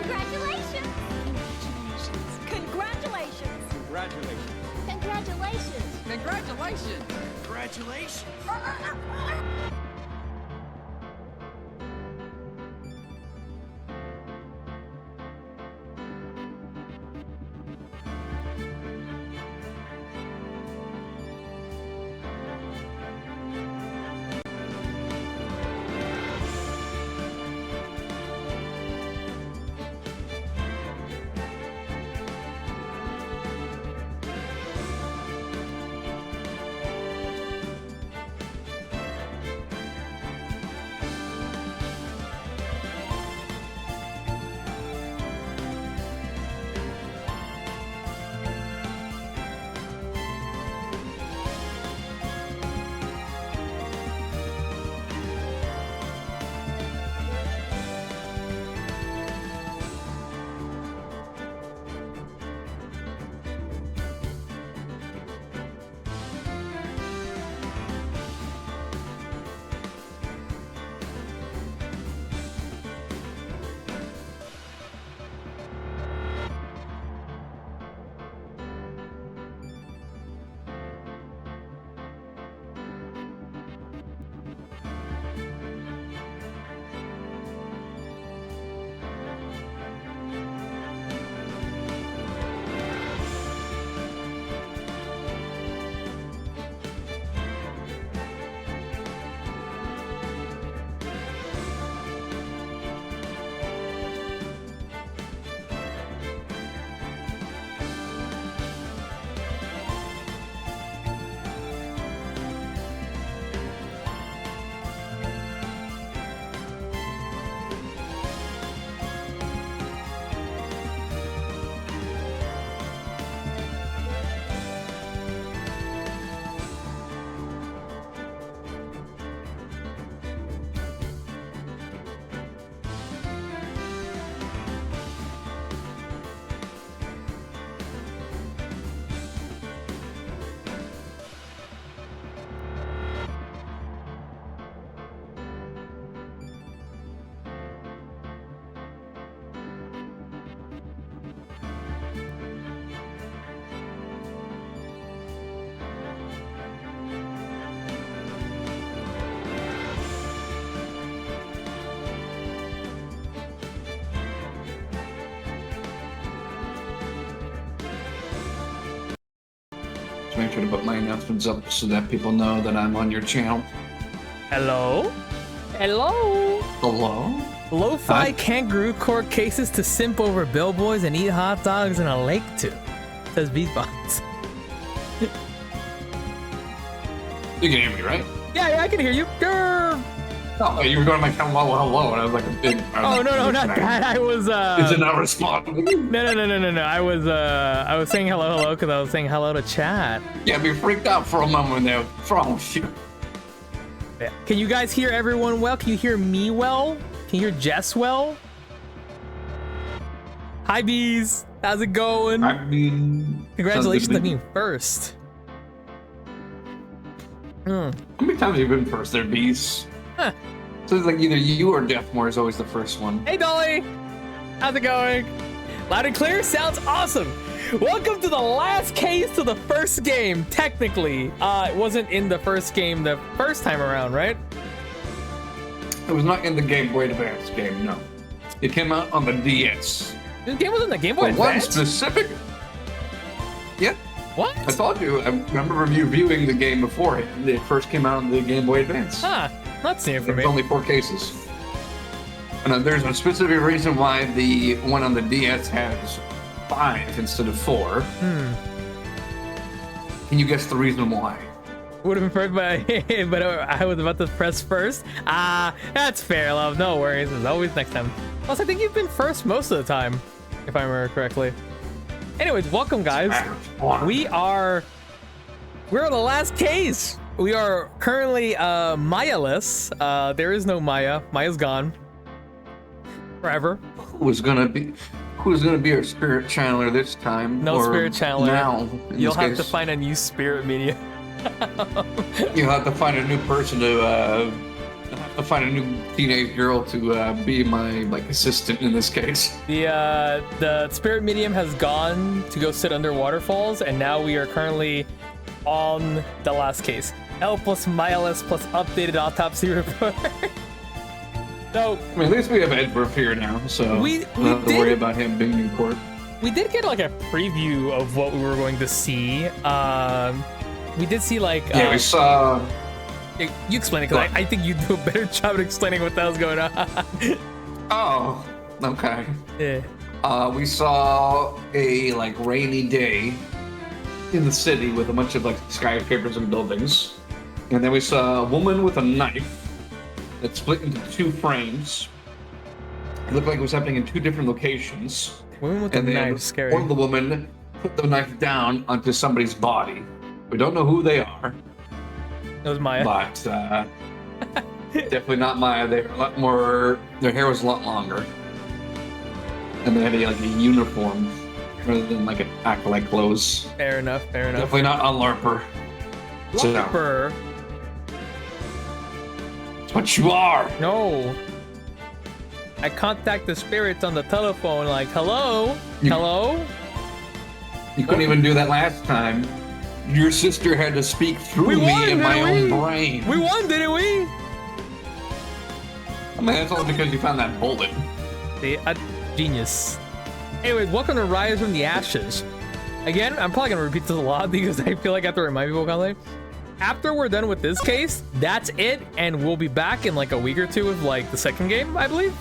Congratulations! Congratulations! Congratulations. Congratulations! Congratulations. Congratulations. Make sure to put my announcements up so that people know that I'm on your channel. Hello? Hello? Hello? Lo-fi Hi. kangaroo court cases to simp over billboys and eat hot dogs in a lake too. Says Beatbox. You can hear me, right? Yeah, I can hear you. Grr. Oh, you were going to my channel, hello, and I was like a big... Oh, no, not that. I was, Is it not responding? No. I was saying hello because I was saying hello to chat. Yeah, we freaked out for a moment there. What's wrong with you? Yeah. Can you guys hear everyone well? Can you hear me well? Can you hear Jess well? Hi, bees. How's it going? I mean... Congratulations on being first. How many times have you been first there, bees? Huh. So it's like either you or Deathmore is always the first one. Hey, Dolly. How's it going? Loud and clear? Sounds awesome. Welcome to the last case to the first game, technically. It wasn't in the first game the first time around, right? It was not in the Game Boy Advance game, no. It came out on the DS. This game was in the Game Boy But one Advance? specific... Yeah. What? I told you, I remember you viewing the game before it first came out on the Game Boy Advance. Huh. That's new for There's me. only 4 cases. And there's a specific reason why the one on the DS has 5 instead of 4. Can you guess the reason why? Would have been first, but I was about to press first. That's fair, love. No worries. As always, next time. Plus, I think you've been first most of the time, if I remember correctly. Anyways, welcome, guys. We're on the last case. We are currently Maya-less. There is no Maya. Maya's gone. Forever. Who's gonna be our spirit channeler this time? No or spirit channeler. Now, You'll have to find a new spirit medium. You'll have to find a new person to have to find a new teenage girl to be my like assistant in this case. The spirit medium has gone to go sit under waterfalls, and now we are currently on the last case. L plus Miles plus updated autopsy report. So I mean, at least we have Edward here now, so we don't have to worry about him being in court. We did get like a preview of what we were going to see. We did see like yeah, we saw. You explain it, because I think you do a better job at explaining what the hell's going on. Oh, okay. Yeah. We saw a like rainy day in the city with a bunch of like skyscrapers and buildings, and then we saw a woman with a knife that split into 2 frames. It looked like it was happening in 2 different locations. Woman with a knife, scary. One of the women put the knife down onto somebody's body. We don't know who they are. It was Maya. But definitely not Maya. They were a lot more. Their hair was a lot longer, and they had like a uniform rather than like an acolyte clothes. Fair enough. Fair enough. Definitely not a LARPer. LARPer. That's what you are. No. I contact the spirits on the telephone like, hello? Hello? You couldn't even do that last time. Your sister had to speak through me in my own brain. We won, didn't we? I mean, that's only because you found that bullet. See, genius. Anyways, welcome to Rise from the Ashes. Again, I'm probably gonna repeat this a lot because I feel like I have to remind people constantly. After we're done with this case, that's it, and we'll be back in like a week or 2 with like the second game, I believe.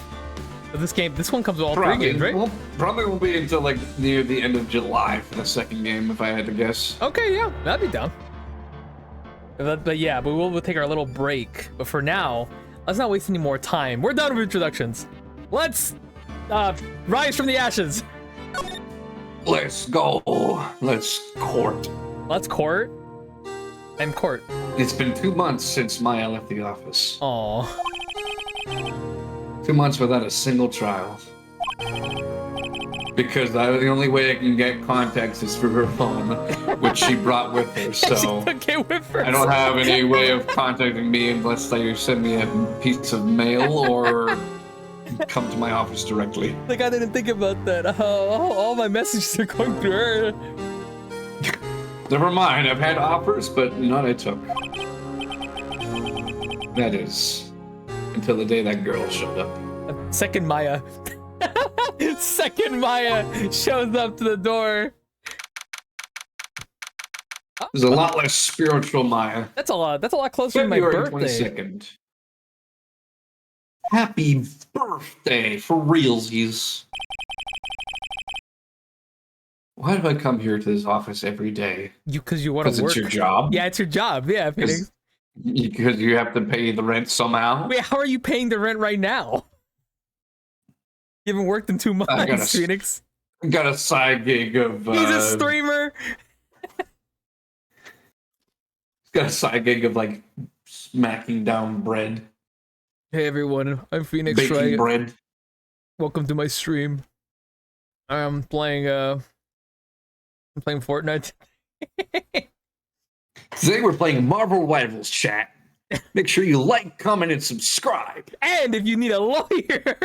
But this one comes with all 3 games, right? Well, probably won't be until like near the end of July for the second game, if I had to guess. Okay, yeah, that'd be down. But yeah, but we'll take our little break. But for now, let's not waste any more time. We're done with introductions. Let's rise from the ashes. Let's go. Let's court. Let's court. And court. It's been 2 months since Maya left the office. Aww. 2 months without a single trial. Because the only way I can get contacts is through her phone, which she brought with her, so with her. I don't have any way of contacting me unless they send me a piece of mail or come to my office directly. Like, I didn't think about that. All my messages are going through her. Never mind, I've had offers, but none I took. That is, until the day that girl showed up. Second Maya. Second Maya shows up to the door. There's a lot less spiritual Maya. That's a lot closer to my birthday. 22nd. Happy birthday for realsies. Why do I come here to this office every day? Because you want to work. Because it's your job? Yeah, it's your job. Yeah, Phoenix. Because you have to pay the rent somehow? Wait, how are you paying the rent right now? You haven't worked in 2 months, Phoenix. Got a side gig of... He's a streamer! Got a side gig of, like, smacking down bread. Hey everyone, I'm Phoenix Baking Wright. bread. Welcome to my stream. I'm playing Fortnite. Today we're playing Marvel Rivals, chat. Make sure you like, comment, and subscribe. And if you need a lawyer...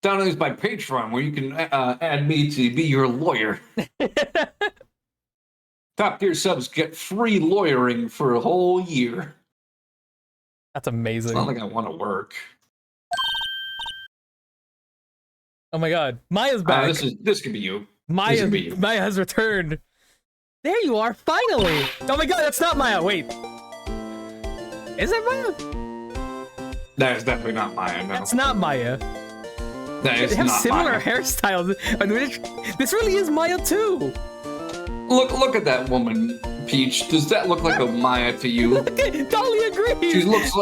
Down is my Patreon, where you can add me to be your lawyer. Top tier subs get free lawyering for a whole year. That's amazing. It's not like I want to work. Oh my god, Maya's back. This could be you. Maya has returned. There you are, finally. Oh my god, that's not Maya. Wait, is that Maya? That is definitely not Maya. No, that's not Maya. That is they have not similar Maya. hairstyles. This really is Maya too. Look at that woman, Peach. Does that look like a Maya to you? Dolly agrees. She looks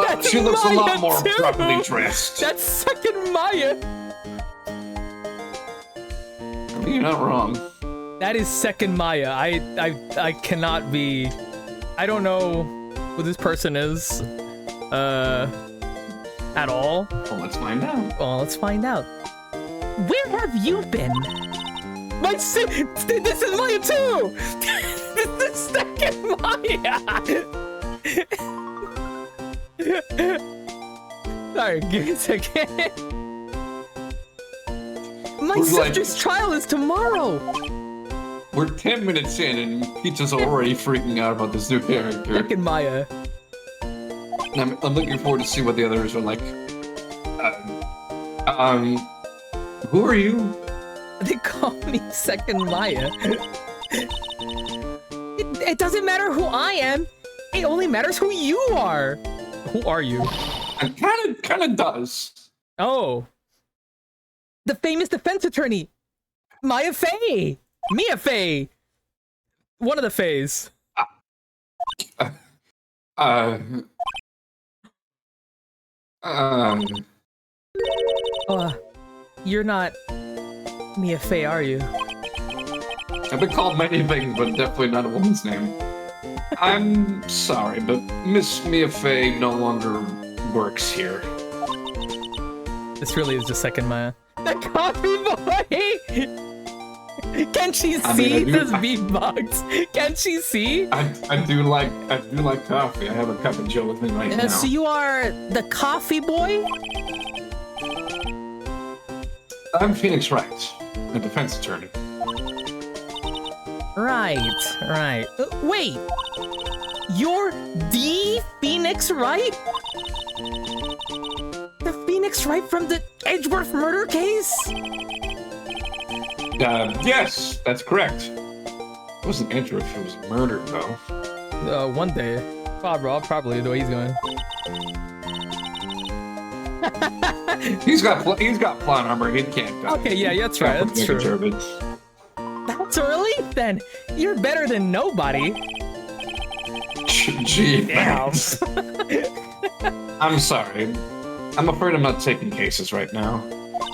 a lot more too. properly dressed. That's second Maya. You're not wrong. That is second Maya. I cannot be. I don't know who this person is. At all. Well, let's find out. Well, let's find out. Where have you been? This is Maya too! This is second Maya! Sorry, give me a second. My We're sister's trial is tomorrow. We're 10 minutes in and Peaches already freaking out about this new character. Second Maya. And I'm looking forward to see what the others are like. Who are you? They call me Second Maya. It doesn't matter who I am. It only matters who you are. Who are you? It kind of does. Oh. The famous defense attorney. Maya Fey. Mia Fey. One of the Fays. You're not Mia Fey, are you? I've been called many things, but definitely not a woman's name. I'm sorry, but Miss Mia Fey no longer works here. This really is just Second Maya. The coffee boy! Can she see this beatbox? Can she see? I do like coffee. I have a cup of Joe with me right now. So you are the coffee boy? I'm Phoenix Wright, a defense attorney. Right. Wait, you're the Phoenix Wright? The Phoenix Wright from the Edgeworth murder case? Yes, that's correct. It wasn't Edgeworth, it was murder, though. One day. Probably the way he's going. He's got plot armor. He can't die. Okay, yeah, that's right. That's true. That's early? Then you're better than nobody. Gee, damn. I'm sorry. I'm afraid I'm not taking cases right now.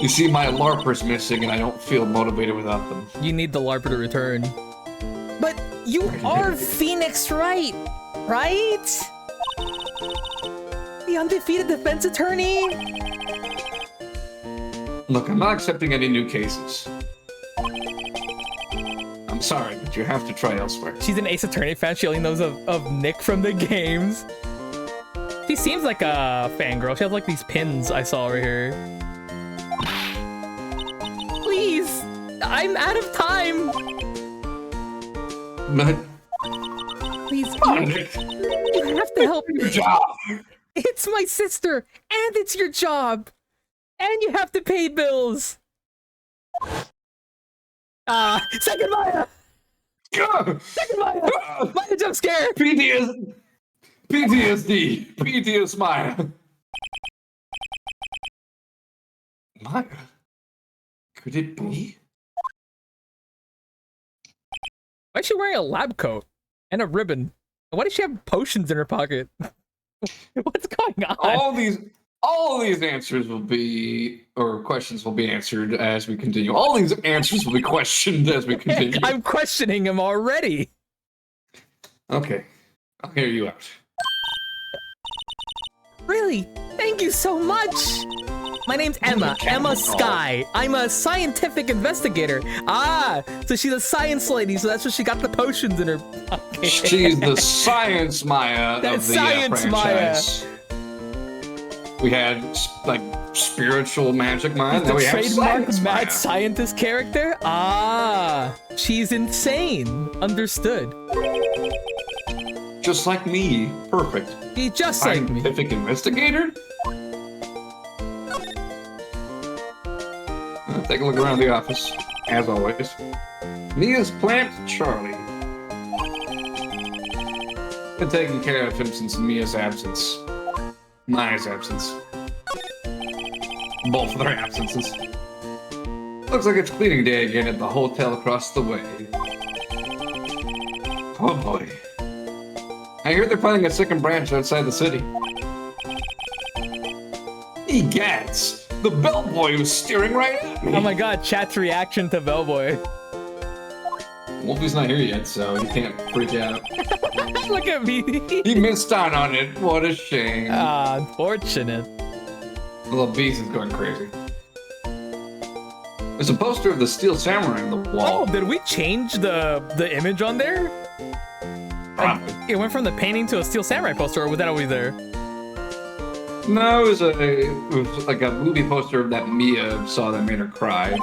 You see, my LARPer's missing, and I don't feel motivated without them. You need the LARPer to return. But you are Phoenix Wright, right? The undefeated defense attorney? Look, I'm not accepting any new cases. I'm sorry, but you have to try elsewhere. She's an Ace Attorney fan. She only knows of Nick from the games. She seems like a fangirl. She has like these pins I saw over here. Please, I'm out of time. But Please, you have to help me. your job. It's my sister, and it's your job, and you have to pay bills. Second Maya. Second Maya. Maya jump scare. PTSD. PTS Maya. Maya? Could it be? Why is she wearing a lab coat and a ribbon? Why does she have potions in her pocket? What's going on? All these answers will be, or questions will be answered as we continue. All these answers will be questioned as we continue. I'm questioning him already. Okay, I'll hear you out. Really? Thank you so much. My name's Emma. Emma Sky. I'm a scientific investigator. So she's a science lady, so that's why she got the potions in her pocket. She's the science Maya That of the science franchise. Maya. We had like spiritual magic Maya. The Now we have trademark science mad Maya. scientist character? She's insane. Understood. Just like me. Perfect. She's just like me. Scientific investigator? Take a look around the office, as always. Mia's plant, Charlie. Been taking care of him since Mia's absence. Maya's absence. Both of their absences. Looks like it's cleaning day again at the hotel across the way. Oh boy. I hear they're planning a second branch outside the city. Egads! The bellboy was staring right at me! Oh my god, chat's reaction to Bellboy. Wolfie's not here yet, so he can't freak out. Look at me. He missed out on it. What a shame. Unfortunate. Little Beast is going crazy. There's a poster of the Steel Samurai on the wall. Oh, did we change the image on there? I profit. it went from the painting to a Steel Samurai poster, or was that always there? No, it was like a movie poster that Mia saw that made her cry.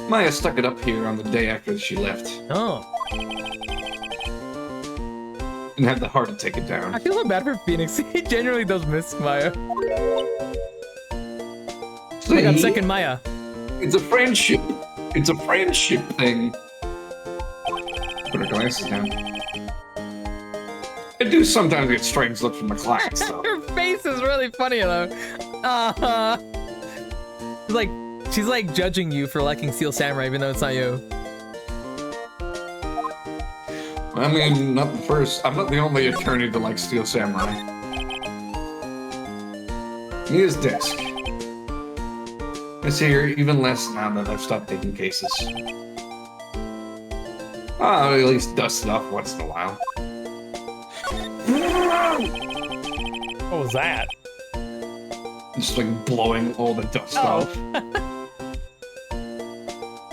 Maya stuck it up here on the day after she left Oh. and had the heart to take it I down. feel so bad for Phoenix. He genuinely does miss Maya. Oh my god, See? second Maya. It's a friendship. It's a friendship thing. Put her glasses down. I do sometimes get strange looks from the class, though. Her face is really funny though. She's like judging you for liking Steel Samurai even though it's not you. I mean, not the first. I'm not the only attorney to like Steel Samurai. Mia's desk. I see her even less now that I've stopped taking cases. I'll at least dust it off once in a while. What was that? Just like blowing all the dust off.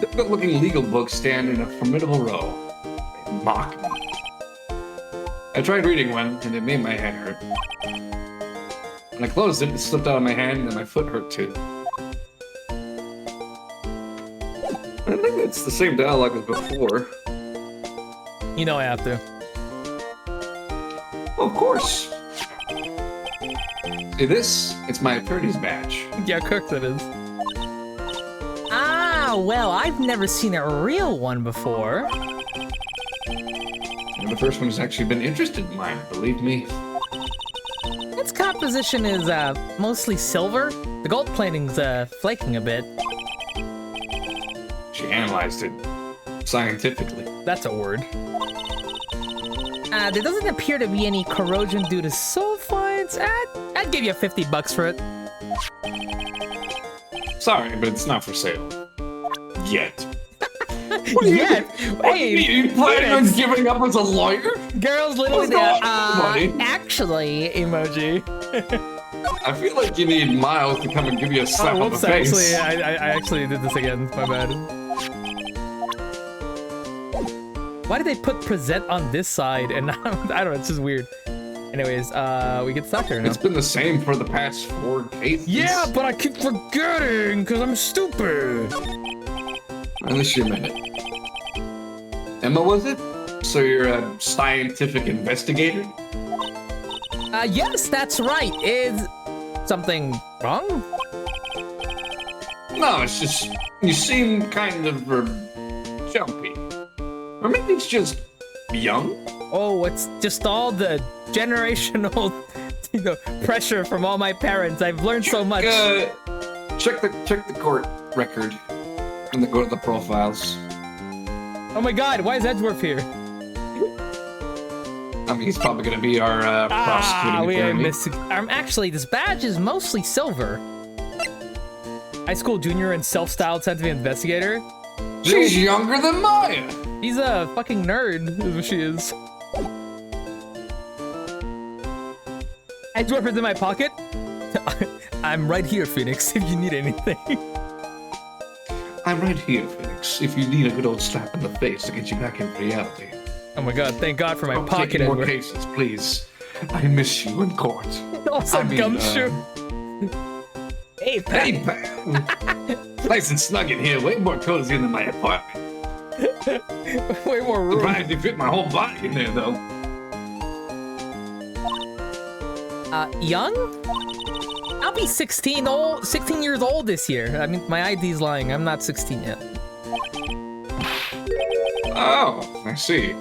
Difficult-looking legal books stand in a formidable row. They mock me. I tried reading one, and it made my head hurt. When I closed it, it slipped out of my hand, and my foot hurt too. I think it's the same dialogue as before. You know I have to. Of course. See this? It's my attorney's badge. Yeah, of course it is. Ah, well, I've never seen a real one before. And the first one has actually been interested in mine, believe me. Its composition is, mostly silver. The gold plating's, flaking a bit. She analyzed it scientifically. That's a word. There doesn't appear to be any corrosion due to sulfides. I'd give you $50 for it. Sorry, but it's not for sale. Yet. Yeah. Hey, you planning on giving up as a lawyer? Girls literally What's going on, buddy? actually, Emoji. I feel like you need Miles to come and give you a slap on the Whoops, face. actually, I actually did this again. My bad. Why did they put present on this side and not, I don't know, it's just weird. Anyways, we get stuck here now. It's been the same for the past 4 cases. Yeah, but I keep forgetting because I'm stupid. At least you admit it. Emma, was it? So you're a scientific investigator? yes, that's right. Is something wrong? No, it's just you seem kind of jumpy. Or maybe it's just young? Oh, it's just all the generational, Pressure from all my parents. I've learned so much. Check the court record and then go to the profiles. Oh my god, why is Edgeworth here? I mean, he's probably gonna be our prosecuting we are attorney. missing. actually, this badge is mostly silver. High school junior and self-styled scientific investigator. She's younger than Maya. He's a fucking nerd, is what she is. Edgeworth is in my pocket. I'm right here, Phoenix, if you need anything. I'm right here, Phoenix. If you need a good old slap in the face to get you back into reality. Oh my god, thank god for my Don't pocket, take more Edgeworth. cases, please. I miss you in court. Also, I mean, gumshoe. Hey, Hey, pal. Nice and snug in here. Way more cozy than my apartment. Way more room. Surprised you fit my whole body in there, though. young? I'll be 16 years old this year. I mean, my ID's lying. I'm not 16 yet. Oh, I see.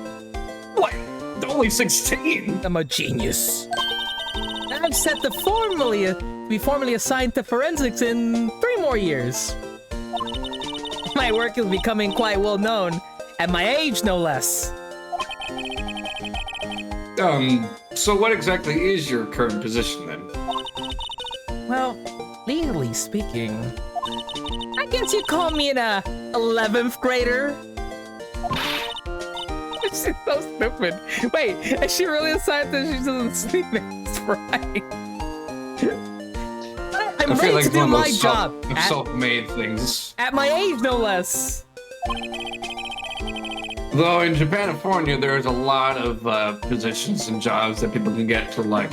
What? Only 16? I'm a genius. I'm set to be formally assigned to forensics in 3 more years. My work is becoming quite well known, at my age no less. So what exactly is your current position then? Well, legally speaking, I guess you'd call me an 11th grader. She's so stupid. Wait, is she really a scientist? She doesn't sleep. That's right. I'm I feel ready like to do one of my those job. At, self-made things. at my age no less. Though in Japanifornia, there's a lot of positions and jobs that people can get for like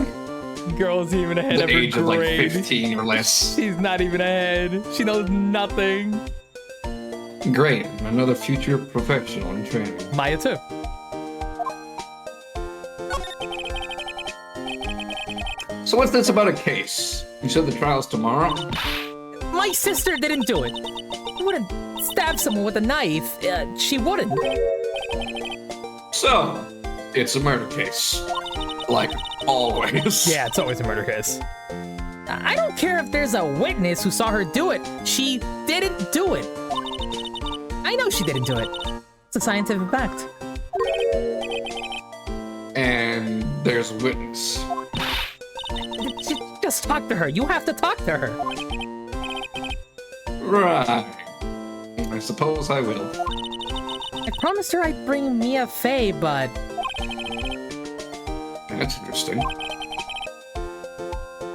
Girl's even ahead the of her age of like grade. 15 or less. She's not even ahead. She knows nothing. Great, another future professional in training. Maya too. So what's this about a case? You said the trial's tomorrow? My sister didn't do it. She wouldn't stab someone with a knife. She wouldn't. So, it's a murder case. Like, always. Yeah, it's always a murder case. I don't care if there's a witness who saw her do it. She didn't do it. I know she didn't do it. It's a scientific fact. And there's a witness. Just talk to her. You have to talk to her. Right. I suppose I will. I promised her I'd bring Mia Fey, but... That's interesting.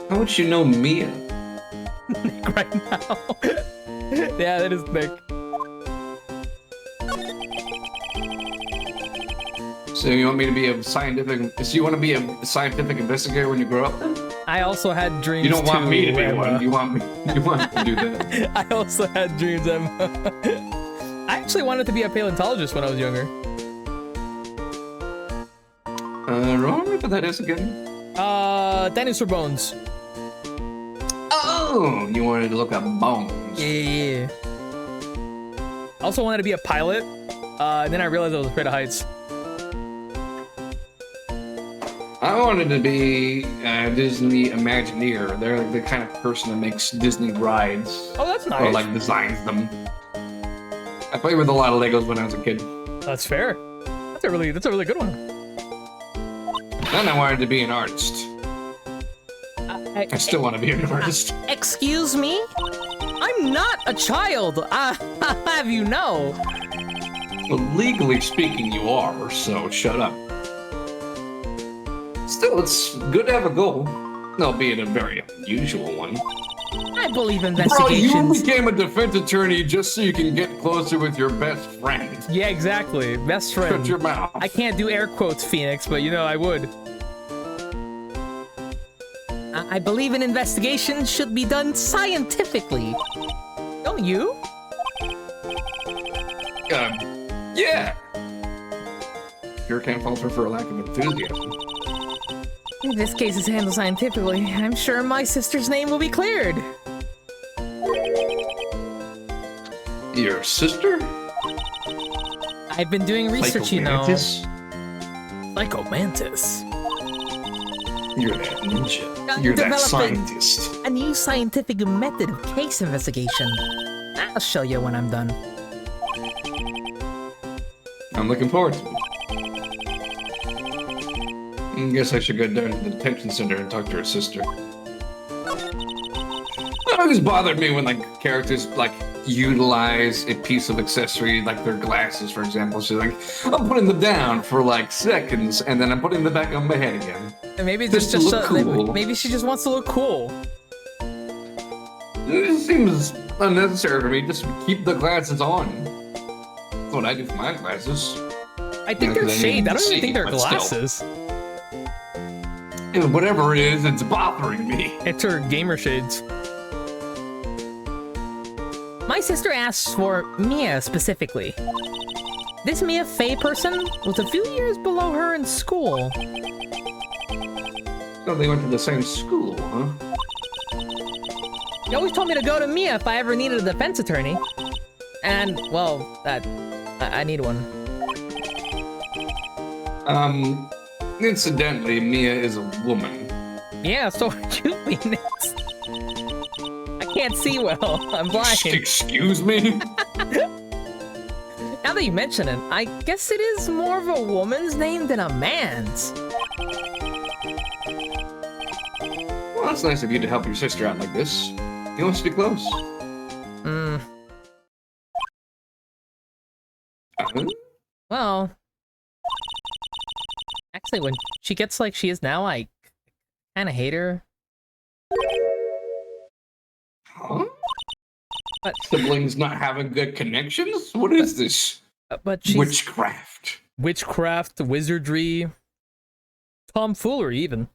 How would you know Mia? Nick right now. Yeah, that is Nick. So you want me to be a scientific... So you want to be a scientific investigator when you grow up then? I also had dreams. You don't want too, me to be Emma. one. You want to do that. I also had dreams, Emma. I actually wanted to be a paleontologist when I was younger. Remember what that is again? Dinosaur bones. Oh, you wanted to look up bones. Yeah. I also wanted to be a pilot. And then I realized I was afraid of heights. I wanted to be a Disney Imagineer. They're like the kind of person that makes Disney rides. Oh, that's nice. Or like designs them. I played with a lot of Legos when I was a kid. That's fair. That's a really good one. Then I wanted to be an artist. I still want to be an artist. Excuse me? I'm not a child. Have you know? Well, legally speaking, you are, so shut up. Still, it's good to have a goal, albeit a very unusual one. I believe Bro, you investigations. became a defense attorney just so you can get closer with your best friend. Yeah, exactly. Best friend. Shut your mouth. I can't do air quotes, Phoenix, but you know I would. I believe an investigation should be done scientifically. Don't you? Yeah. Sure can't falter for a lack of enthusiasm. If this case is handled scientifically, I'm sure my sister's name will be cleared. Your sister? I've been doing research, you know. Psychomantis? Psychomantis. You're that ninja. You're that Developing scientist. a new scientific method of case investigation. I'll show you when I'm done. I'm looking forward to it. I guess I should go down to the detention center and talk to her sister. It always bothered me when like characters like utilize a piece of accessory, like their glasses, for example. She's like, I'm putting them down for like seconds, and then I'm putting them back on my head again. And maybe it's Just to look cool. maybe she just wants to look cool. It seems unnecessary for me. Just keep the glasses on. That's what I do for my glasses. I think Yeah, they're 'cause I shades. I didn't don't even see, think they're but still. glasses. And whatever it is, it's bothering me. It's her gamer shades. My sister asks for Mia specifically. This Mia Fey person was a few years below her in school. So they went to the same school, huh? He always told me to go to Mia if I ever needed a defense attorney. And, well, I need one. Incidentally, Mia is a woman. Yeah, so are you, Phoenix. I can't see well. I'm blind. Excuse me? Now that you mention it, I guess it is more of a woman's name than a man's. Well, it's nice of you to help your sister out like this. He wants to be close. Well, actually, when she gets like she is now, I kind of hate her. Huh? But Siblings not having good connections? What is this? But she's Witchcraft. witchcraft, wizardry, tomfoolery, even.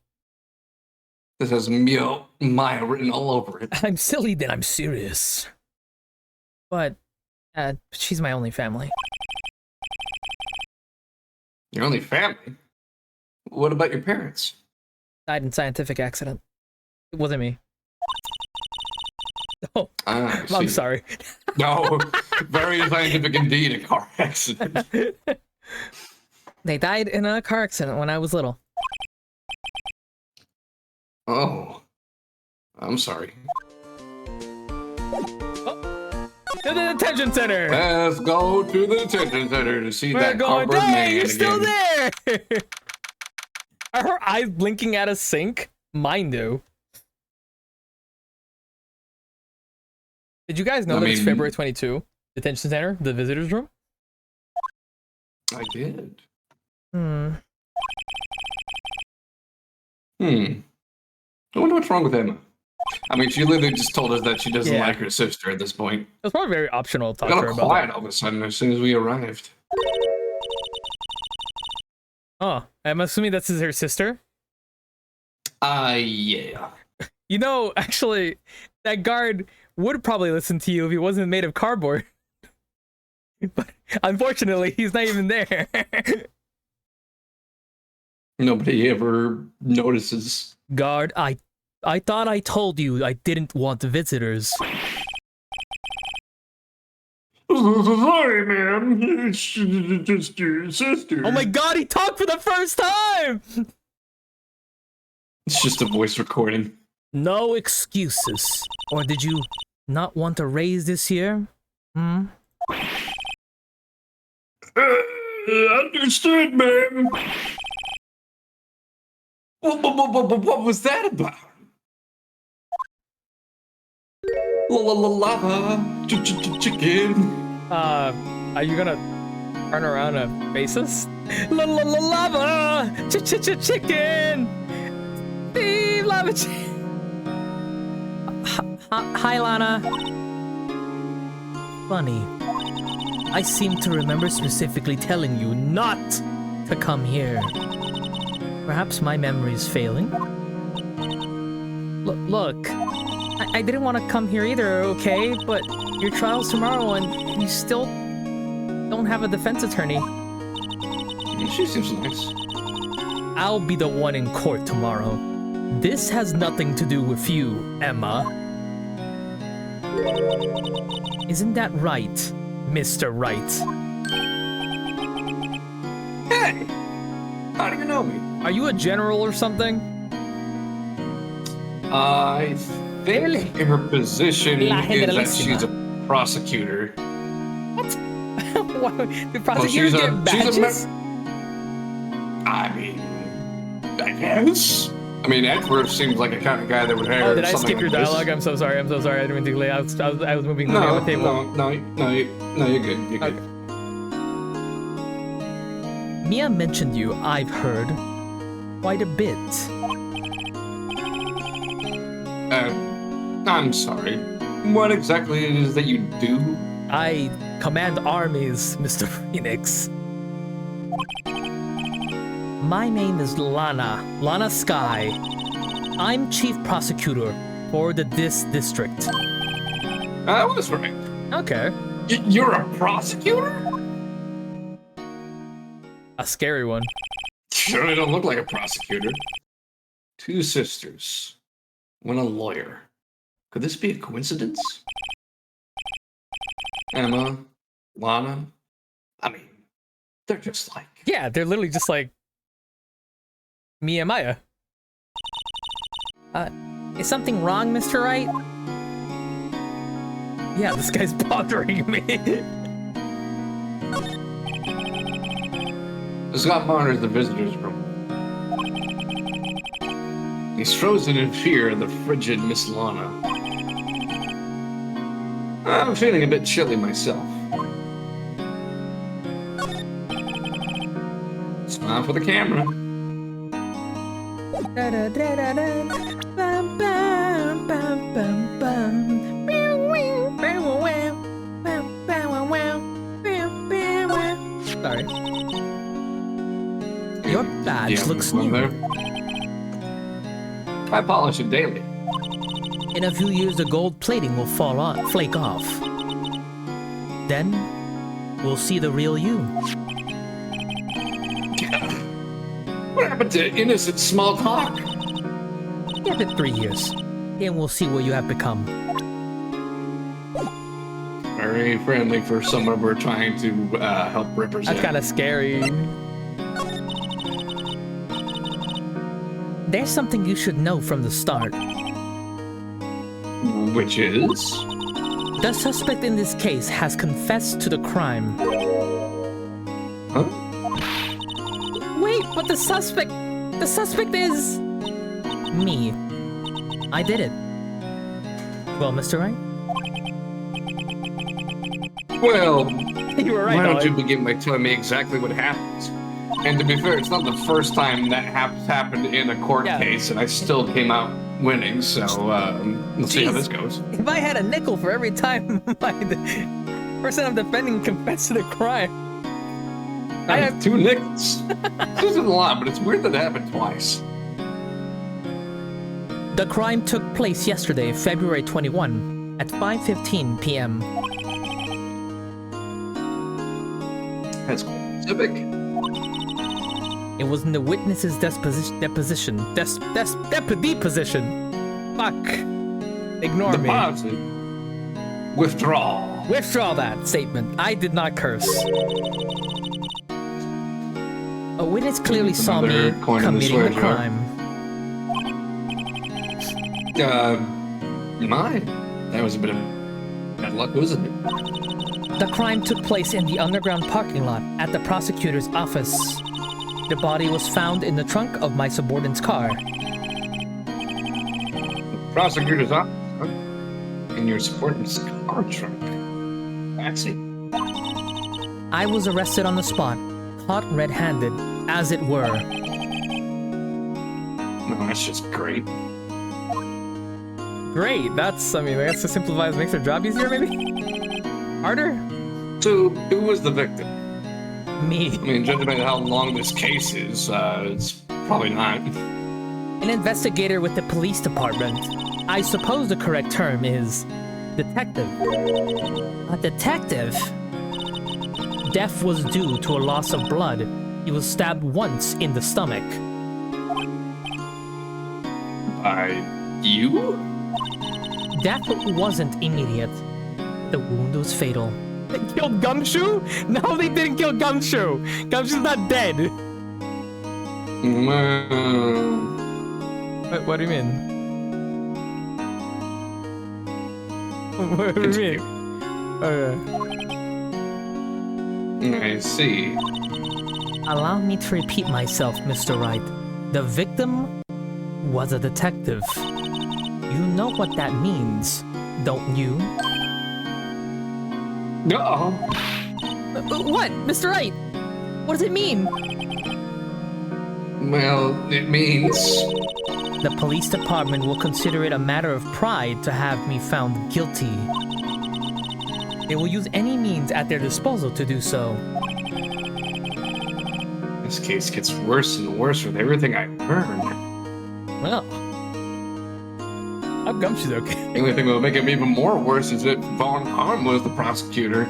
This has Maya written all over it. I'm silly, then I'm serious. But she's my only family. Your only family? What about your parents? Died in scientific accident. It wasn't me. Oh, I I'm see. sorry. No, very scientific indeed, a car accident. They died in a car accident when I was little. Oh, I'm sorry. To the detention center! Let's go to the detention center to see We're that going, cardboard hey, man you're again. still there! Are her eyes blinking at a sink? Mine do. Did you guys know that it's February 22? Detention center? The visitor's room? I did. Hmm. I wonder what's wrong with Emma. I mean, she literally just told us that she doesn't like her sister at this point. It was probably very optional to talk Got to her all about quiet that. all of a sudden as soon as we arrived. Oh, I'm assuming that's her sister? Yeah. You know, actually, that guard would probably listen to you if he wasn't made of cardboard. But unfortunately, he's not even there. Nobody ever notices. Guard, I thought I told you I didn't want visitors. Sorry, man. It's just your sister. Oh my god, he talked for the first time! It's just a voice recording. No excuses. Or did you not want a raise this year? Hmm? Understood, ma'am. What was that about? Lava, chicken. Are you gonna turn around and face us? Lava! Chicken! Steve Lava Hi, Lana. Funny. I seem to remember specifically telling you not to come here. Perhaps my memory's failing? Look, I didn't want to come here either, okay? But your trial's tomorrow and you still don't have a defense attorney. She seems nice. I'll be the one in court tomorrow. This has nothing to do with you, Emma. Isn't that right, Mr. Wright? Hey! How do you know me? Are you a general or something? I think her position La is that Generalissima. she's a prosecutor. What? The Well, prosecutors she's get a badges? I mean, I guess. I mean, Edward seems like a kind of guy that would hire Oh, did I something skip your like this. dialogue? I'm so sorry. I didn't mean to delay. I was moving the No, table. no, you're good. You're good. Okay. Mia mentioned you, I've heard, quite a bit. I'm sorry. What exactly it is that you do? I command armies, Mr. Phoenix. My name is Lana Sky. I'm chief prosecutor for this district. I was right. Okay. You're a prosecutor? A scary one. Surely don't look like a prosecutor. Two sisters. One a lawyer. Could this be a coincidence? Emma, Lana. I mean, they're just like. Yeah, they're literally just like me and Maya. Is something wrong, Mr. Wright? Yeah, this guy's bothering me. Scott monitors the visitor's room. He's frozen in fear of the frigid Miss Lana. I'm feeling a bit chilly myself. Smile for the camera. Your badge Yeah, looks one new. there. I polish it daily. In a few years, the gold plating will flake off. Then, we'll see the real you. What happened to innocent small talk? Give it 3 years, and we'll see what you have become. Very friendly for someone we're trying to help represent. That's kind of scary. There's something you should know from the start. Which is? The suspect in this case has confessed to the crime. Huh? Wait, but the suspect is... me. I did it. Well, Mr. Wright? Well, You were right, why don't Ollie. you begin by telling me exactly what happened? And to be fair, it's not the first time that happened in a court Yeah. case, and I still came out winning, so let's see how Jeez. this goes. If I had a nickel for every time my person I'm defending confessed to the crime. I have 2 nickels. This isn't a lot, but it's weird that it happened twice. The crime took place yesterday, February 21, at 5:15 p.m. That's specific. It was in the witness's deposition. Fuck. Ignore me. Deposit. Withdrawal. Withdraw that statement. I did not curse. A witness clearly saw me Another coin in the committing swear the jar. crime. Mine. That was a bit of bad luck, wasn't it? The crime took place in the underground parking lot at the prosecutor's office. The body was found in the trunk of my subordinate's car. Prosecutor's office, huh? In your support's car trunk. Fancy. I was arrested on the spot, caught red-handed, as it were. No, that's just great. Great. I guess to simplify makes their job easier, maybe? Harder? So, who was the victim? Me. I mean, judging by how long this case is, it's probably not. An investigator with the police department. I suppose the correct term is detective. A detective? Death was due to a loss of blood. He was stabbed once in the stomach. By you? Death wasn't immediate. The wound was fatal. They killed Gumshoe? No, they didn't kill Gumshoe. Gumshoe's not dead. What do you mean? What do you mean? Okay. I see. Allow me to repeat myself, Mr. Wright. The victim was a detective. You know what that means, don't you? No. What, Mr. Wright? What does it mean? Well, it means... The police department will consider it a matter of pride to have me found guilty. They will use any means at their disposal to do so. This case gets worse and worse with everything I learn. Well, I'm Gumshoe's okay. The only thing that will make it even more worse is that Vaughn Harm was the prosecutor.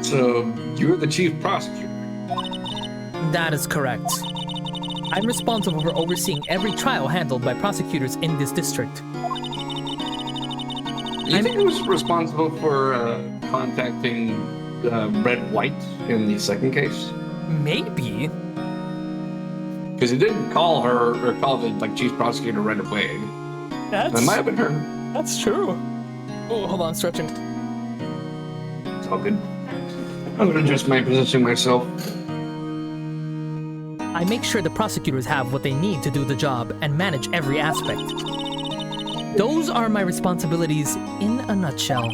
So, you're the chief prosecutor. that is correct. I'm responsible for overseeing every trial handled by prosecutors in this district. You think who was responsible for contacting Red White in the second case? Maybe. Because he didn't call her or call the chief prosecutor right away. That might have been her. That's true. Oh, hold on, stretching. It's all good. I'm gonna adjust my position myself. I make sure the prosecutors have what they need to do the job and manage every aspect. Those are my responsibilities in a nutshell.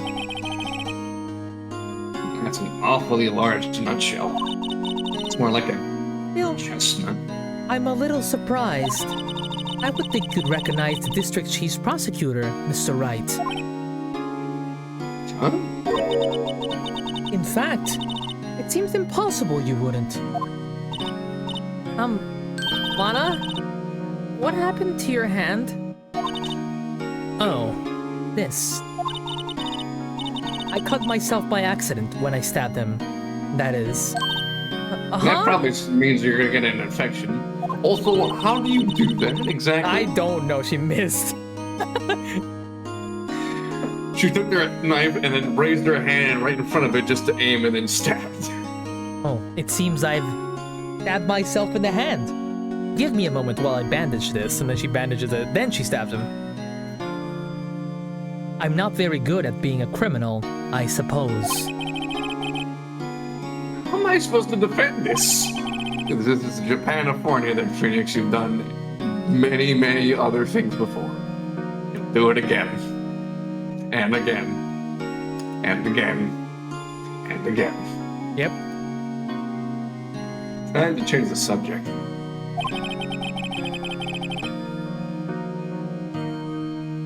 That's an awfully large nutshell. It's more like a Bill, chestnut. I'm a little surprised. I would think you'd recognize the district chief's prosecutor, Mr. Wright. Huh? In fact, it seems impossible you wouldn't. Lana? What happened to your hand? Oh, this. I cut myself by accident when I stabbed him. That is. That probably means you're gonna get an infection. Also, how do you do that exactly? I don't know. She missed. She took her knife and then raised her hand right in front of it just to aim and then stabbed. Oh, it seems I've stabbed myself in the hand. Give me a moment while I bandage this, and then she bandages it. Then she stabs him. I'm not very good at being a criminal, I suppose. How am I supposed to defend this? This is Japanifornia that Phoenix, you've done many, many other things before. You'll do it again. And again. And again. And again. Yep. Time to change the subject.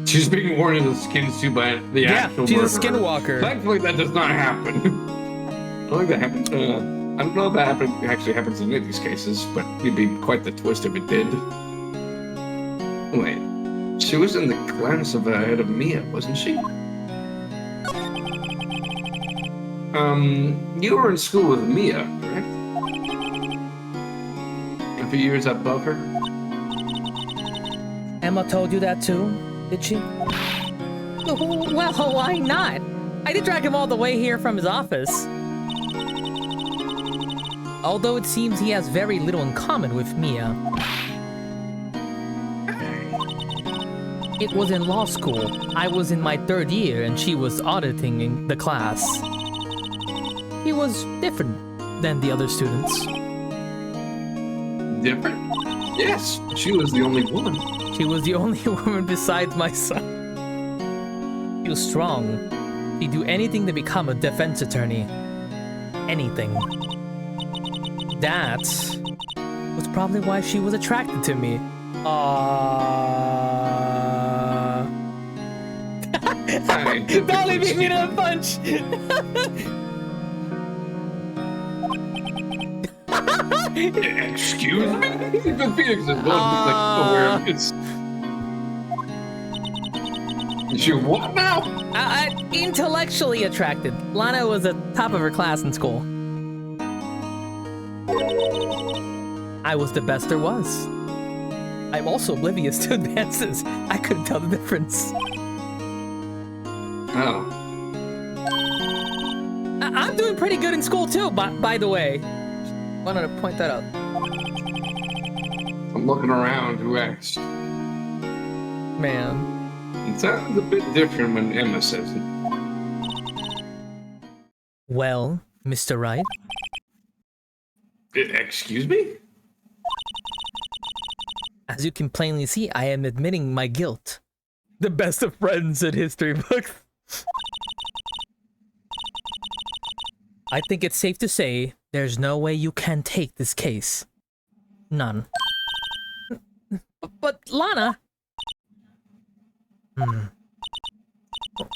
She's being worn into the skin suit by the actual she's murderer. a skinwalker. Thankfully, that does not happen. I don't think that happens. I don't know if that actually happens in any of these cases, but it'd be quite the twist if it did. Wait, she was in the class ahead of Mia, wasn't she? You were in school with Mia, correct? A few years above her? Emma told you that too, did she? Well, why not? I did drag him all the way here from his office. Although it seems he has very little in common with Mia. It was in law school. I was in my 3rd year and she was auditing the class. He was different than the other students. Different? Yes, she was the only woman. She was the only woman besides my son. She was strong. She'd do anything to become a defense attorney. Anything. That was probably why she was attracted to me. Dolly beat me to the punch! Excuse me? The Phoenix is like aware of it's. Is you what now? Intellectually attracted. Lana was at top of her class in school. I was the best there was. I'm also oblivious to advances. I couldn't tell the difference. Oh. I'm doing pretty good in school too, by the way. Wanted to point that out. I'm looking around. Who asked? Man. It sounds a bit different when Emma says it. Well, Mr. Wright? Excuse me? As you can plainly see, I am admitting my guilt. The best of friends in history books. I think it's safe to say there's no way you can take this case. None. But Lana...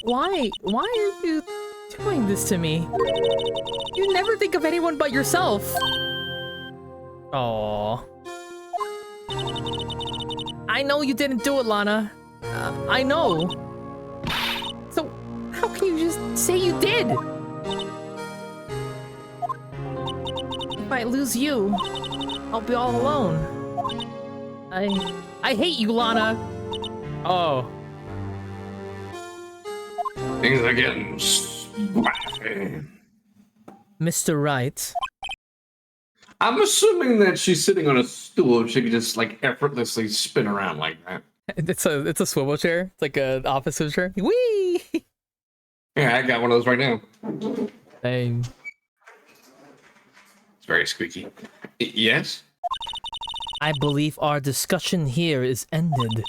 Why are you doing this to me? You never think of anyone but yourself. Aww. I know you didn't do it, Lana. I know. So, how can you just say you did? If I lose you, I'll be all alone. I hate you, Lana. Oh. Things are getting spicy. Mr. Wright. I'm assuming that she's sitting on a stool. She could just like effortlessly spin around like that. It's a swivel chair. It's like an office chair. Whee! Yeah, I got one of those right now. Same. It's very squeaky. Yes? I believe our discussion here is ended.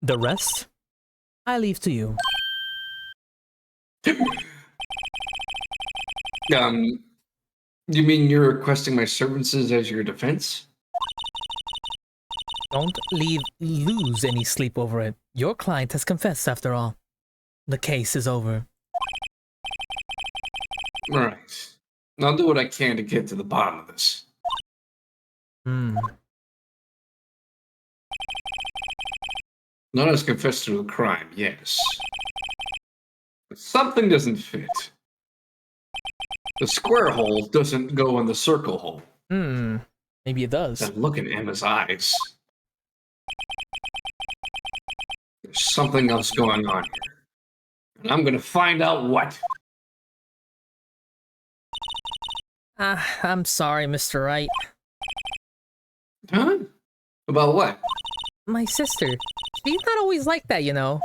The rest, I leave to you. You mean you're requesting my services as your defense? Don't lose any sleep over it. Your client has confessed after all. The case is over. Right. I'll do what I can to get to the bottom of this. Hmm. Not as confessed to a crime, yes. But something doesn't fit. The square hole doesn't go in the circle hole. Hmm. Maybe it does. And look in Emma's eyes. There's something else going on here. And I'm gonna find out what. I'm sorry, Mr. Wright. Huh? About what? My sister. She's not always like that, you know.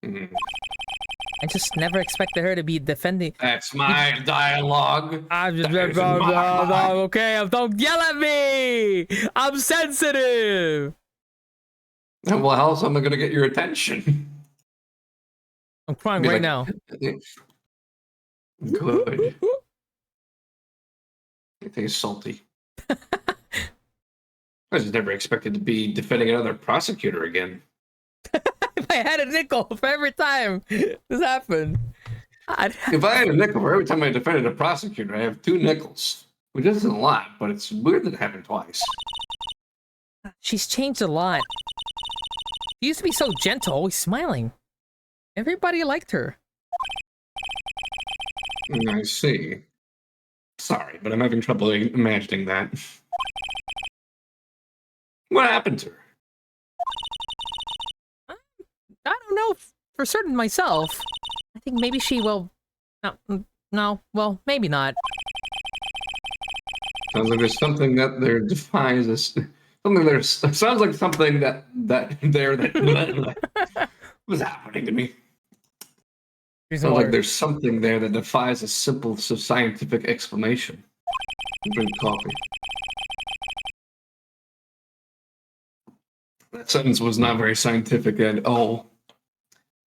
Hmm. I just never expected her to be defending. That's my dialogue. I'm just That is my okay. Don't yell at me. I'm sensitive. Well, how else am I gonna get your attention? I'm crying Be right like, now. Good. It tastes salty. I just never expected to be defending another prosecutor again. If I had a nickel for every time this happened, If I had a nickel for every time I defended a prosecutor, I have 2 nickels. Which isn't a lot, but it's weird that it happened twice. she's changed a lot. She used to be so gentle, always smiling. Everybody liked her. I see. Sorry, but I'm having trouble imagining that. What happened to her? I don't know for certain myself. I think maybe she will. No, well, maybe not. Sounds like there's something that there defines as something there's. Sounds like something that was happening to me. Sounds like there's something there that defies a simple scientific explanation. Drink coffee. That sentence was not very scientific at all.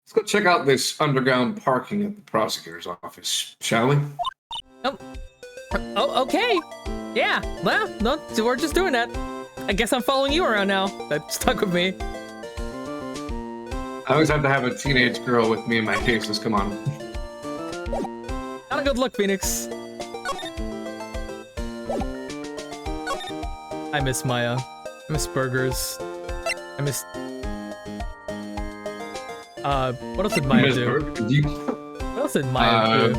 Let's go check out this underground parking at the prosecutor's office, shall we? Oh, okay. Yeah, well, no, so we're just doing that. I guess I'm following you around now. That stuck with me. I always have to have a teenage girl with me in my cases. Come on. Not a good look, Phoenix. I miss Maya. I miss burgers. I miss... what else did Maya do? What else did Maya do?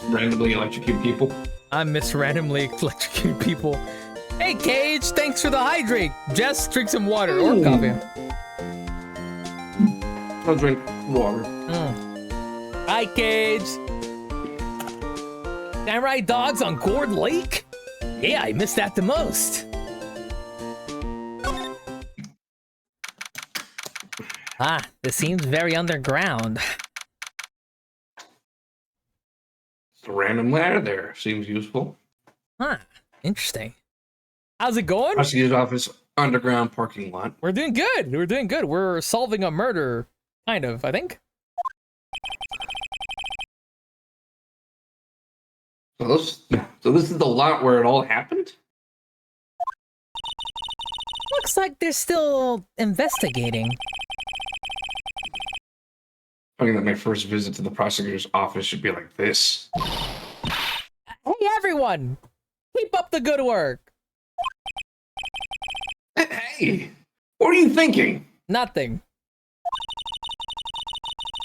Randomly electrocute people. I miss randomly electrocute people. Hey, Cage, thanks for the hydrate. Jess, drink some water or coffee. I'll drink water. Hi, Cage. Samurai dogs on Gourd Lake? Yeah, I miss that the most. Ah, this seems very underground. The random ladder there seems useful. Huh, interesting. How's it going? Prosecutor's office underground parking lot. We're doing good. We're doing good. We're solving a murder, kind of, I think. So this is the lot where it all happened? Looks like they're still investigating. Funny that my first visit to the prosecutor's office should be like this. Hey, everyone! Keep up the good work! Hey! What are you thinking? Nothing.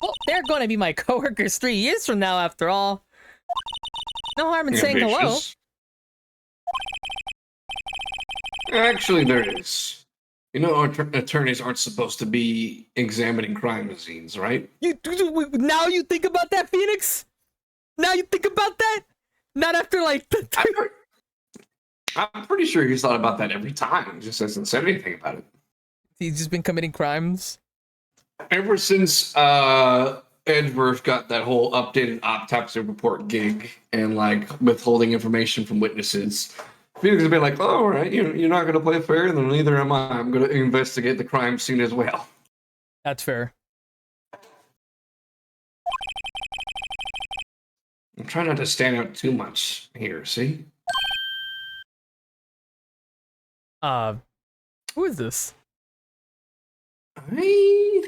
Well, they're going to be my coworkers 3 years from now, after all. No harm in saying hello. Ambitious. Actually, there is. You know, attorneys aren't supposed to be examining crime scenes, right? Now you think about that, Phoenix? Now you think about that? Not after, like... I'm pretty sure he's thought about that every time. He just hasn't said anything about it. He's just been committing crimes? Ever since Edgeworth got that whole updated autopsy report gig and, like, withholding information from witnesses... Felix would be like, oh, all right, you're not going to play fair, then neither am I. I'm going to investigate the crime scene as well. That's fair. I'm trying not to stand out too much here, see? Who is this? I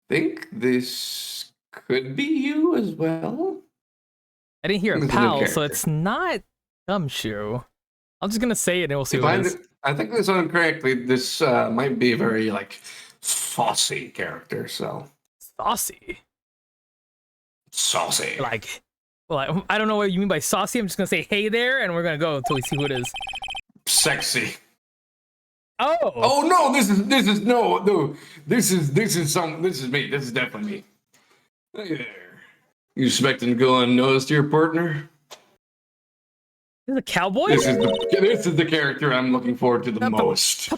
think this could be you as well. I didn't hear a This is a pal, so character. it's not Gumshoe. I'm just gonna say it and we'll see If what it is. I think this one correctly, this might be a very like saucy character. So Saucy. saucy. Like, well, I don't know what you mean by saucy. I'm just gonna say hey there, and we're gonna go until we see who it is. Sexy. Oh. Oh no! This is no. This is me. This is definitely me. Look at there. You expecting to go unnoticed to your partner? This is a cowboy? This is the character I'm looking forward to the most.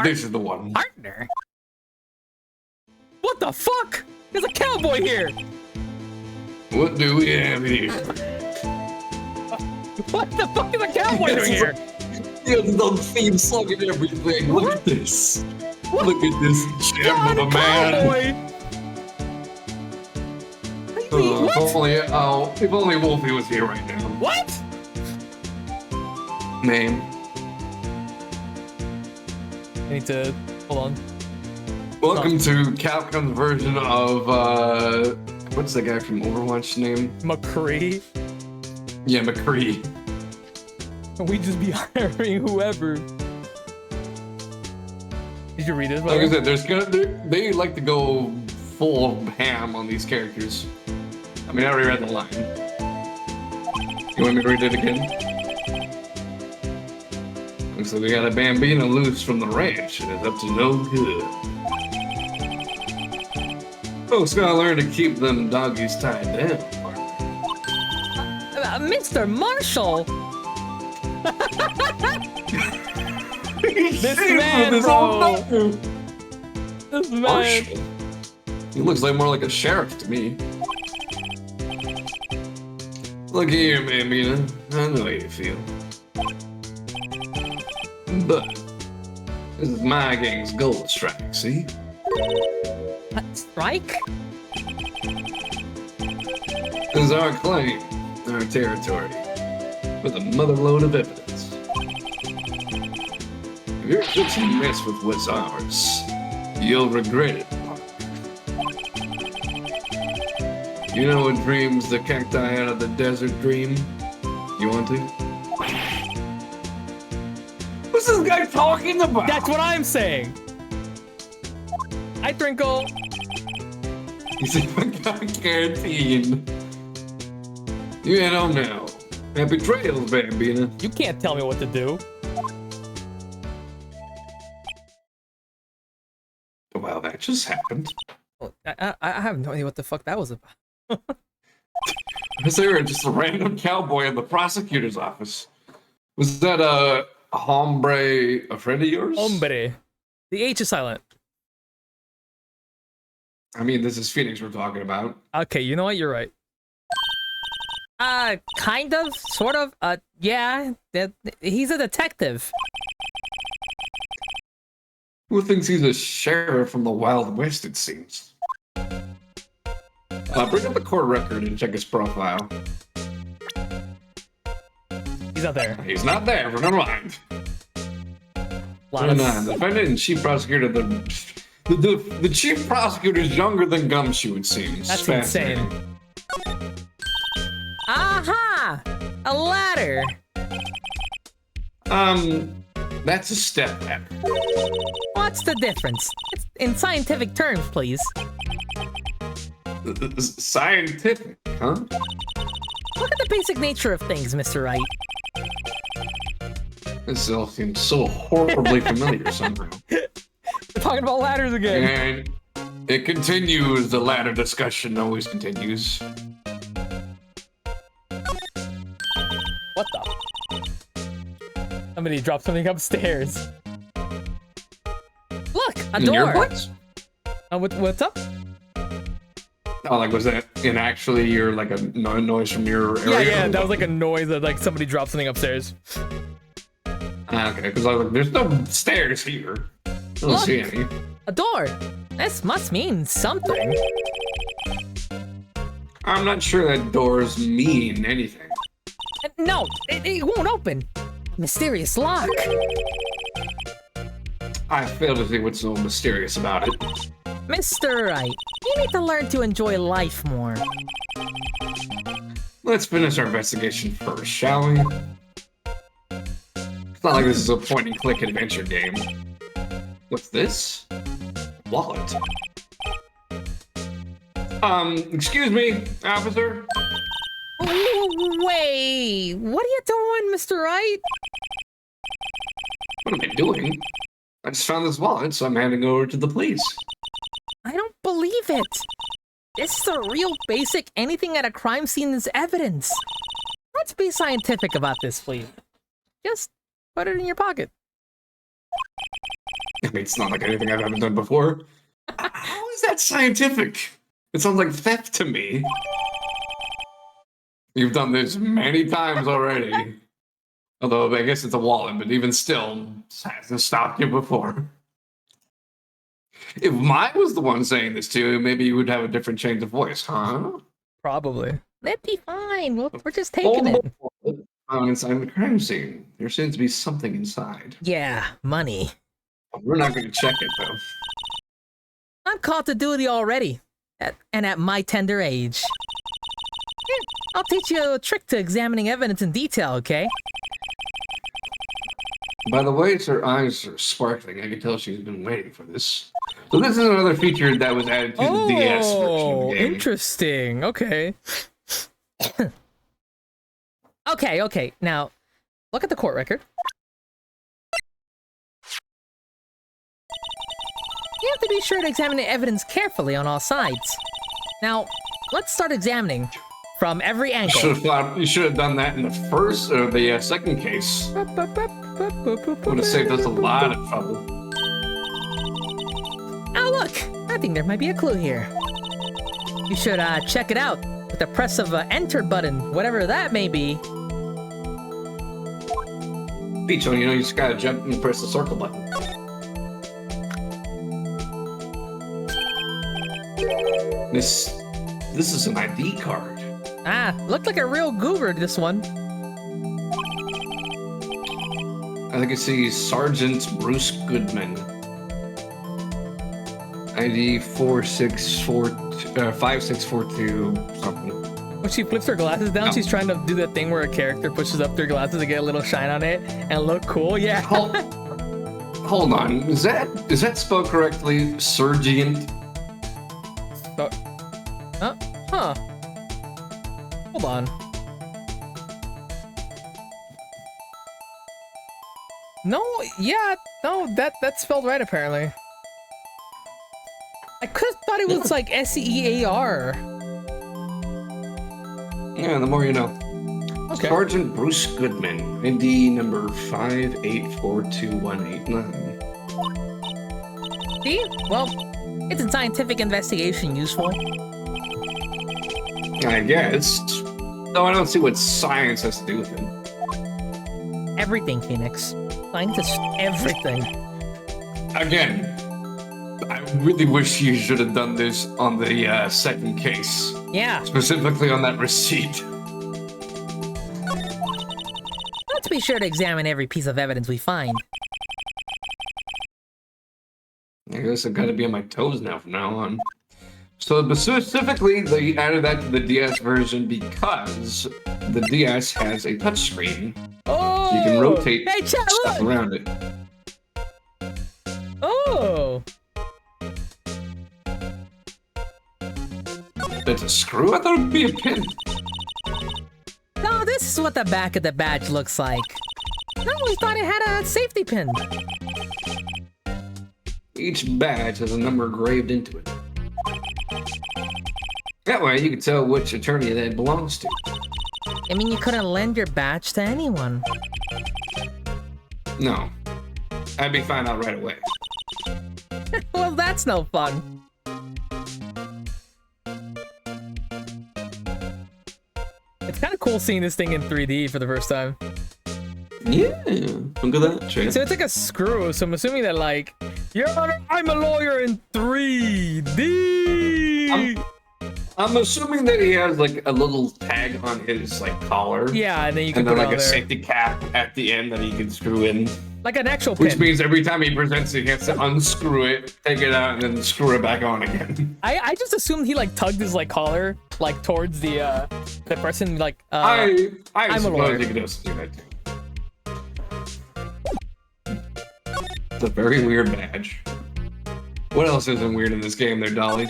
This is the one. Partner? What the fuck? There's a cowboy here! What do we have here? What the fuck is a cowboy doing here? He has his own theme song and everything. Look at this. What? Look at this gem God, of a man. cowboy! If only Wolfie was here right now. What? Man. I need to hold on. Welcome to Capcom's version of what's the guy from Overwatch name? McCree. Yeah, McCree. We just be hiring whoever. Did you read this? Like I said, they like to go full ham on these characters. I mean, I already read the line. You want me to read it again? Looks like we got a Bambino loose from the ranch, and it's up to no good. Folks gotta learn to keep them doggies tied down. Mr. Marshall! This man, bro! This man! Marshall. He looks like more like a sheriff to me. Look here, Bambino. I know how you feel. But this is my gang's gold strike, see? What, strike? This is our claim, our territory, with a motherload of evidence. If you're fixing to mess with what's ours, you'll regret it. You know what dreams the cacti out of the desert dream? You want to? What's this guy talking about? That's what I'm saying! Hi, Trinkle! He's even got guaranteed. You head on now. Happy trails, Bambina. You can't tell me what to do. Well, that just happened. I have no idea what the fuck that was about. Was there just a random cowboy in the prosecutor's office? Was that a hombre, a friend of yours? Hombre. The H is silent. I mean, this is Phoenix we're talking about. Okay, you know what? You're right. Kind of, sort of. Yeah. He's a detective. Who thinks he's a sheriff from the Wild West, it seems? Bring up the court record and check his profile. He's not there. He's not there, but never mind. Lot of- The defendant and chief prosecutor, the chief prosecutor is younger than Gumshoe, it seems. That's Fascinating. insane. Aha! A ladder! That's a step ladder. What's the difference? It's in scientific terms, please. Scientific, huh? Look at the basic nature of things, Mr. Wright. This all seems so horribly familiar somehow. We're talking about ladders again. And it continues, the ladder discussion always continues. What the? Somebody dropped something upstairs. Look, a In door. your place? What's up? Oh, like was that in actually your like a noise from your area? Yeah, that was like a noise that like somebody dropped something upstairs. Okay, because I was like, there's no stairs here. I don't Look. see any. A door. This must mean something. I'm not sure that doors mean anything. No, it won't open. Mysterious lock. I fail to see what's so mysterious about it. Mr. Wright, You need to learn to enjoy life more. Let's finish our investigation first, shall we? It's not like this is a point-and-click adventure game. What's this? Wallet. Excuse me, officer? Wait, what are you doing, Mr. Wright? What am I doing? I just found this wallet, so I'm handing it over to the police. I don't believe it. This is a real basic anything at a crime scene is evidence. Let's be scientific about this, please. Just put it in your pocket. I mean, it's not like anything I haven't done before. How is that scientific? It sounds like theft to me. You've done this many times already. Although, I guess it's a wallet, but even still, it hasn't stopped you before. If Mai was the one saying this to you, maybe you would have a different change of voice, huh? Probably. That'd be fine. We're just taking it. Found inside the crime scene. There seems to be something inside. Yeah, money. We're not going to check it, though. I'm called to duty already. And at my tender age. Here, I'll teach you a trick to examining evidence in detail, okay? By the way, her eyes are sparkling. I can tell she's been waiting for this. So this is another feature that was added to the DS version of the game. Interesting. Okay. Okay. Now, look at the court record. You have to be sure to examine the evidence carefully on all sides. Now, let's start examining from every angle. You should have done that in the first or the second case. Would have saved us a lot of trouble. Oh, look! I think there might be a clue here. You should check it out with the press of the enter button, whatever that may be. Peach, you know, you just gotta jump and press the circle button. This is an ID card. Ah, looked like a real goober, this one. I think I see Sergeant Bruce Goodman. ID 5642 something. When she flips her glasses down, she's trying to do that thing where a character pushes up their glasses to get a little shine on it and look cool. Yeah. Hold on. Is that spelled correctly? Sergeant? Huh. Hold on. No, that's spelled right apparently. I could have thought it was like SEAR. Yeah, the more you know. Okay. Sergeant Bruce Goodman, ID number 5842189. See? Well, it's a scientific investigation useful. I guess. Though I don't see what science has to do with it. Everything, Phoenix. Scientists, everything. Again, I really wish you should have done this on the second case. Yeah. Specifically on that receipt. Let's be sure to examine every piece of evidence we find. I guess I've got to be on my toes now from now on. So specifically, they added that to the DS version because the DS has a touchscreen. Oh, So you can rotate Hey, chat, stuff look! around it. Oh, It's a screw? I thought it would be a pin. No, this is what the back of the badge looks like. No, we thought it had a safety pin. Each badge has a number engraved into it. That way you can tell which attorney that it belongs to. I mean, you couldn't lend your badge to anyone. No. I'd be found out right away. Well, that's no fun. it's kind of cool seeing this thing in 3D for the first time. Yeah. Look at that, Trey. So it's like a screw, so I'm assuming that like, Your Honor, I'm a lawyer in 3D! I'm assuming that he has like a little tag on his like collar. Yeah, and then you can And put then it like on a there. safety cap at the end that he can screw in. Like an actual Which pin. means every time he presents it, he has to unscrew it, take it out, and then screw it back on again. I just assumed he like tugged his like collar like towards the person like I I'm a suppose lawyer. he could also do that too. It's a very weird badge. What else isn't weird in this game there, Dolly?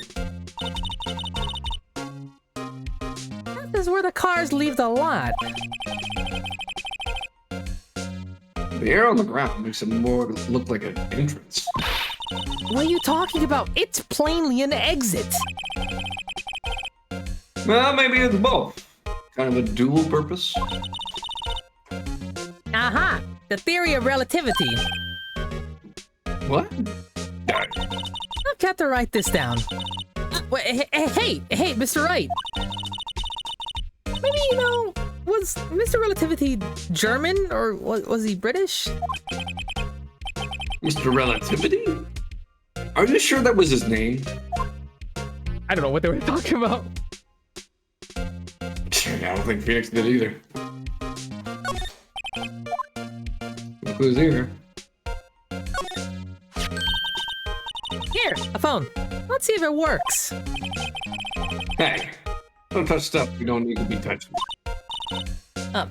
This is where the cars leave the lot. The arrow on the ground makes it more look like an entrance. What are you talking about? It's plainly an exit. Well, maybe it's both. Kind of a dual purpose. Aha! The theory of relativity. What? I've got to write this down. Wait, hey, Mr. Wright. Maybe, you know, was Mr. Relativity German or was he British? Mr. Relativity? Are you sure that was his name? I don't know what they were talking about. I don't think Phoenix did either. Look who's here. Here, a phone. Let's see if it works. Hey, don't touch stuff you don't need to be touching.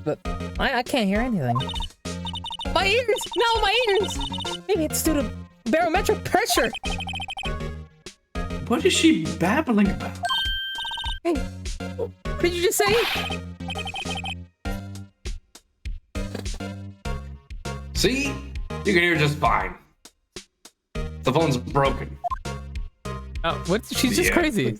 But I can't hear anything. My ears! No, my ears! Maybe it's due to barometric pressure. What is she babbling about? Hey, what did you just say? See? You can hear just fine. The phone's broken. Oh, what? She's just Yeah, crazy.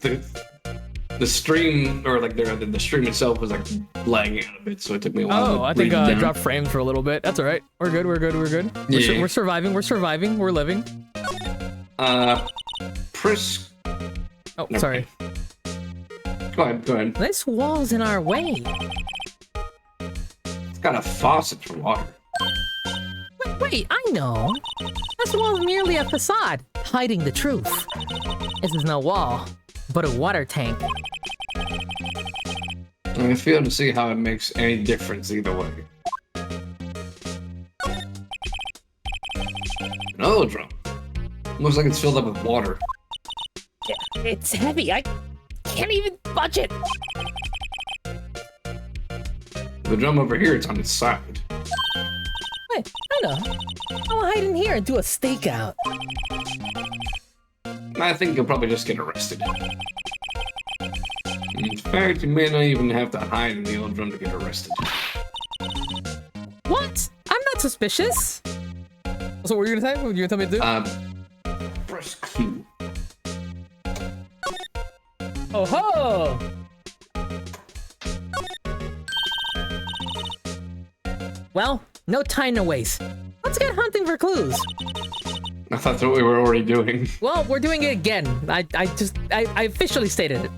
The stream, or like the stream itself was like lagging out a bit, so it took me a while. Oh, to I think read it I down. dropped frames for a little bit. That's all right. We're good. We're Yeah. we're surviving. We're living. Pris. Oh, Never sorry. Go ahead. This wall's in our way. It's got a faucet for water. Wait, I know. This wall's merely a facade, hiding the truth. This is no wall, but a water tank. I fail to see how it makes any difference either way. An oil drum. Looks like it's filled up with water. It's heavy. I can't even budge it. The drum over here, it's on its side. Wait, I know. I'll hide in here and do a stakeout. I think you'll probably just get arrested. In fact, you may not even have to hide in the old drum to get arrested. What? I'm not suspicious. So what were you gonna say? What were you gonna tell me to do? Press Q. Oh ho! Well, no time to waste. Let's get hunting for clues. I thought that's what we were already doing. Well, we're doing it again. I officially stated it.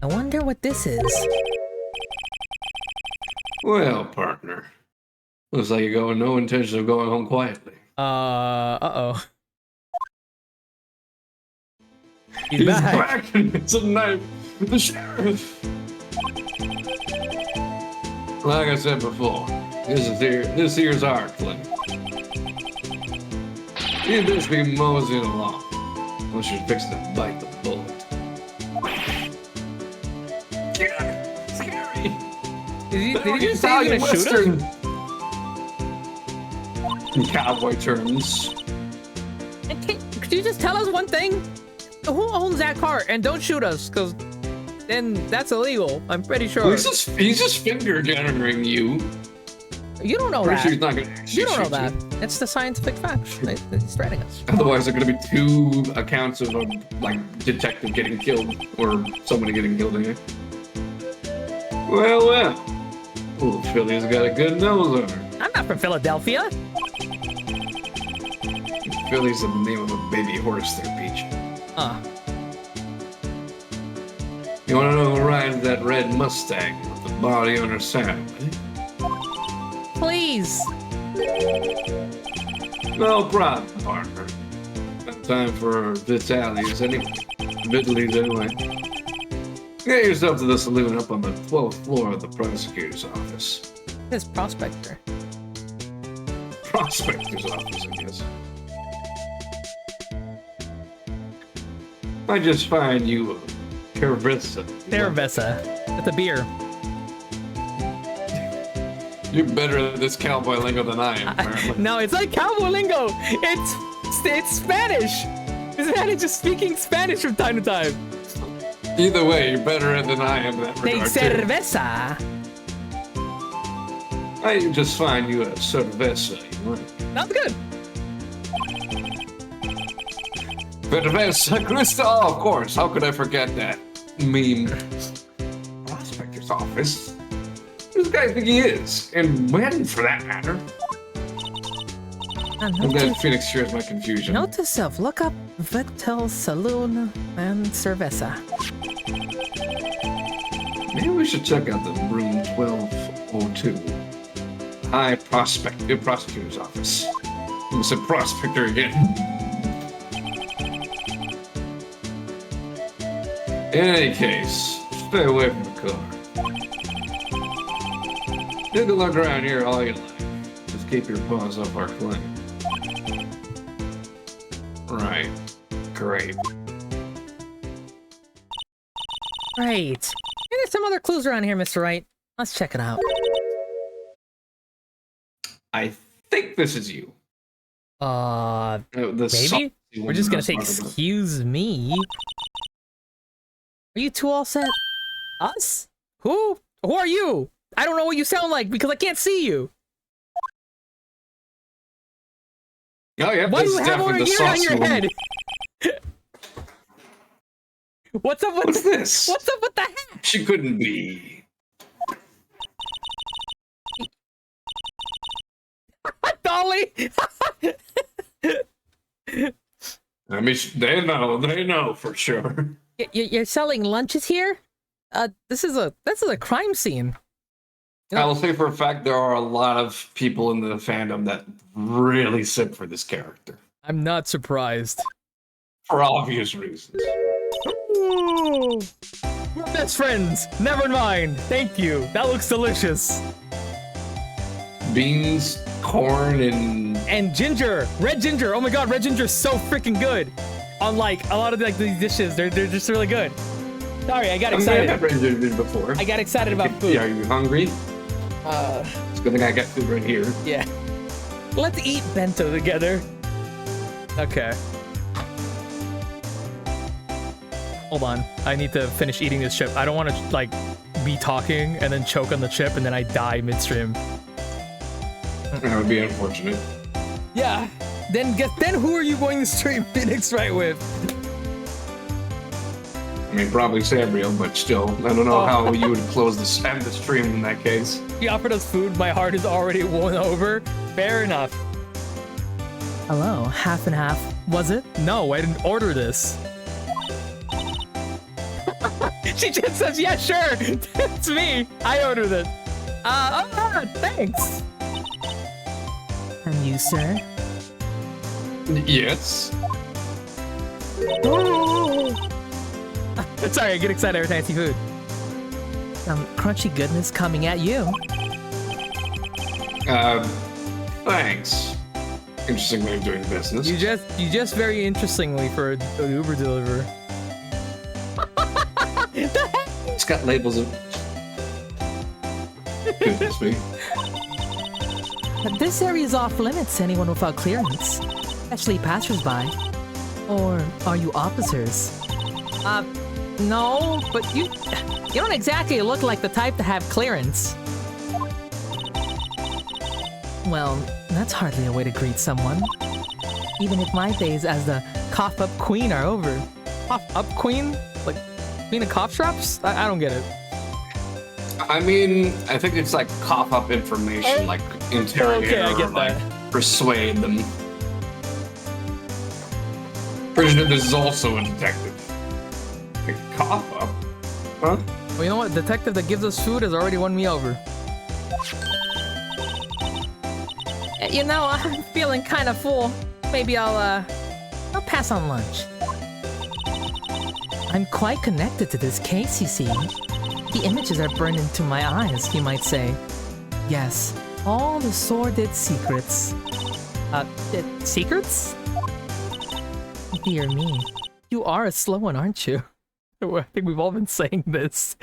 I wonder what this is. Well, partner. Looks like you go with no intention of going home quietly. Uh-oh. He's back and it's a knife. The sheriff. Like I said before, this here's our clinic. You'd just be moseying along. Unless you're fixing to bite the bullet. Scary! Did he just say he's gonna shoot us? In cowboy terms. Could you just tell us one thing? Who owns that car? And don't shoot us, because then that's illegal. I'm pretty sure. Well, he's just finger generating you. You don't know Pretty that. sure he's not gonna actually You don't know shoot that. you. It's the scientific fact. He's threatening us. Otherwise, there are going to be two accounts of a like detective getting killed or somebody getting killed here. Well. Little Philly's got a good nose on her. I'm not from Philadelphia. Philly's the name of a baby horse there, Peach. You want to know who rides that red Mustang with the body on her saddle, eh? Please. No problem, partner. Got time for Vitali's anyway. Vitali's anyway. Get yourself to the saloon up on the 12th floor of the prosecutor's office. This prospector. Prospector's office, I guess. I just find you Cerveza. Cerveza. That's a beer. You're better at this cowboy lingo than I am, apparently. No, it's like cowboy lingo. It's Spanish. Spanish is speaking Spanish from time to time. Either way, you're better at it than I am in that Hey, regard, too. cerveza. I just find you a cerveza. Sounds good. Cerveza Crystal, oh, of course. How could I forget that meme? Prospector's office? Who does this guy think he is? And when, for that matter? And then Phoenix shares my confusion. Note to self, look up Victel Saloon and Cerveza. Maybe we should check out the room 1202. High prosecutor's office. I said prospector again. In any case, stay away from the car. You can look around here all you like. Just keep your paws off our claim. Right. Great. Right. There's some other clues around here, Mr. Wright. Let's check it out. I think this is you. Maybe? We're just gonna say, excuse me. Are you two all set? Us? Who? Who are you? I don't know what you sound like because I can't see you. Oh, yeah. Why do you have over a ear on your head? What's up with What's this? What's up with the hat? She couldn't be. Dolly! I mean, they know for sure. You're selling lunches here? This is a crime scene. I will say for a fact there are a lot of people in the fandom that really sip for this character. I'm not surprised. For obvious reasons. Ooh. We're best friends. Never mind. Thank you. That looks delicious. Beans, corn, and ginger. Red ginger. Oh my god, red ginger is so freaking good. Unlike a lot of like these dishes, they're just really good. Sorry, I got excited. I've had red ginger before. I got excited about food. Yeah, are you hungry? It's a good thing I got food right here. Yeah. Let's eat bento together. Okay. Hold on. I need to finish eating this chip. I don't want to like be talking and then choke on the chip and then I die midstream. That would be unfortunate. Yeah. Then who are you going to stream Phoenix Wright with? I mean, probably Sabriel, but still, I don't know how you would close the end the stream in that case. He offered us food. My heart is already won over. Fair enough. Hello, half and half. Was it? No, I didn't order this. She just says, yeah, sure. It's me. I ordered it. Thanks. And you, sir? Yes. Sorry, I get excited every time I see food. Some crunchy goodness coming at you. Thanks. Interesting way of doing business. You just very interestingly for an Uber deliverer. It's got labels of. Goodness me. But this area is off limits to anyone without clearance, especially passersby. Or are you officers? No, but you don't exactly look like the type to have clearance. Well, that's hardly a way to greet someone. Even if my days as the cough-up queen are over. Cough-up queen? Like, queen of cough drops? I don't get it. I mean, I think it's like cough up information, like interrogate Okay, I or get like that. persuade them. Pretty sure this is also a detective. Like, cough up? Huh? Well, you know what? Detective that gives us food has already won me over. You know, I'm feeling kind of full. Maybe I'll pass on lunch. I'm quite connected to this case, you see. The images are burned into my eyes, you might say. Yes, all the sordid secrets. Secrets? Dear me, you are a slow one, aren't you? I think we've all been saying this.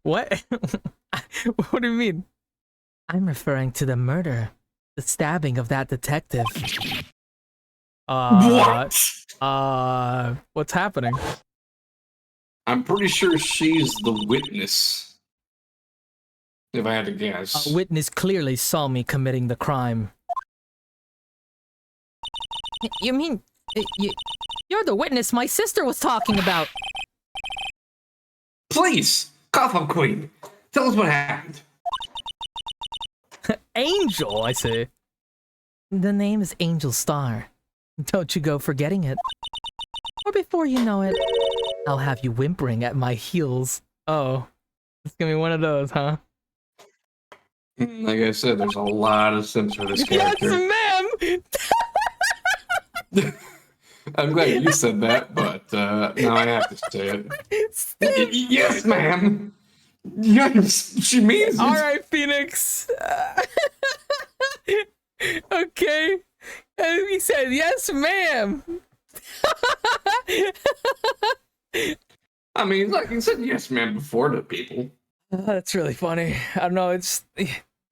What? What do you mean? I'm referring to the murder. The stabbing of that detective. What? What's happening? I'm pretty sure she's the witness. If I had to guess. A witness clearly saw me committing the crime. You mean... You're the witness my sister was talking about! Please! Cough up, Queen! Tell us what happened. Angel, I say. The name is Angel Star. Don't you go forgetting it. Or before you know it, I'll have you whimpering at my heels. Oh, it's gonna be one of those, huh? Like I said, there's a lot of Sims for this character. Yes, ma'am! I'm glad you said that, but now I have to say it. Yes, ma'am! Yes, she means it! Alright, Phoenix! Okay. And he said, yes, ma'am! I mean, like you said yes, ma'am, before to people. That's really funny. I don't know, it's...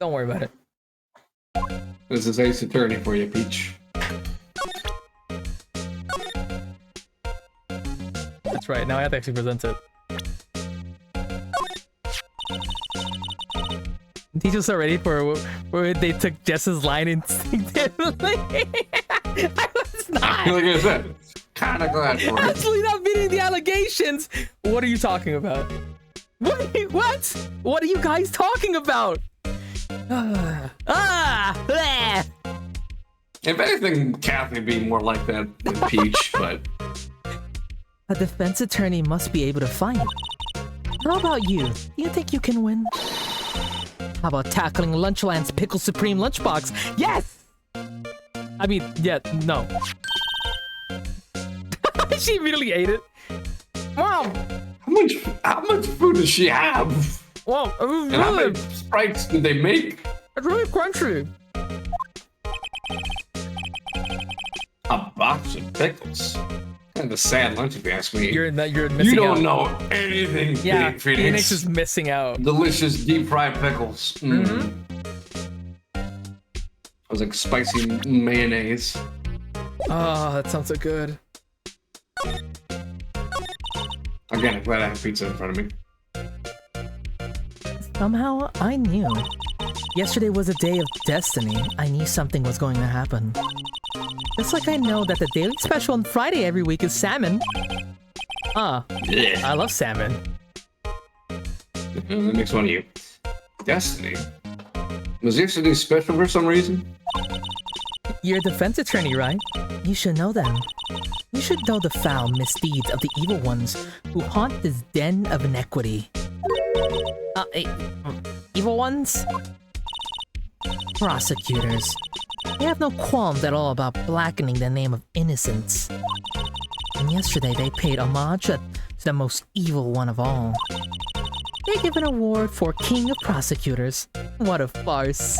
Don't worry about it. This is Ace Attorney for you, Peach. That's right, now I have to actually present it. Teacher's so ready for where they took Jess's line instinctively. I was not. Like I said, kind of glad for it. Absolutely not meeting the allegations. What are you talking about? What? What are you guys talking about? If anything, Kathy would be more like that than Peach, but... A defense attorney must be able to fight. How about you? Do you think you can win? How about tackling Lunchland's Pickle Supreme lunchbox? Yes! I mean, yeah, no. She immediately ate it. Mom! How much food does she have? Whoa, it was And how really, many sprites did they make? it's really crunchy. A box of pickles. Kind of a sad lunch if you ask me. You're missing You don't out. know anything, Yeah, Phoenix. Phoenix is missing out. Delicious deep fried pickles. Mm-hmm. It was like spicy mayonnaise. Oh, that sounds so good. Again, I'm glad I have pizza in front of me. Somehow, I knew. Yesterday was a day of destiny. I knew something was going to happen. Just like I know that the daily special on Friday every week is salmon. Yeah. I love salmon. That makes one of you. Destiny. Was yesterday special for some reason? You're a defense attorney, right? You should know them. You should know the foul misdeeds of the evil ones who haunt this den of iniquity. Evil ones? Prosecutors. They have no qualms at all about blackening the name of innocence. And yesterday they paid homage to the most evil one of all. They give an award for King of Prosecutors. What a farce.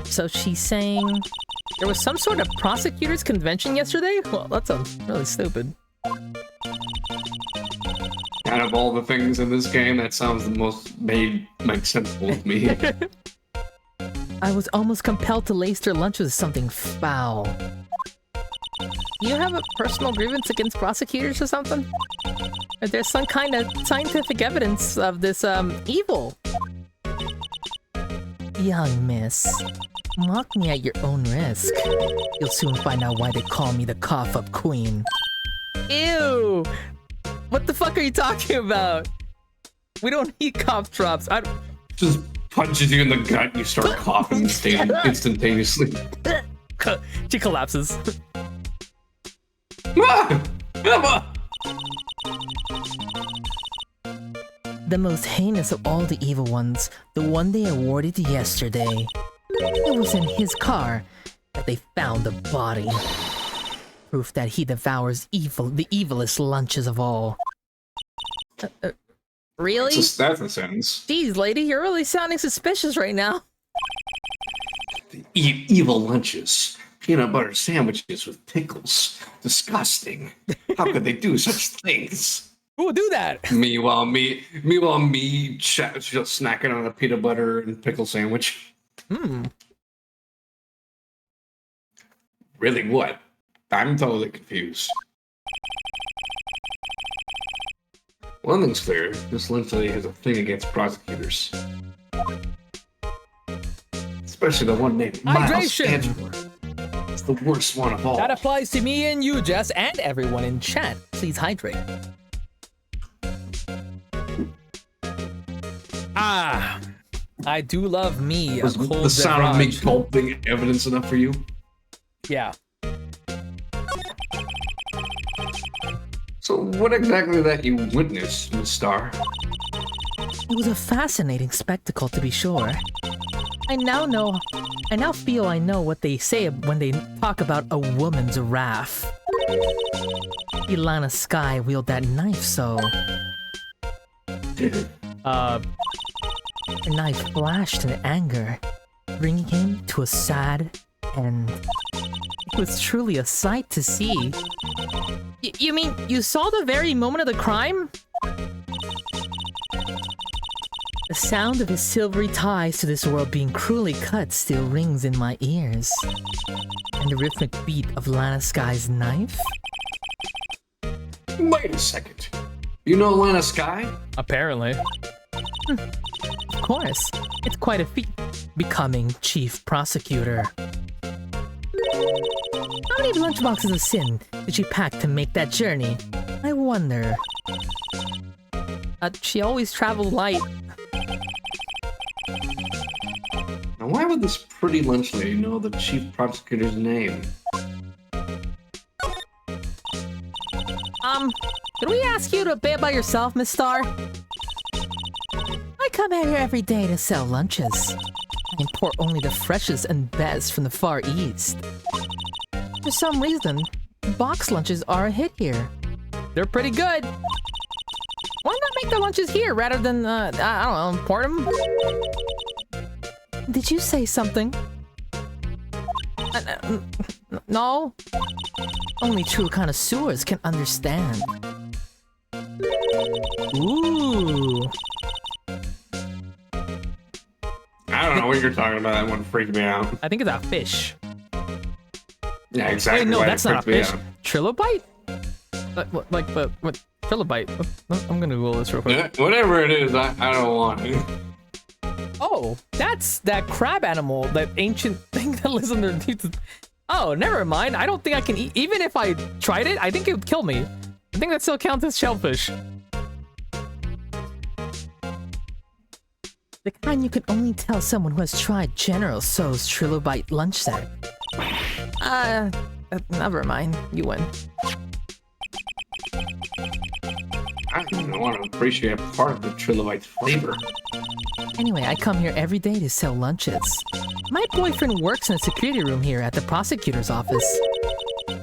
So she's saying there was some sort of prosecutors convention yesterday? Well, that sounds really stupid. Out of all the things in this game, that sounds the most makes sense with me. I was almost compelled to lace their lunch with something foul. You have a personal grievance against prosecutors or something? Or there's some kind of scientific evidence of this, evil? Young miss, mock me at your own risk. You'll soon find out why they call me the cough-up queen. Ew! What the fuck are you talking about? We don't need cough drops. Just punches you in the gut and you start coughing instantaneously. She collapses. The most heinous of all the evil ones, the one they awarded yesterday. It was in his car that they found the body. Proof that he devours the evilest lunches of all. Really? That's a sentence. Jeez, lady, you're really sounding suspicious right now. The evil lunches. Peanut butter sandwiches with pickles. Disgusting. How could they do such things? Who will do that? Meanwhile, me just snacking on a peanut butter and pickle sandwich. Really, what? I'm totally confused. One thing's clear, this lunch lady has a thing against prosecutors. Especially the one named Miles Hydration! Edgeworth. It's the worst one of all. That applies to me and you, Jess, and everyone in chat. Please hydrate. Ah, I do love me a Was cold the sound of me beverage. gulping evidence enough for you? Yeah. So what exactly that you witnessed, Miss Star? It was a fascinating spectacle, to be sure. I now feel I know what they say when they talk about a woman's wrath. Ilana Sky wielded that knife, so... Her knife flashed in anger, bringing him to a sad end. It was truly a sight to see. You mean, you saw the very moment of the crime? The sound of his silvery ties to this world being cruelly cut still rings in my ears. And the rhythmic beat of Lana Sky's knife? Wait a second. You know Lana Sky? Apparently. Of course. It's quite a feat, becoming chief prosecutor. How many lunchboxes of sin did she pack to make that journey? I wonder. She always traveled light. Now why would this pretty lunch lady know the chief prosecutor's name? Can we ask you to a bit about yourself, Miss Star? I come out here every day to sell lunches. I import only the freshest and best from the Far East. For some reason, box lunches are a hit here. They're pretty good. Why not make the lunches here rather than, I don't know, import them? Did you say something? No? Only true connoisseurs can understand. Ooh. I don't know what you're talking about. That one freaked me out. I think it's a fish. Yeah, exactly. Wait, no, why it that's not a freaked me fish. out. Trilobite? What? Trilobite? I'm gonna Google this real quick. Yeah, whatever it is, I don't want it. Oh, that's that crab animal, that ancient thing that lives underneath. Oh, never mind. I don't think I can eat. Even if I tried it, I think it would kill me. I think that still counts as shellfish. The kind you can only tell someone who has tried General So's Trilobite lunch set. Never mind. You win. I don't even want to appreciate part of the Trilobite's flavor. Anyway, I come here every day to sell lunches. My boyfriend works in a security room here at the prosecutor's office.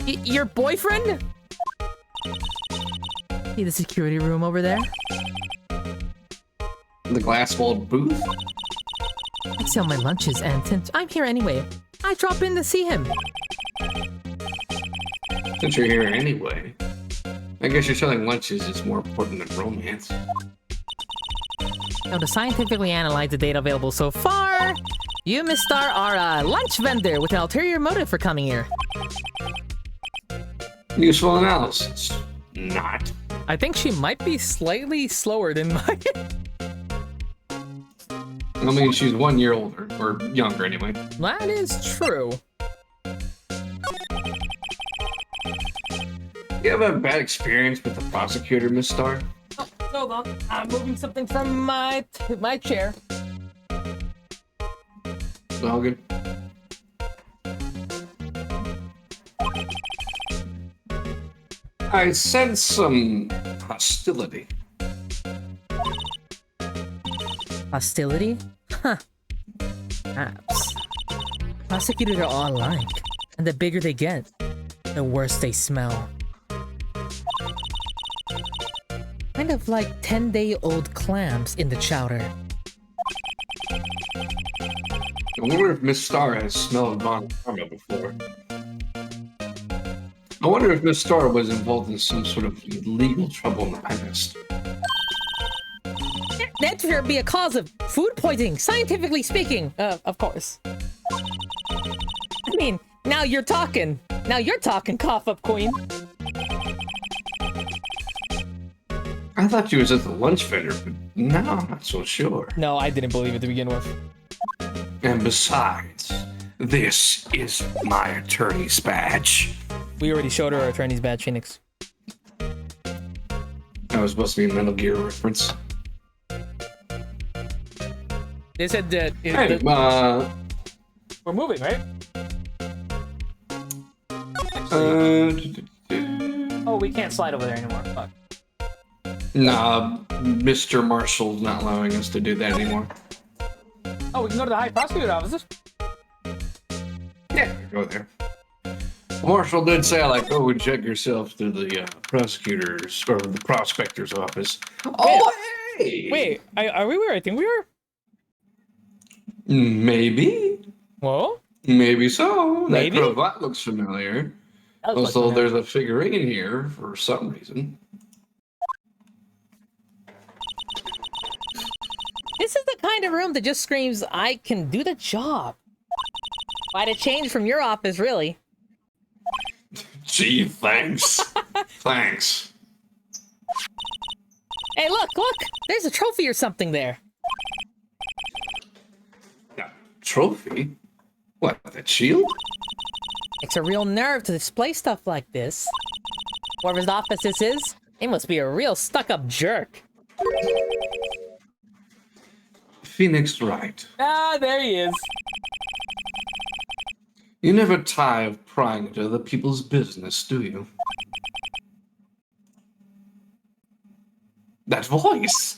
Your boyfriend? See the security room over there? The glass-walled booth? I sell my lunches, and since I'm here anyway, I drop in to see him. Since you're here anyway, I guess you're selling lunches is more important than romance. Now, to scientifically analyze the data available so far, you, Miss Star, are a lunch vendor with an ulterior motive for coming here. Useful analysis. Not. I think she might be slightly slower than my. I mean, she's 1 year older, or younger anyway. That is true. You have a bad experience with the prosecutor, Miss Star? Oh, hold on. I'm moving something from my chair. All good. I sense some hostility. Hostility? Huh. Perhaps. Prosecutors are all alike, and the bigger they get, The worse they smell. Kind of like 10-day-old clams in the chowder. I wonder if Miss Star has smelled Von Karma before. I wonder if Miss Star was involved in some sort of legal trouble in the past. That should be a cause of food poisoning, scientifically speaking. Of course. I mean, now you're talking. Now you're talking, Cough Up Queen. I thought she was at the lunch vendor, but now I'm not so sure. No, I didn't believe it to begin with. And besides, this is my attorney's badge. We already showed her our attorney's badge, Phoenix. That was supposed to be a Metal Gear reference. They said that Hey, we're moving, right? Oh, we can't slide over there anymore. Fuck. Nah, Mr. Marshall's not allowing us to do that anymore. Oh, we can go to the High Prosecutor's offices. Yeah, go there. Marshall did say, like, oh, check yourself to the prosecutor's or the prospector's office. Oh, hey! Wait, are we where I think we are? Maybe. Well, Maybe so. Maybe? That cravat looks familiar. that looks Also, like there's a figurine here for some reason. This is the kind of room that just screams, I can do the job. Quite a change from your office, really. Gee, thanks. Thanks. Hey, look! There's a trophy or something there. Now, trophy? What, that shield? It's a real nerve to display stuff like this. Whoever's office this is, he must be a real stuck-up jerk. Phoenix Wright. Ah, there he is. You never tire of prying into other people's business, do you? That voice!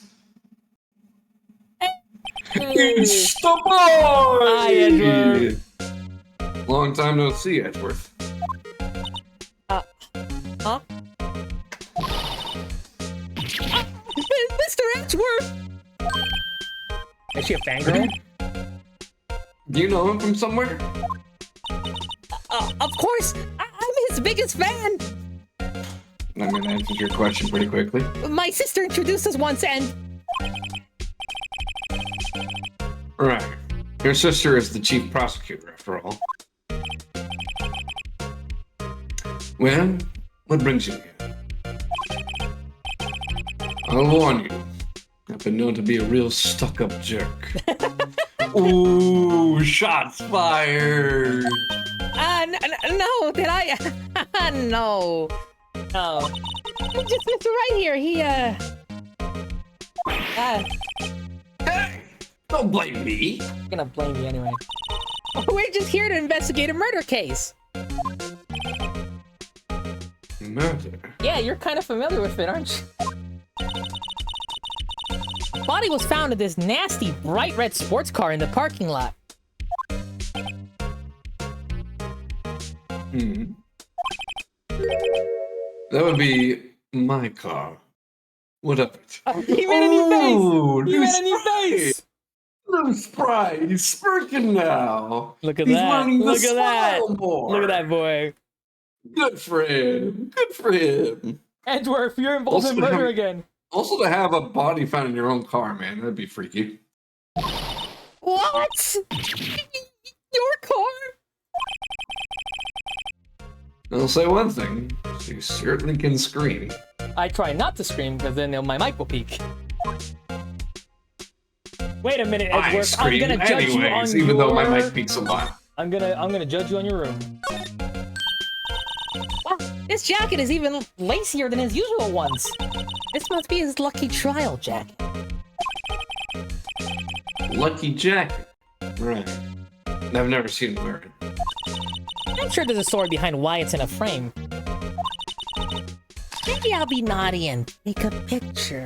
It's the boy! Hi, Edward. Long time no see, Edgeworth. Huh? Mr. Edgeworth! Is she a fangirl? Do you know him from somewhere? Of course! I'm his biggest fan! I mean, that answers your question pretty quickly. My sister introduced us once and... Right. Your sister is the chief prosecutor, after all. Well, what brings you here? I'll warn you. I've been known to be a real stuck-up jerk. Ooh, shots fired! No, did I? No. No. Just Mr. Right here, he, Hey! Don't blame me! I'm gonna blame you anyway. We're just here to investigate a murder case. Murder? Yeah, you're kind of familiar with it, aren't you? Body was found in this nasty bright red sports car in the parking lot. That would be my car. What of it? He made a new face! Ooh, He made a new face! Little Sprite, he's smirking now. Look at He's that. learning to Look at that. smile more. Look at that boy. Good for him. Good for him. Edgeworth, you're involved in Also, murder again. Also, to have a body found in your own car, man, that'd be freaky. What? Your car? I'll say one thing. She certainly can scream. I try not to scream because then my mic will peak. Wait a minute, I Edgeworth. I'm scream gonna judge you on anyways, even though my your- mic peaks a lot. I'm gonna judge you on your room. Wow, this jacket is even lacier than his usual ones. This must be his lucky trial jacket. Lucky jacket. Right. I've never seen him wear it. I'm sure there's a story behind why it's in a frame. Maybe I'll be naughty and take a picture.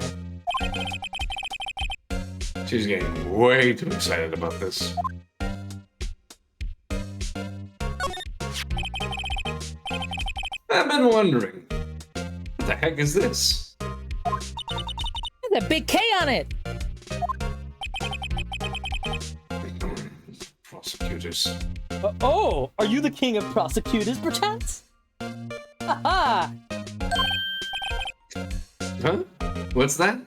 She's getting way too excited about this. I've been wondering, what the heck is this? There's a big K on it. Prosecutors. Oh, are you the king of prosecutors, perchance? Haha! Huh? What's that?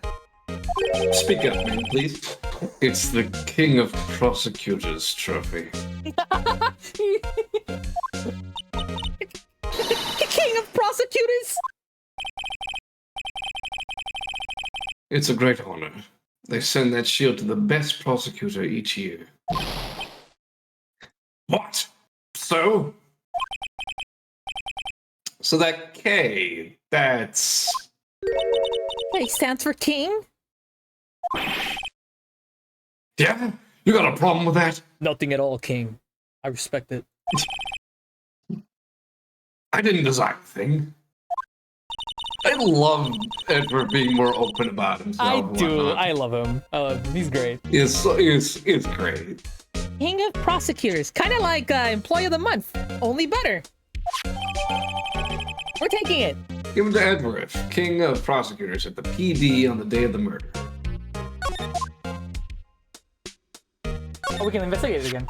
Speak up, man, please. It's the King of Prosecutors trophy. The king of prosecutors? It's a great honor. They send that shield to the best prosecutor each year. What? So? So that K, that's... K stands for king? Yeah? You got a problem with that? Nothing at all, king. I respect it. I didn't design the thing. I love Edward being more open about himself. I and do. whatnot. I love him. He's great. It's great. King of prosecutors. Kind of like employee of the month. Only better. We're taking it. Give him to Edward, King of Prosecutors at the PD on the day of the murder. Oh, we can investigate it again.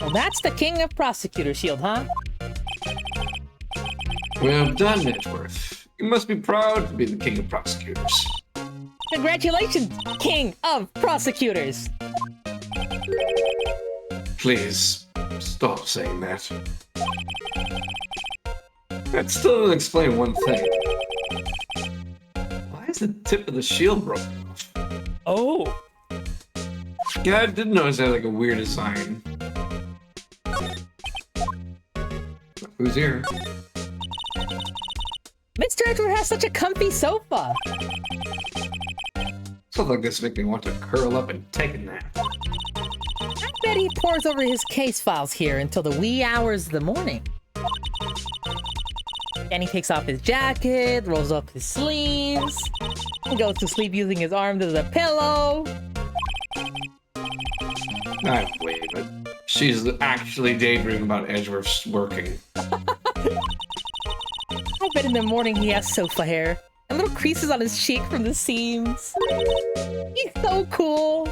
Well, that's the king of prosecutors shield, huh? Well done, Edworth. You must be proud to be the King of Prosecutors. Congratulations, king of prosecutors. Please, stop saying that. That still doesn't explain one thing. Why is the tip of the shield broken off? Oh. Yeah, I did notice that, like, a weird design. Who's here? Mr. Edward has such a comfy sofa. Stuff like this make me want to curl up and take a nap. I bet he pores over his case files here until the wee hours of the morning. Then he takes off his jacket, rolls up his sleeves, and goes to sleep using his arms as a pillow. I believe it. She's actually daydreaming about Edgeworth's working. I bet in the morning he has sofa hair and little creases on his cheek from the seams. He's so cool.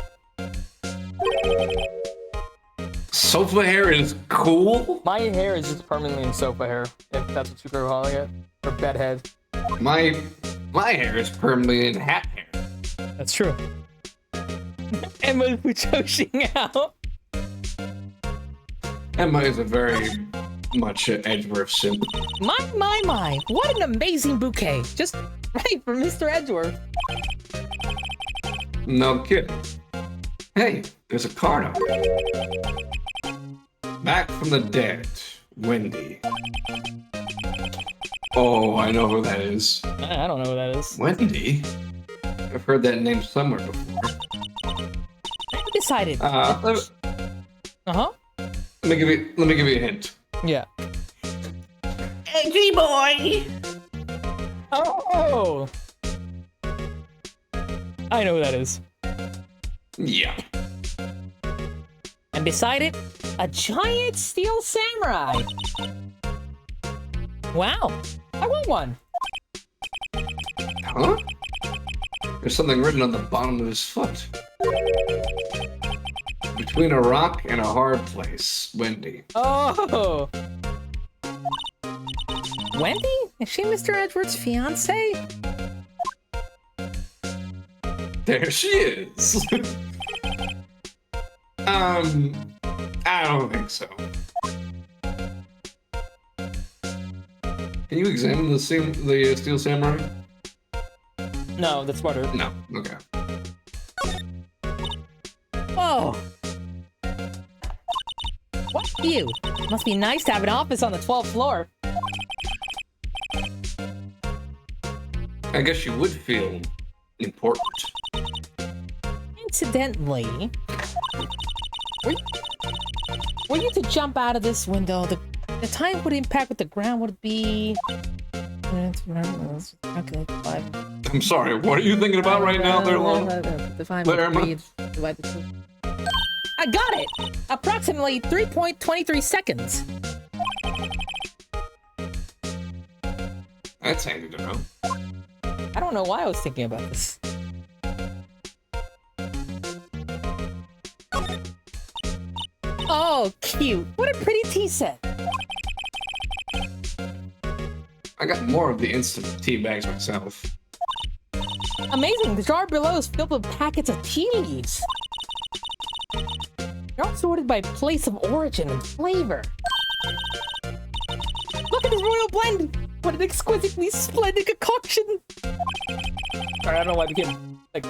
Sofa hair is cool? My hair is just permanently in sofa hair, if that's what you're calling it. Or bedhead. My hair is permanently in hat hair. That's true. Emma pushing out. Emma is a very much Edgeworth simp. My, what an amazing bouquet. Just right for Mr. Edgeworth. No kidding. Hey, there's a card on it. Back from the dead, Wendy. Oh, I know who that is. I don't know who that is. Wendy? I've heard that name somewhere before. I decided. Let me give you a hint. Yeah. Edgy boy! Oh! I know who that is. Yeah. And beside it, a giant steel samurai. Wow, I want one. Huh? There's something written on the bottom of his foot. Between a rock and a hard place, Wendy. Oh! Wendy? Is she Mr. Edwards' fiance? There she is. I don't think so. Can you examine the steel samurai? No, that's smarter. No. Okay. Oh! What view? Must be nice to have an office on the 12th floor. I guess you would feel important. Incidentally, were you to jump out of this window, the time would impact with the ground would be... I'm sorry, what are you thinking about right now there, Lon? I got it! Approximately 3.23 seconds. That's handy to know. I don't know why I was thinking about this. Oh, cute. What a pretty tea set. I got more of the instant tea bags myself. Amazing. The jar below is filled with packets of tea leaves. They're all sorted by place of origin and flavor. Look at this royal blend. What an exquisitely splendid concoction. Sorry, I don't know why I became, like...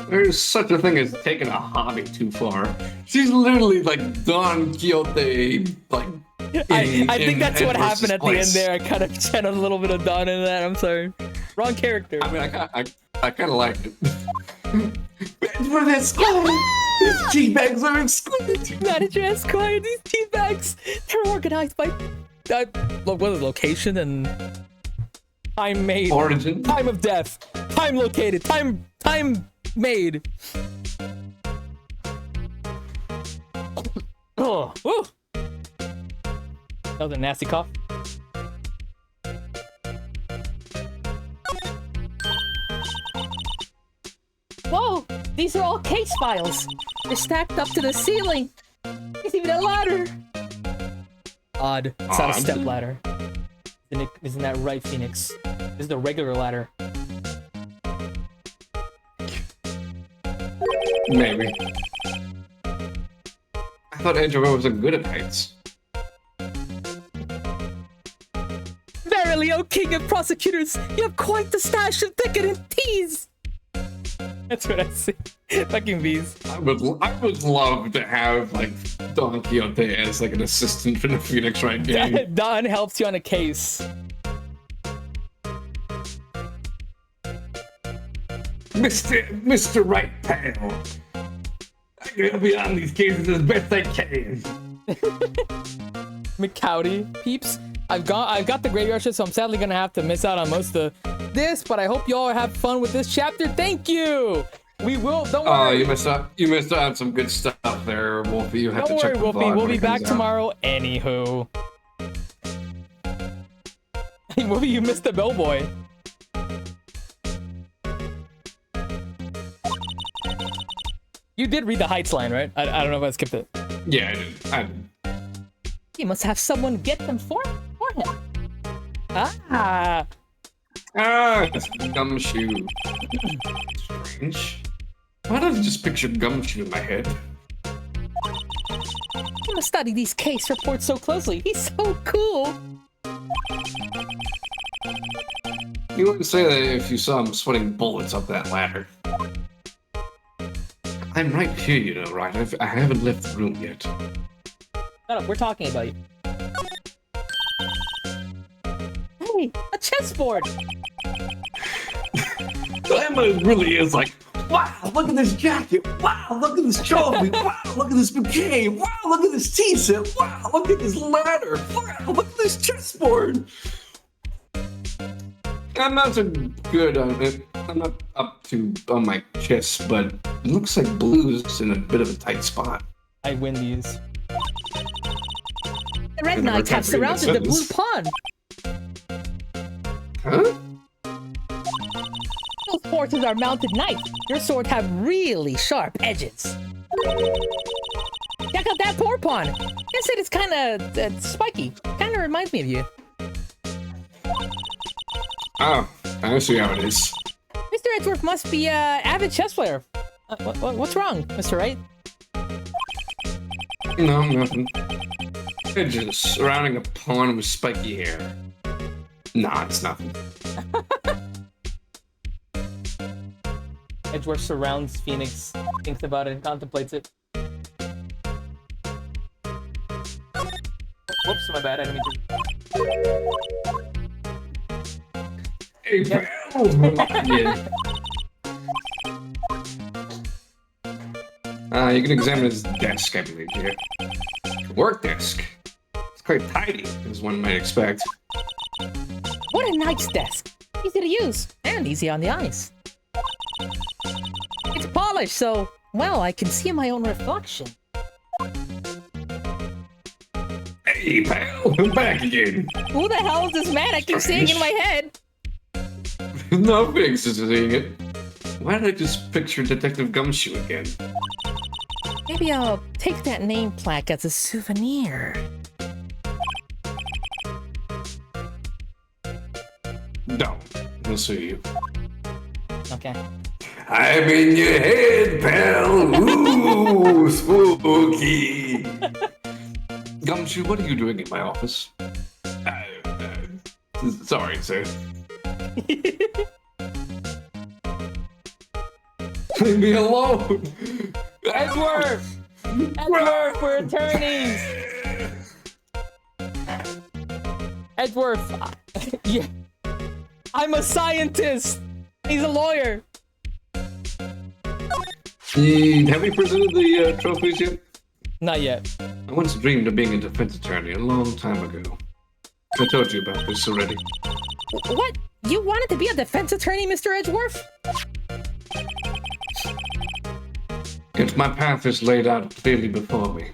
There's such a thing as taking a hobby too far. She's literally like Don Quixote, like... I think that's what happened at the end place. there. I kind of channeled a little bit of Don into that. I'm sorry. Wrong character. I mean, I kind of like it. But that's quiet. These tea bags are exquisite. Manager has quiet these tea bags. They're organized by what is it, location and time made. Origin. Time of death. Time located. Time made. Oh, woo. That was a nasty cough. Whoa! These are all case files. They're stacked up to the ceiling. There's even a ladder. Odd. It's not a step ladder. Isn't that right, Phoenix? This is the regular ladder. Maybe. I thought Angela wasn't good at heights. Verily, O king of prosecutors, you have quite the stash of decadent teas! That's what I say. Fucking bees. I would love to have like Don Quixote as like an assistant for the Phoenix Wright game. Don helps you on a case. Mr. Wright pal. I'm gonna be on these cases as best I can. McCowdy peeps. I've got the graveyard shift, so I'm sadly gonna have to miss out on most of this, but I hope you all have fun with this chapter. Thank you! We will, don't worry. Oh, you missed out on some good stuff there, Wolfie. You have Don't to check worry, the Wolfie. vlog We'll when be it back comes out. tomorrow anywho. Hey, Wolfie, you missed the bellboy. You did read the Heights line, right? I don't know if I skipped it. Yeah, I did. He must have someone get them for him. Ah! It's Gumshoe. Strange. Why did I just picture Gumshoe in my head? He must study these case reports so closely. He's so cool. You wouldn't say that if you saw him sweating bullets up that ladder. I'm right here, you know, right? I haven't left the room yet. Shut up, we're talking about you. Hey, a chessboard! Emma really is like, wow, look at this jacket. Wow, look at this trophy. Wow, look at this bouquet. Wow, look at this tea set. Wow, look at this ladder. Wow, look at this chessboard. I'm not so good on it. I'm not up to on my chess, but it looks like Blue's in a bit of a tight spot. I win these. The red never knights have tried reading surrounded the that blue pawn. Huh? Those forces are mounted knights. Your swords have really sharp edges. Check out that poor pawn. I said it's kind of spiky. Kind of reminds me of you. Oh, I see how it is. Mr. Edgeworth must be an avid chess player. What's wrong, Mr. Wright? No, nothing. Edges surrounding a pawn with spiky hair. Nah, it's nothing. Edgeworth surrounds Phoenix, thinks about it, and contemplates it. Whoops, my bad. I didn't mean to. Hey, pal! Yeah. You can examine his desk, I believe, here. Work desk. It's quite tidy, as one might expect. What a nice desk. Easy to use, and easy on the eyes. It's polished, so, well, I can see my own reflection. Hey, Hey, pal, I'm back again. Who the hell is this man I keep seeing in my head? No thanks for seeing it. Why did I just picture Detective Gumshoe again? Maybe I'll take that name plaque as a souvenir. No, we'll see you. Okay. I'm in your head, pal. Ooh, spooky. Gumshoe, what are you doing in my office? Sorry, sir. Leave me alone. Edgeworth! Edgeworth, we're attorneys! Edgeworth, yeah. I'm a scientist! He's a lawyer! Have you presented the trophies yet? Not yet. I once dreamed of being a defense attorney a long time ago. I told you about this already. What? You wanted to be a defense attorney, Mr. Edgeworth? Yet my path is laid out clearly before me.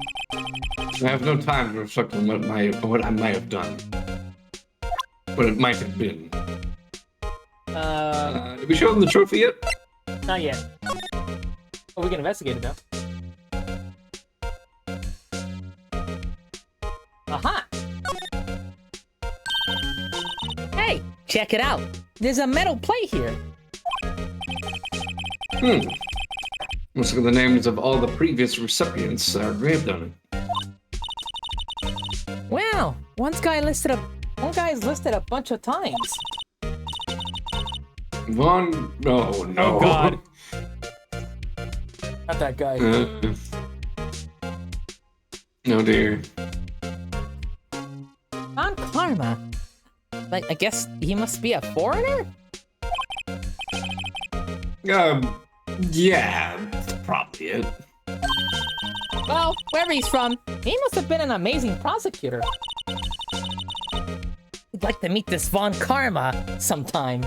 I have no time to reflect on what I might have done. What it might have been. Did we show them the trophy yet? Not yet. Oh, we can investigate it, though. Aha! Hey, check it out. There's a metal plate here. Let's look at the names of all the previous recipients that are engraved on it. Wow, one guy's listed a bunch of times. Vaughn? Oh, no. Oh, God. Not that guy. Oh, dear. On Karma. Like, I guess he must be a foreigner? Yeah, that's probably it. Well, wherever he's from, he must have been an amazing prosecutor. I'd like to meet this Von Karma sometime.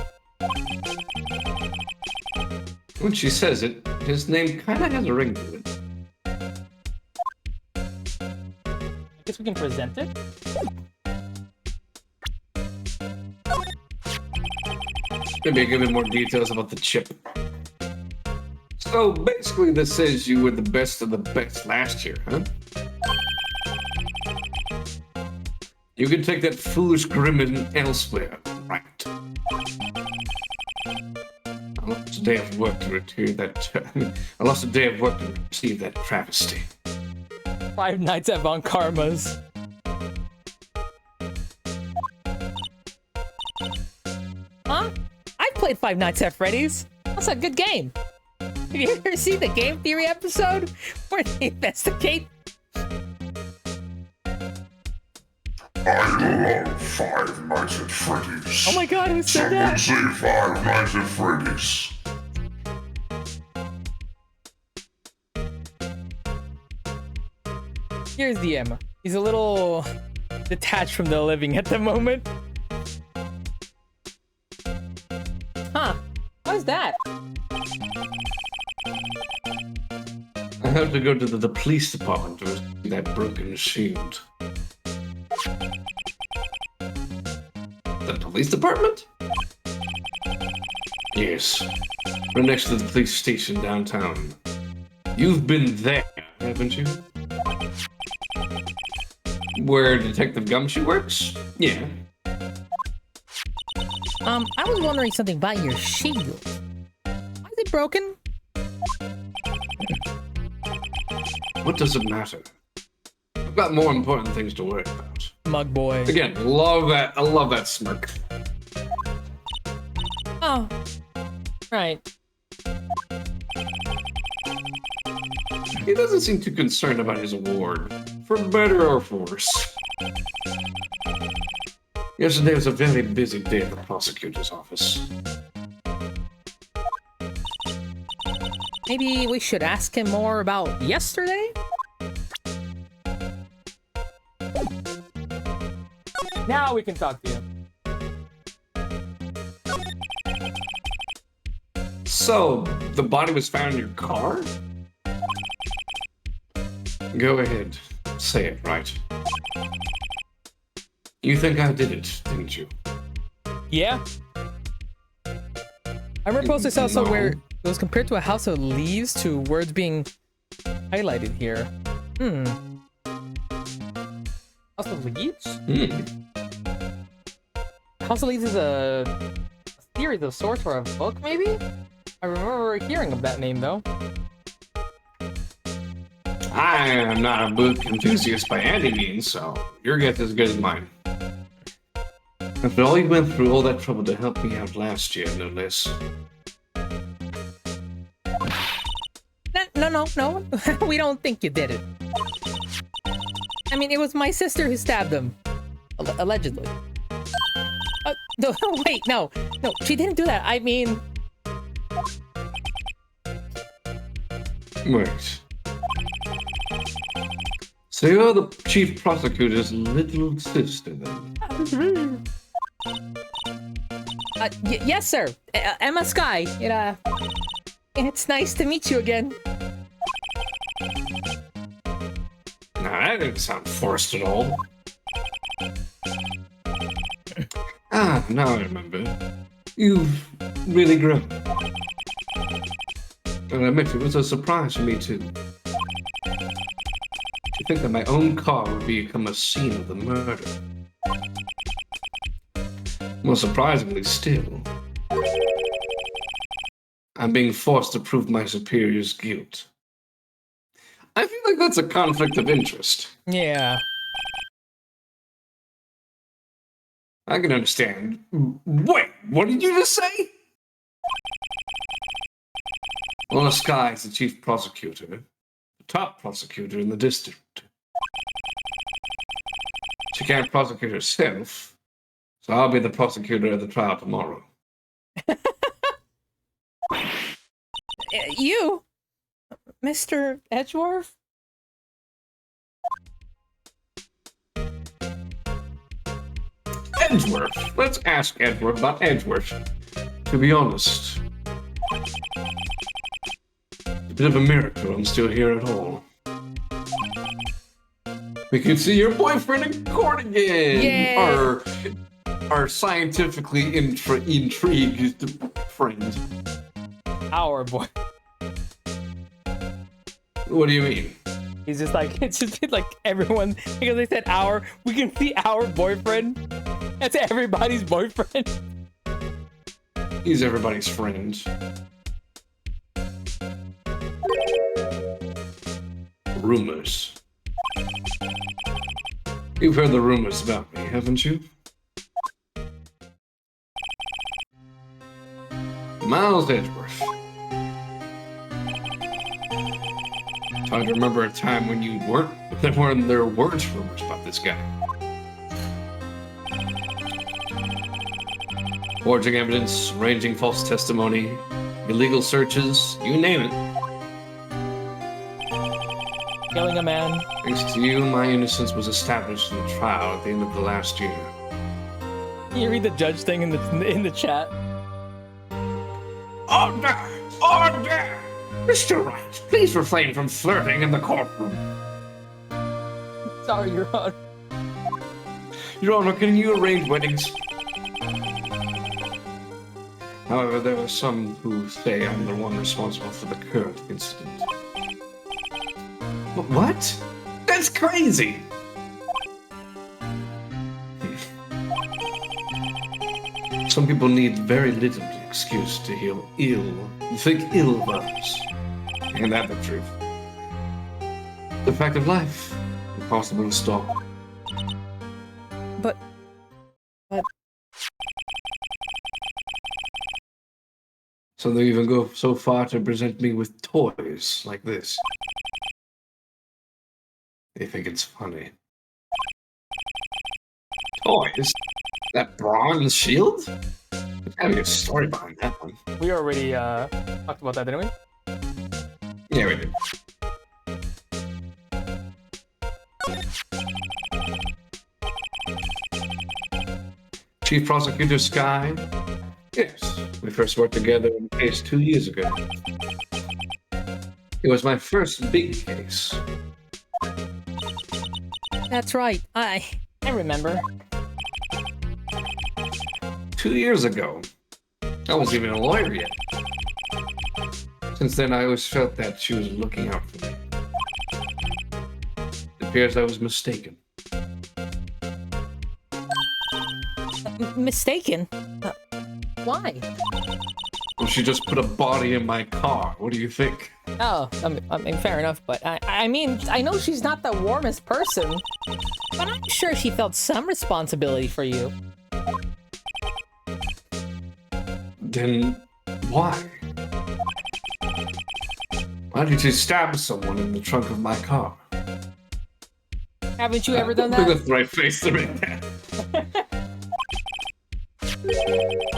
When she says it, his name kinda has a ring to it. I guess we can present it. Maybe I give it more details about the chip. So basically this says you were the best of the best last year, huh? You can take that foolish grimace elsewhere, right? I lost a day of work to receive that travesty. 5 nights at Von Karma's. Huh? I played 5 Nights at Freddy's. That's a good game. Have you ever seen the Game Theory episode where they investigate? I love 5 Nights at Freddy's. Oh my God, who said Someone that? say 5 Nights at Freddy's. Here's the Emma. He's a little detached from the living at the moment. Huh? What is that? I have to go to the police department to receive that broken shield. The police department? Yes. Right next to the police station downtown. You've been there, haven't you? Where Detective Gumshoe works? Yeah. I was wondering something about your shield. Why is it broken? What does it matter? I've got more important things to worry about. Mug boy. Again, love that. I love that smirk. Oh. Right. He doesn't seem too concerned about his award, for better or for worse. Yesterday was a very busy day at the prosecutor's office. Maybe we should ask him more about yesterday? Now we can talk to you. So, the body was found in your car? Go ahead. say it right. You think I did it, didn't you? Yeah. I remember posting saw somewhere it was compared to a house of leaves to words being highlighted here. House of Leaves? House of Leaves is a series of sorts or a book, maybe? I remember hearing of that name, though. I am not a book enthusiast by any means, so your guess is as good as mine. After all you went through all that trouble to help me out last year, no less. No. We don't think you did it. I mean, it was my sister who stabbed him. Allegedly. No, wait, no, she didn't do that. I mean... Wait. So you're the chief prosecutor's little sister, then? Yes, sir. Emma Sky. It's nice to meet you again. Now, that didn't sound forced at all. Now I remember. You've really grown. And I admit it was a surprise for me, too. To think that my own car would become a scene of the murder. More surprisingly still, I'm being forced to prove my superior's guilt. I feel like that's a conflict of interest. Yeah. I can understand. Wait, what did you just say? Well, Sky is the chief prosecutor, the top prosecutor in the district. She can't prosecute herself, so I'll be the prosecutor at the trial tomorrow. You? Mr. Edgeworth? Edgeworth? Let's ask Edgeworth about Edgeworth. To be honest, it's a bit of a miracle I'm still here at all. We can see your boyfriend in court again! Yeah. Our scientifically intrigued friend. Our boy. What do you mean? He's just like, it's just like everyone, because they said our, we can see our boyfriend. That's everybody's boyfriend. He's everybody's friend. Rumors. You've heard the rumors about me, haven't you? Miles Edgeworth. Trying to remember a time when there weren't rumors about this guy. Forging evidence, arranging false testimony, illegal searches, you name it. Killing a man. Thanks to you, my innocence was established in the trial at the end of the last year. Can you read the judge thing in the chat? Order! Order! Mr. Wright, please refrain from flirting in the courtroom. Sorry, Your Honor. Your Honor, can you arrange weddings? However, there are some who say I'm the one responsible for the current incident. What? That's crazy! Some people need very little excuse to think ill of others. Ain't that the truth? The fact of life, impossible to stop. But... So they even go so far to present me with toys like this. They think it's funny. Toys? That bronze shield? There's gotta be a story behind that one. We already talked about that, didn't we? Yeah, we did. Chief Prosecutor Sky? Yes, we first worked together in a case 2 years ago. It was my first big case. That's right. I remember. 2 years ago. I wasn't even a lawyer yet. Since then, I always felt that she was looking out for me. It appears I was mistaken. Mistaken? Why? Well, she just put a body in my car. What do you think? Oh, I mean, fair enough, but I mean, I know she's not the warmest person, but I'm sure she felt some responsibility for you. Then why? Why did you stab someone in the trunk of my car? Haven't you ever done I think that? that's the right face to make that.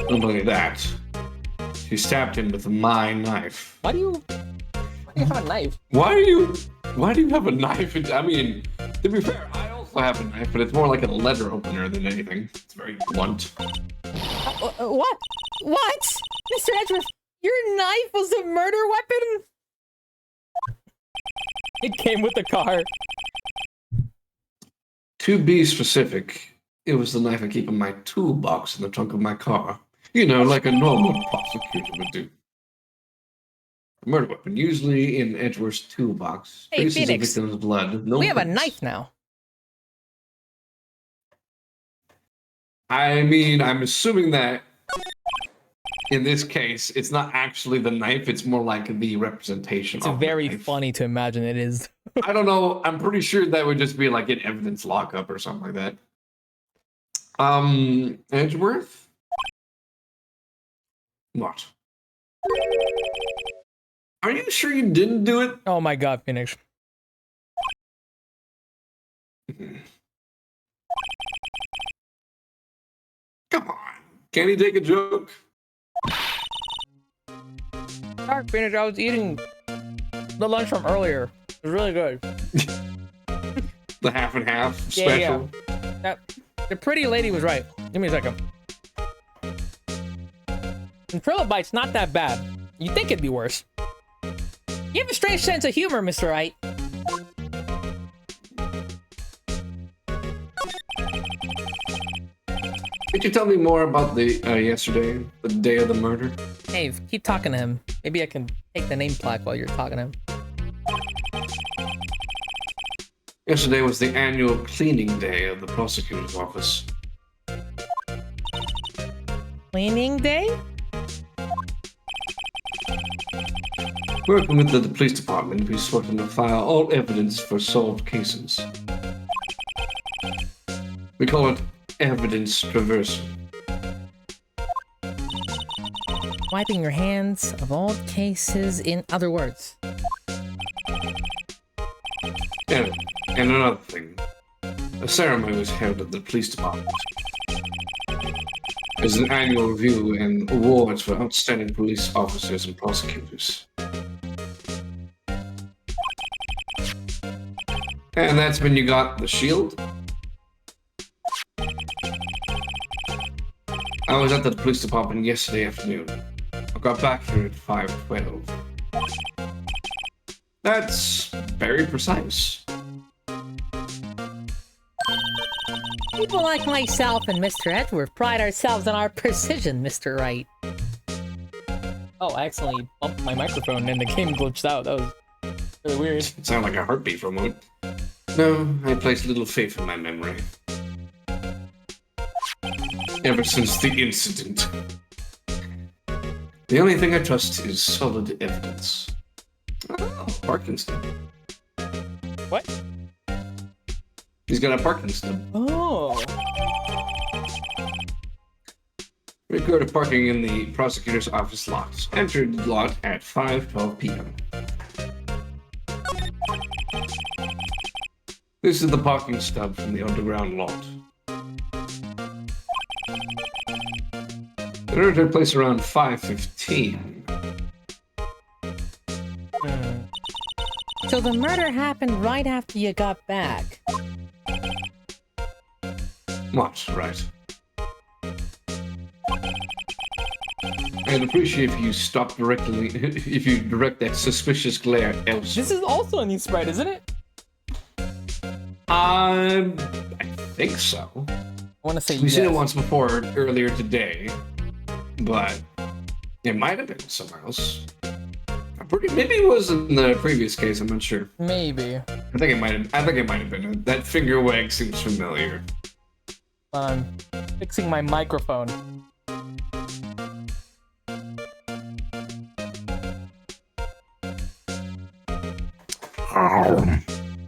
Not only that, she stabbed him with my knife. Why do you have a knife? Why do you have a knife? I mean, to be fair, I also have a knife, but it's more like a letter opener than anything. It's very blunt. What? What? Mr. Edgeworth, your knife was a murder weapon? It came with the car. To be specific, it was the knife I keep in my toolbox in the trunk of my car. You know, like a normal prosecutor would do. A murder weapon, usually in Edgeworth's toolbox. Hey, Traces of Phoenix, victim's blood. No we have a prints. knife now. I mean, I'm assuming that in this case, it's not actually the knife, it's more like the representation It's of the very knife. funny to imagine it is. I don't know. I'm pretty sure that would just be like an evidence lockup or something like that. Edgeworth? What? Are you sure you didn't do it? Oh my god, Phoenix. Come on. Can he take a joke? Sorry, Phoenix, I was eating the lunch from earlier. It was really good. The half and half Yeah, special? The pretty lady was right. Give me a second. And Trilobite's not that bad. You'd think it'd be worse. You have a strange sense of humor, Mr. Wright. Could you tell me more about the yesterday, the day of the murder? Hey, keep talking to him. Maybe I can take the name plaque while you're talking to him. Yesterday was the annual cleaning day of the prosecutor's office. Cleaning day? Working with the police department, we sort to file all evidence for solved cases. We call it evidence traversal. Wiping your hands of all cases, in other words. And another thing, a ceremony was held at the police department. There's an annual review and awards for outstanding police officers and prosecutors. And that's when you got the shield? I was at the police department yesterday afternoon. I got back here at 5:12. That's very precise. People like myself and Mr. Edgeworth pride ourselves on our precision, Mr. Wright. Oh, I accidentally bumped my microphone and the game glitched out. That was really weird. It sounded like a heartbeat for a moment. No, I placed little faith in my memory. Ever since the incident. The only thing I trust is solid evidence. Oh, parking stub. What? He's got a parking stub. Oh. Record of parking in the prosecutor's office lot. Entered the lot at 5:12 p.m. This is the parking stub from the underground lot. The murder took place around 5:15. So the murder happened right after you got back. What, right? I'd appreciate if you stop directly, if you direct that suspicious glare elsewhere. This is also a new sprite, isn't it? I think so. I want to say We've yes. seen it once before earlier today, but it might have been somewhere else. Maybe it was in the previous case. I'm not sure. Maybe. I think it might have been. That finger wag seems familiar. I'm fixing my microphone.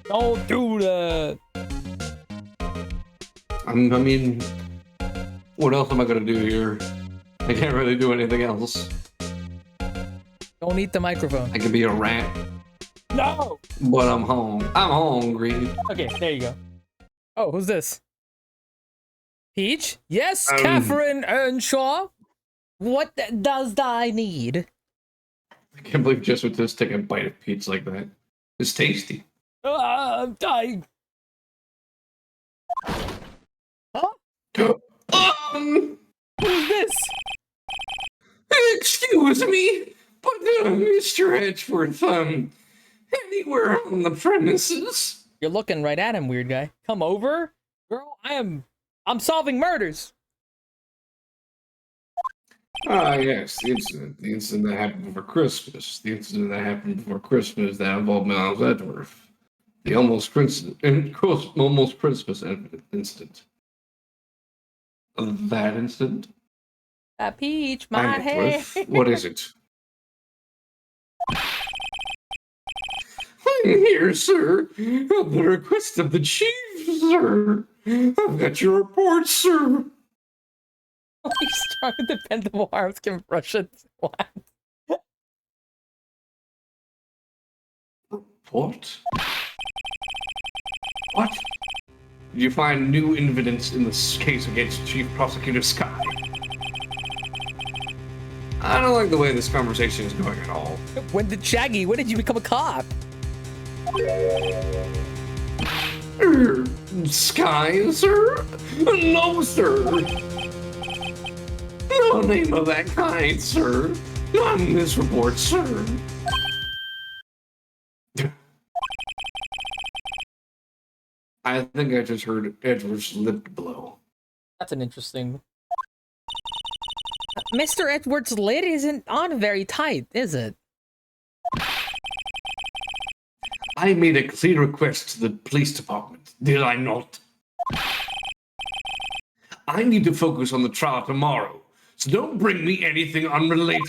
Don't do that. I mean, what else am I gonna do here? I can't really do anything else. Don't eat the microphone. I could be a rat, No. but I'm home. I'm hungry. Okay, there you go. Oh, who's this? Peach? Yes, Um, Catherine Earnshaw. What does I need? I can't believe just with this take a bite of pizza like that. It's tasty. I'm dying. Huh? Who's this? Excuse me, but Mr. Edgeworth, anywhere on the premises? You're looking right at him, weird guy. Come over. Girl, I'm solving murders. Ah, yes, the incident that happened before Christmas. The incident that happened before Christmas that involved Miles Edgeworth. The almost Christmas incident. That incident? Peach, my hair. Edgeworth, what is it? I'm here, sir. At the request of the chief, sir. I've got your report, sir. Strong and dependable arms can brush it. What? What? What? Did you find new evidence in this case against Chief Prosecutor Sky? I don't like the way this conversation is going at all. When did you become a cop? Sky, sir? No, sir. No name of that kind, sir. Not in this report, sir. I think I just heard Edward's lip blow. That's an interesting. Mr. Edwards' lid isn't on very tight, is it? I made a clear request to the police department, did I not? I need to focus on the trial tomorrow, so don't bring me anything unrelated.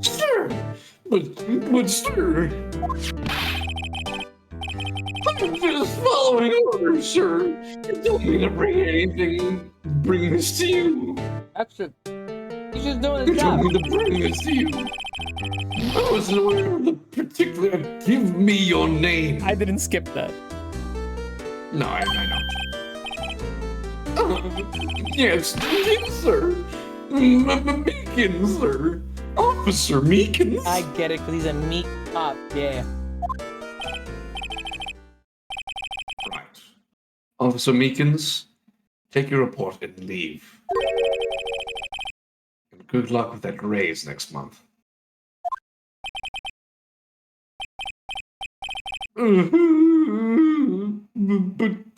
Sir! But sir... I'm just following orders, sir. You told me to bring this to you. Actually, he's just doing his You job. told me to bring this to you. I wasn't aware of the particular... Give me your name. I didn't skip that. No, I know. Yes, sir. Meekins, sir. Officer Meekins. I get it, because he's a meat cop, yeah. Right. Officer Meekins, take your report and leave. And good luck with that raise next month.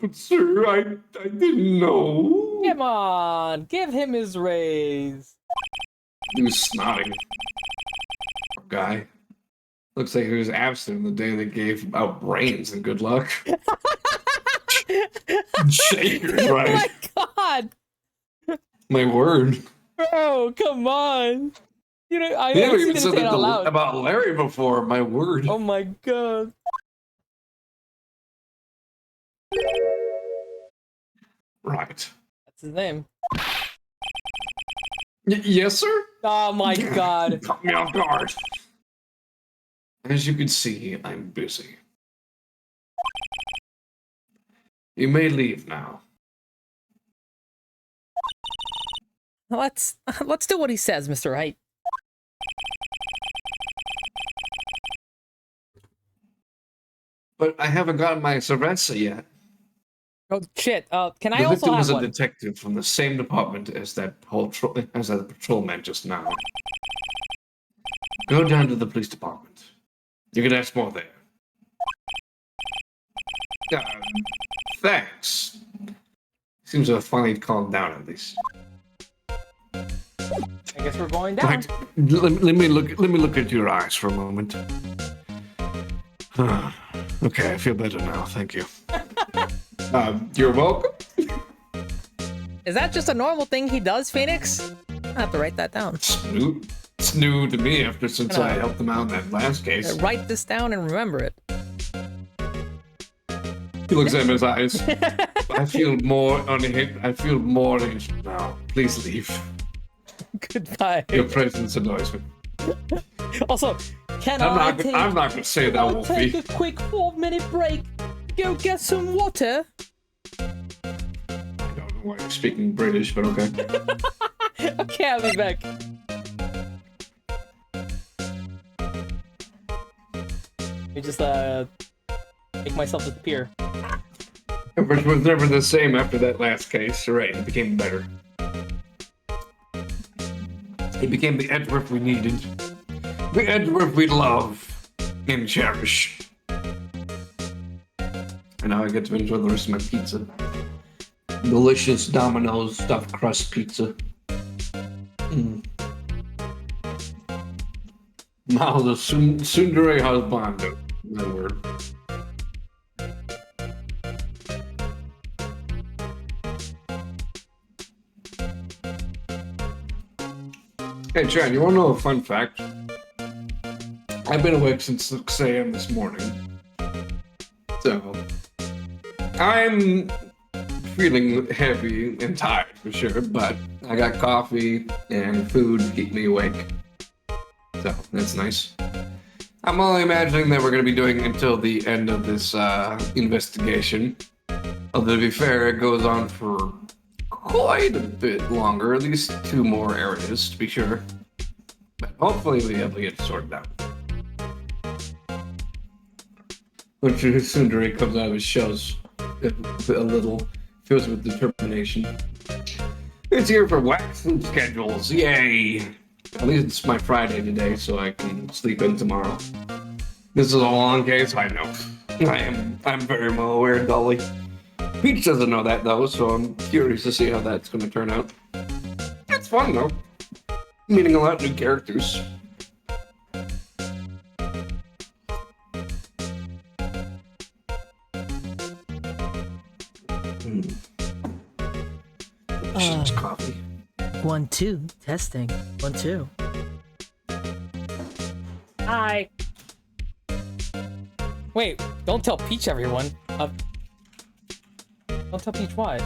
But sir, I didn't know. Come on, give him his raise. He was snotting. Poor guy. Looks like he was absent the day they gave out brains and good luck. Shakers, right? Oh my god! My word. Bro, come on! You know, I Yeah, know we you even didn't said say it that out loud. about Larry before. My word. Oh my god. Right. That's his name. Yes, sir? Oh my god. Caught me off guard. As you can see, I'm busy. You may leave now. Let's do what he says, Mr. Wright. But I haven't gotten my cerveza yet. Oh shit. Can I The also victim have was a one? detective from the same department as that patrolman just now. Go down to the police department. You can ask more there. Thanks. Seems to have finally calmed down at least. I guess we're going down. Right. Let me look at your eyes for a moment. Okay, I feel better now. Thank you. You're welcome. Is that just a normal thing he does, Phoenix? I have to write that down. It's new to me since I helped him out in that last case. Write this down and remember it. He looks at his eyes. I feel more unhinged. I feel more unhinged now. Please leave. Goodbye. Your presence annoys me. Also, I'm I'm not gonna say that, I'll take Wolfie. a quick 4-minute break. Go get some water. I don't know why you're speaking British, but okay. Okay, I'll be back. Let me just make myself disappear. It was never the same after that last case. Right, it became better. He became the Edgeworth we needed. The Edgeworth we love and cherish. And now I get to enjoy the rest of my pizza. Delicious Domino's stuffed crust pizza. Now the tsundere husbando. That word. Hey, Chad, you want to know a fun fact? I've been awake since 6 a.m. this morning. So, I'm feeling heavy and tired for sure, but I got coffee and food to keep me awake. So, that's nice. I'm only imagining that we're going to be doing until the end of this investigation. Although, to be fair, it goes on for quite a bit longer, at least 2 more areas to be sure. But hopefully we'll be able to get it sorted out. Once your tsundere comes out of his shells, a little, fills with determination. It's here for wax and schedules, yay! At least it's my Friday today, so I can sleep in tomorrow. This is a long case, I know. I'm very well aware, Dolly. Peach doesn't know that though, so I'm curious to see how that's going to turn out. It's fun though. Meeting a lot of new characters. Delicious coffee. 1, 2, testing. 1, 2. Hi. Wait, don't tell Peach, everyone. Don't tell Peach why.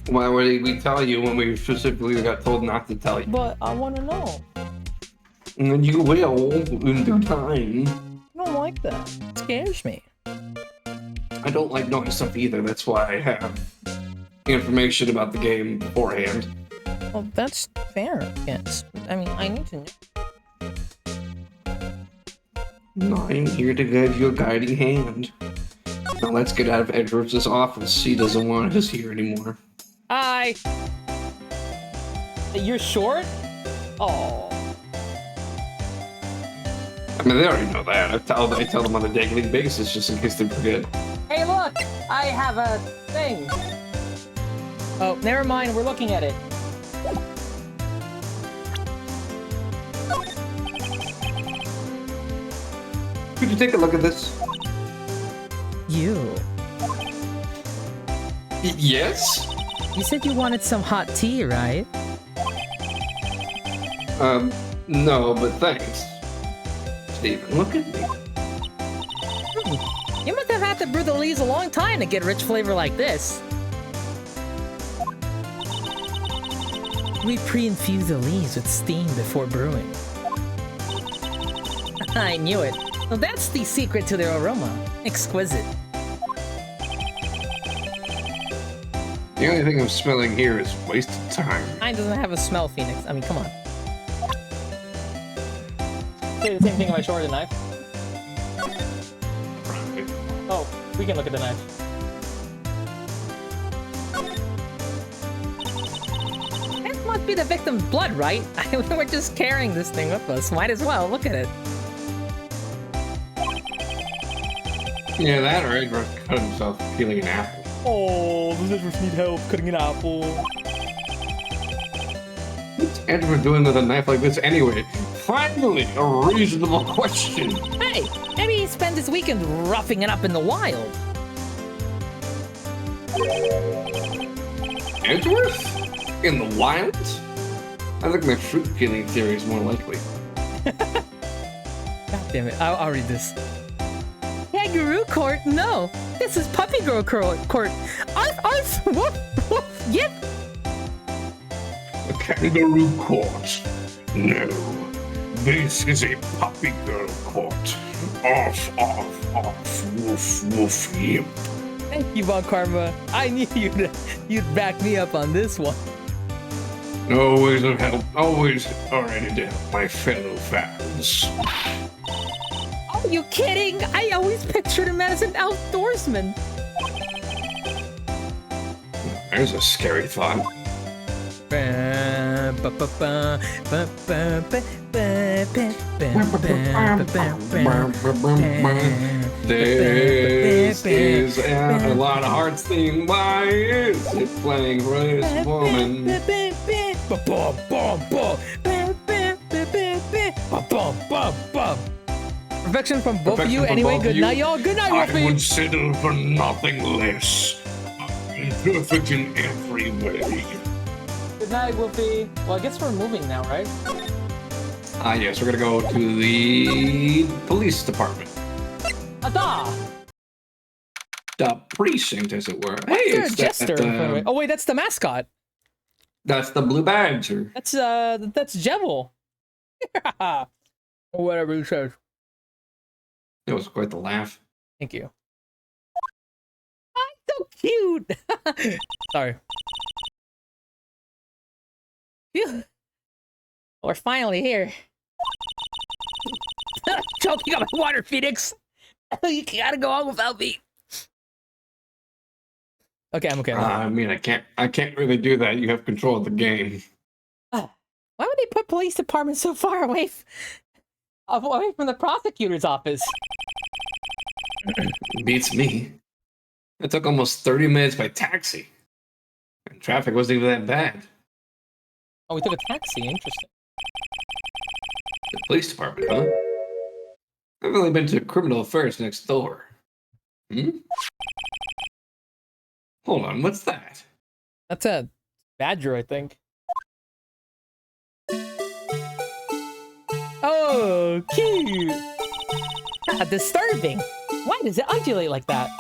Why would we tell you when we specifically got told not to tell you? But I want to know. And you will in due time. I don't like that. It scares me. I don't like knowing stuff either. That's why I have information about the game beforehand. Well, that's fair. Yes. I mean, I need to know. I'm here to give you a guiding hand. Now let's get out of Edward's office. He doesn't want us here anymore. Hi. You're short? Oh. I mean, they already know that. I tell them on a daily basis just in case they forget. Hey, look! I have a thing. Oh, never mind. We're looking at it. Could you take a look at this? You. Yes? You said you wanted some hot tea, right? No, but thanks. Steven, look at me. You must have had to brew the leaves a long time to get rich flavor like this. We pre-infuse the leaves with steam before brewing. I knew it. Well, that's the secret to their aroma. Exquisite. The only thing I'm smelling here is wasted time. Mine doesn't have a smell, Phoenix. I mean, come on. Say the same thing if I short a knife. Oh, we can look at the knife. That must be the victim's blood, right? We're just carrying this thing with us. Might as well. Look at it. Yeah, that or Edward cut himself peeling an apple. Oh, does Edward need help cutting an apple? What's Edward doing with a knife like this anyway? Finally, a reasonable question. Hey, maybe he spent his weekend roughing it up in the wild. Edgeworth? In the wild? I think my fruit peeling theory is more likely. God damn it, I'll read this. Kangaroo court? No, this is puppy girl court. Arf, arf, woof, woof, yip. A kangaroo court? No. This is a puppy girl court. Off, off, off, woof, woof, yip. Thank you, Von Karma. I knew you'd back me up on this one. Always of help, always ready to help my fellow fans. Are you kidding? I always pictured him as an outdoorsman. There's a scary thought. This is a lot of hearts theme. Why is it playing for this woman? Perfection from both of you. Anyway, good night, y'all. Good night, I Wolfie. would settle for nothing less. I'm perfect in every way. Good night, Wolfie. Well, I guess we're moving now, right? Yes, we're gonna go to the police department. Ada! The precinct, as it were. Hey, Is there a it's jester in front of it? Oh wait, that's the mascot. that's the blue badger. That's Jebel. Or whatever he says. It was quite the laugh. Thank you. I'm so cute. Sorry. Phew. We're finally here. Choking on my water, Phoenix. You gotta go on without me. Okay, I'm okay. I mean, I can't really do that. You have control of the game. Why would they put police department so far away from the prosecutor's office? Beats me. It took almost 30 minutes by taxi. And traffic wasn't even that bad. Oh, we took a taxi. Interesting. The police department, huh? I've only been to criminal affairs next door. Hold on, what's that? That's a badger, I think. Oh, cute. Disturbing. Why does it undulate like that?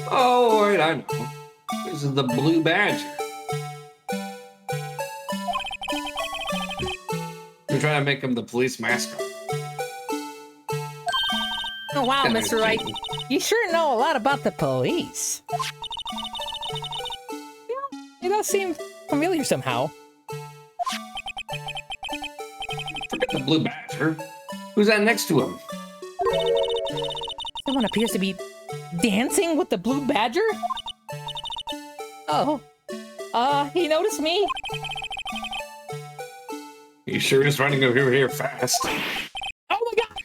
Oh, wait, I know. This is the blue badger. We're trying to make him the police mascot. Oh, wow, Yeah, Mr. Wright. cute. You sure know a lot about the police. Yeah, it does seem familiar somehow. Forget the blue badger. Who's that next to him? Someone appears to be dancing with the blue badger? Oh. He noticed me? He sure is running over here fast. Oh my god!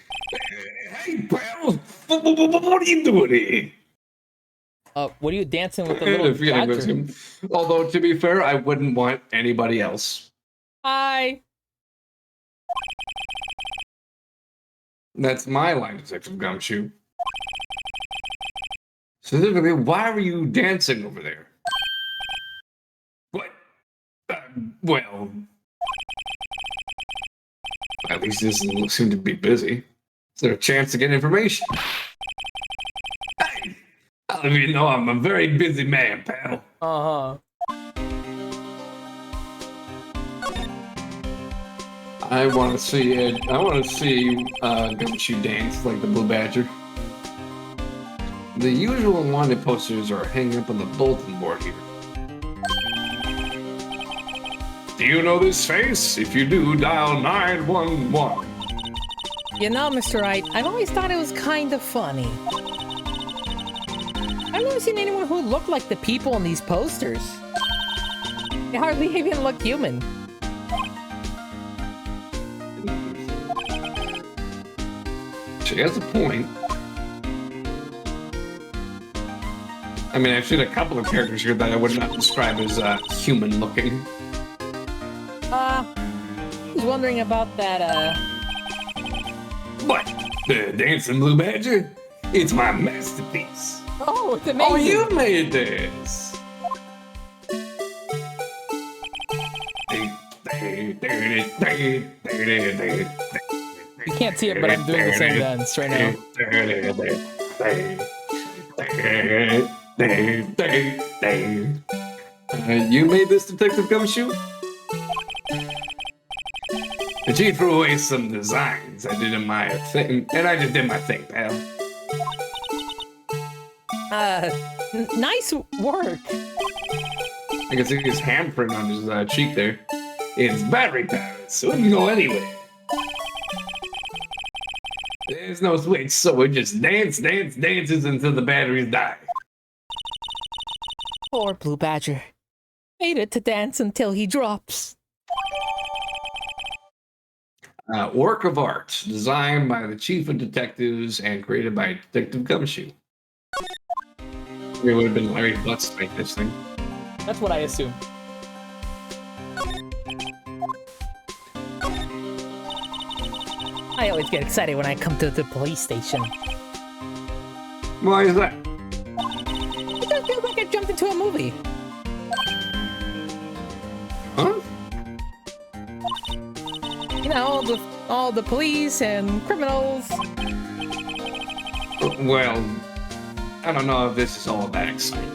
Hey, pal! What are you doing here? What are you dancing with the I had little a feeling it was badger? him. Although, to be fair, I wouldn't want anybody else. Hi. That's my line of Detective Gumshoe. Specifically, why were you dancing over there? What? Well... At least this doesn't seem to be busy. Is there a chance to get information? Hey! I'll let you know I'm a very busy man, pal. Uh-huh. I want to see it. I want to see Gumshoe dance like the Blue Badger. The usual wanted posters are hanging up on the bulletin board here. Do you know this face? If you do, dial 911. You know, Mr. Wright, I've always thought it was kind of funny. I've never seen anyone who looked like the people in these posters. They hardly even look human. She has a point. I mean, I've seen a couple of characters here that I would not describe as human looking. I was wondering about that, What? The Dancing Blue Badger? It's my masterpiece. Oh, it's amazing! Oh, you made this! You can't see it, but I'm doing the same dance right now. You made this, Detective Gumshoe? And she threw away some designs I did in my thing, and I just did my thing, pal. Nice work. I can see his handprint on his cheek there. It's battery powered, so it can go anywhere. There's no switch, so it just dances until the batteries die. Poor Blue Badger. Made it to dance until he drops. Work of art, designed by the chief of detectives and created by Detective Gumshoe. It would have been Larry Butts to make this thing. That's what I assume. I always get excited when I come to the police station. Why is that? It does feel like I jumped into a movie. Huh? You know, all the police and criminals. Well, I don't know if this is all that exciting.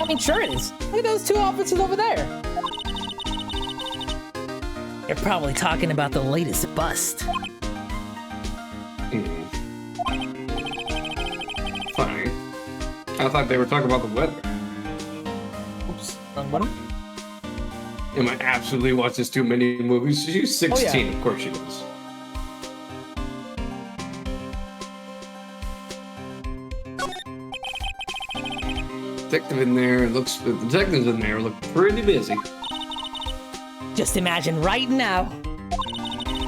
I mean, sure it is. Look at those two officers over there. They're probably talking about the latest bust. Funny. I thought they were talking about the weather. Oops, wrong button. Emma absolutely watches too many movies. She's 16, Of course she does. The detectives in there look pretty busy. Just imagine right now,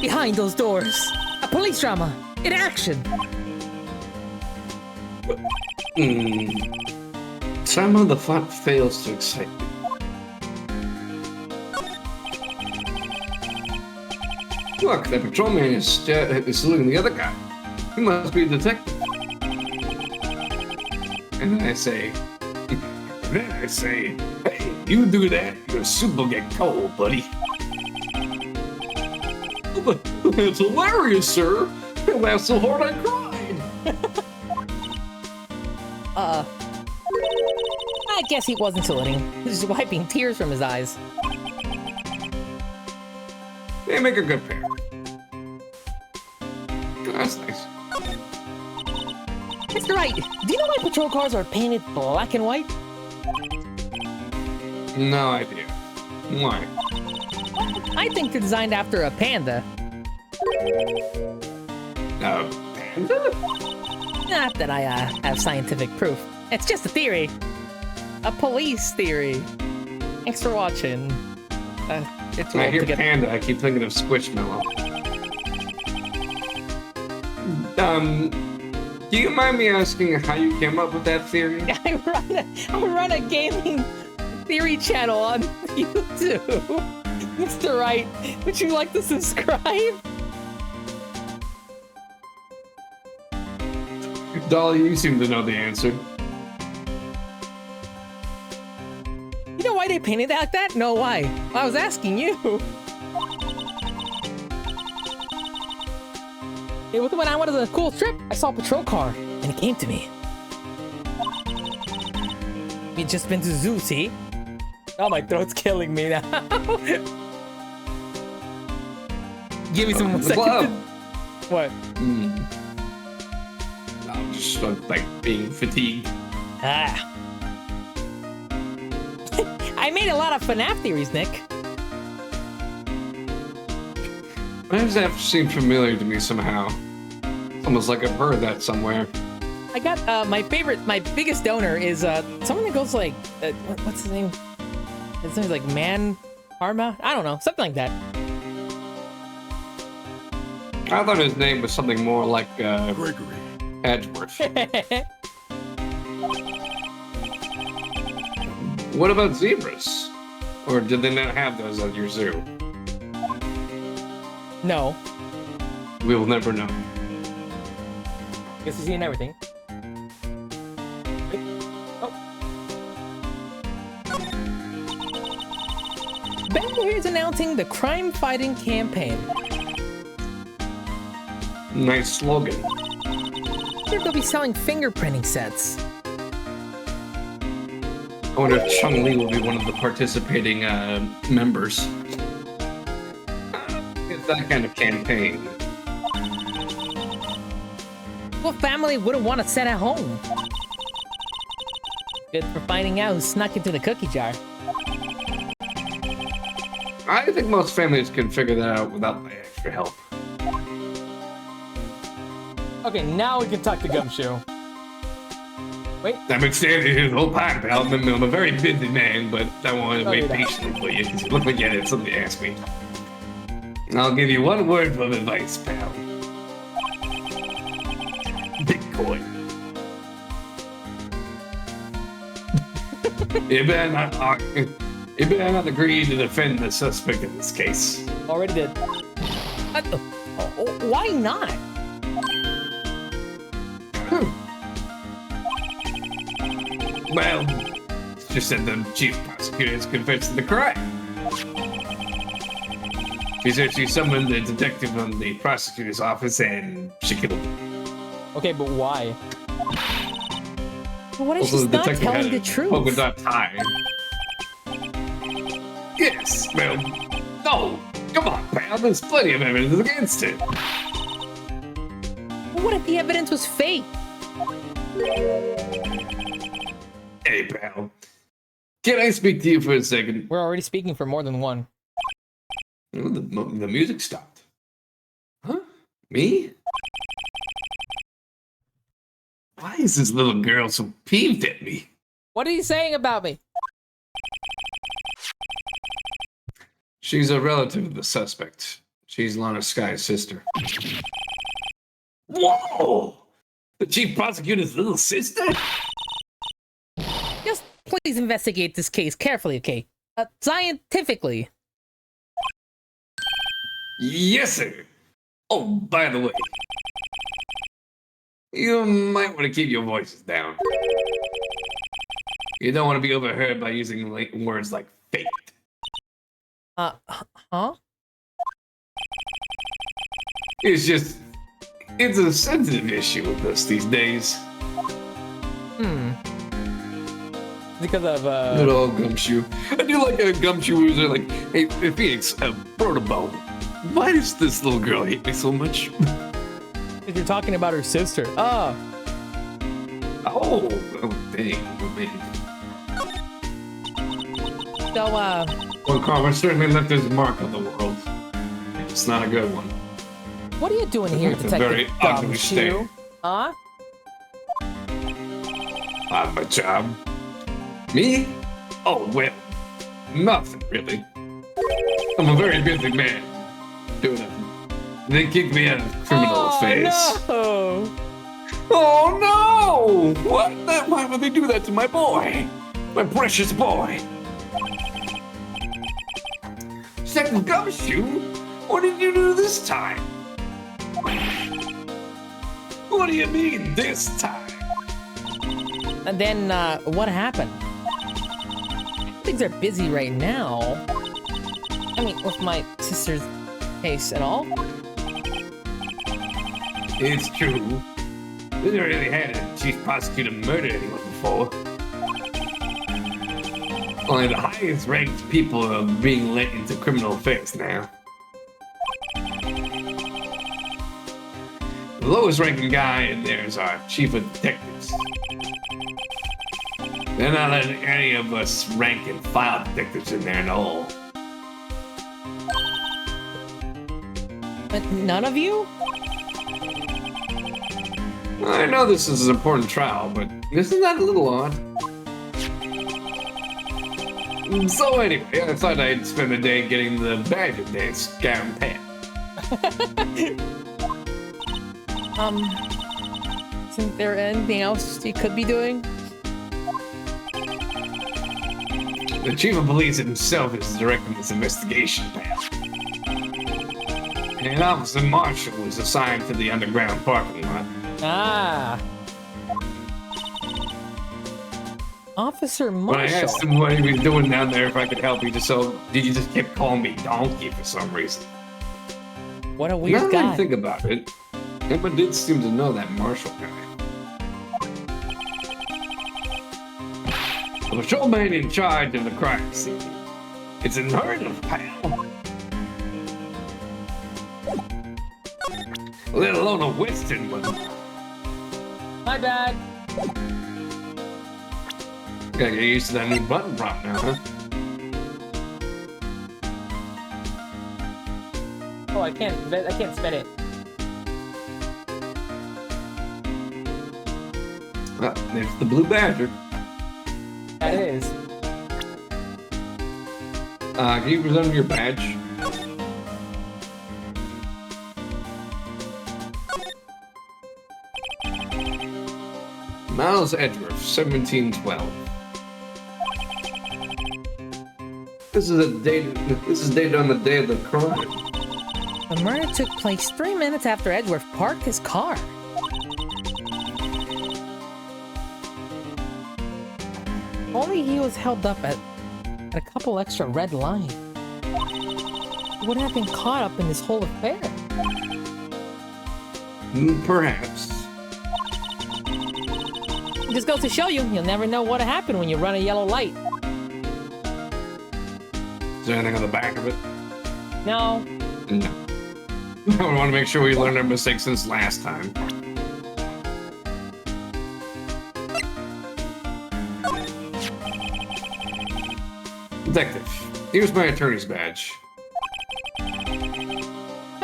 behind those doors, a police drama in action. Somehow the plot fails to excite me. Look, the patrolman is saluting the other guy. He must be a detective. And then I say, hey, you do that, your soup will get cold, buddy. It's hilarious, sir. I laughed so hard I cried. I guess he wasn't saluting. He was just wiping tears from his eyes. They make a good pair. That's nice. Mr. Wright, do you know why patrol cars are painted black and white? No idea. Why? I think they're designed after a panda. A panda? Not that I have scientific proof. It's just a theory. A police theory. Thanks for watching. It's I hear panda, I keep thinking of Squishmallow. Do you mind me asking how you came up with that theory? I run a gaming theory channel on YouTube. Mr. Wright, would you like to subscribe? Dolly, you seem to know the answer. You know why they painted it like that? No, why? I was asking you. It was when I went on a cool trip. I saw a patrol car, and it came to me. We'd just been to the zoo, see? Oh, my throat's killing me now. Give me some second. What? I'm just like being fatigued. I made a lot of FNAF theories, Nick. Why does that seem familiar to me somehow? It's almost like I've heard that somewhere. I got my biggest donor is someone that goes like, what's his name? His name's like Man Harma? I don't know, something like that. I thought his name was something more like Gregory. Edgeworth. What about zebras? Or did they not have those at your zoo? No. We will never know. Guess he's eating everything. Oh. Bambo here is announcing the crime-fighting campaign. Nice slogan. Sure they'll be selling fingerprinting sets. I wonder if Chung Li will be one of the participating members. It's that kind of campaign. What family wouldn't want a set at home? Good for finding out who snuck into the cookie jar. I think most families can figure that out without my extra help. Okay, now we can talk to Gumshoe. Wait. I've been standing here the whole time, pal. I'm a very busy man, but I want to No, wait you're not. patiently for you. Look like you had something to ask me. I'll give you one word of advice, pal. Bitcoin. You better not agree to defend the suspect in this case. Already did. Why not? Well, it's just that the chief prosecutor has confessed to the crime. She said she summoned the detective from the prosecutor's office and she killed him. Okay, but why? But what if Also, she's the not detective telling had the a truth? polka dot tie. Yes, well, no. Come on, pal. There's plenty of evidence against it. But what if the evidence was fake? Hey, pal. Can I speak to you for a second? We're already speaking for more than one. Oh, the music stopped. Huh? Me? Why is this little girl so peeved at me? What are you saying about me? She's a relative of the suspect. She's Lana Sky's sister. Whoa! The chief prosecutor's little sister? Just please investigate this case carefully, okay? Scientifically. Yes, sir. Oh, by the way, you might want to keep your voices down. You don't want to be overheard by using words like fake. Huh? It's a sensitive issue with us these days. Because of, Good old Gumshoe. I do like a Gumshoe who's like, hey, Phoenix, Protobone, why does this little girl hate me so much? if you're talking about her sister. Oh. Oh, dang. So, Well, Carver certainly left his mark on the world. It's not a good one. what are you doing here, It's a very Detective ugly Gumshoe? stain. Huh? On my job. Me? Oh, well, nothing really. I'm a very busy man. Doing nothing. They kicked me out of criminal affairs. No. Oh no! What? Why would they do that to my boy? My precious boy. Detective Gumshoe? What did you do this time? What do you mean this time? And then, what happened? Things are busy right now. I mean, with my sister's case and all. It's true. We never really had a chief prosecutor murder anyone before. Only the highest ranked people are being let into criminal affairs now. The lowest ranking guy in there is our chief of detectives. They're not letting any of us rank and file detectives in there at all. But none of you? I know this is an important trial, but isn't that a little odd? So anyway, I thought I'd spend the day getting the badger dance gown pat. Isn't there anything else you could be doing? The chief of police himself is directing this investigation, pal. And Officer Marshall is assigned to the underground parking lot. Ah. Officer When I Marshall. asked him what he was doing down there, if I could help, he just kept calling me Donkey for some reason. What a weird Now that guy. I think about it, Emma did seem to know that Marshall guy. The patrolman in charge of the crime scene. It's unheard of, pal. Let alone a Western one. My bad. Gotta get used to that new button prop now, huh? Oh, I can't spin it. Ah, there's the blue badger. That is. Can you present your badge? Miles Edgeworth, 1712. This is dated on the day of the crime. The murder took place 3 minutes after Edgeworth parked his car. Only he was held up at a couple extra red lines. He wouldn't have been caught up in this whole affair. Perhaps. It just goes to show you, you'll never know what'll happen when you run a yellow light. Is there anything on the back of it? No. No. I want to make sure we learned our mistakes since last time. Detective, here's my attorney's badge.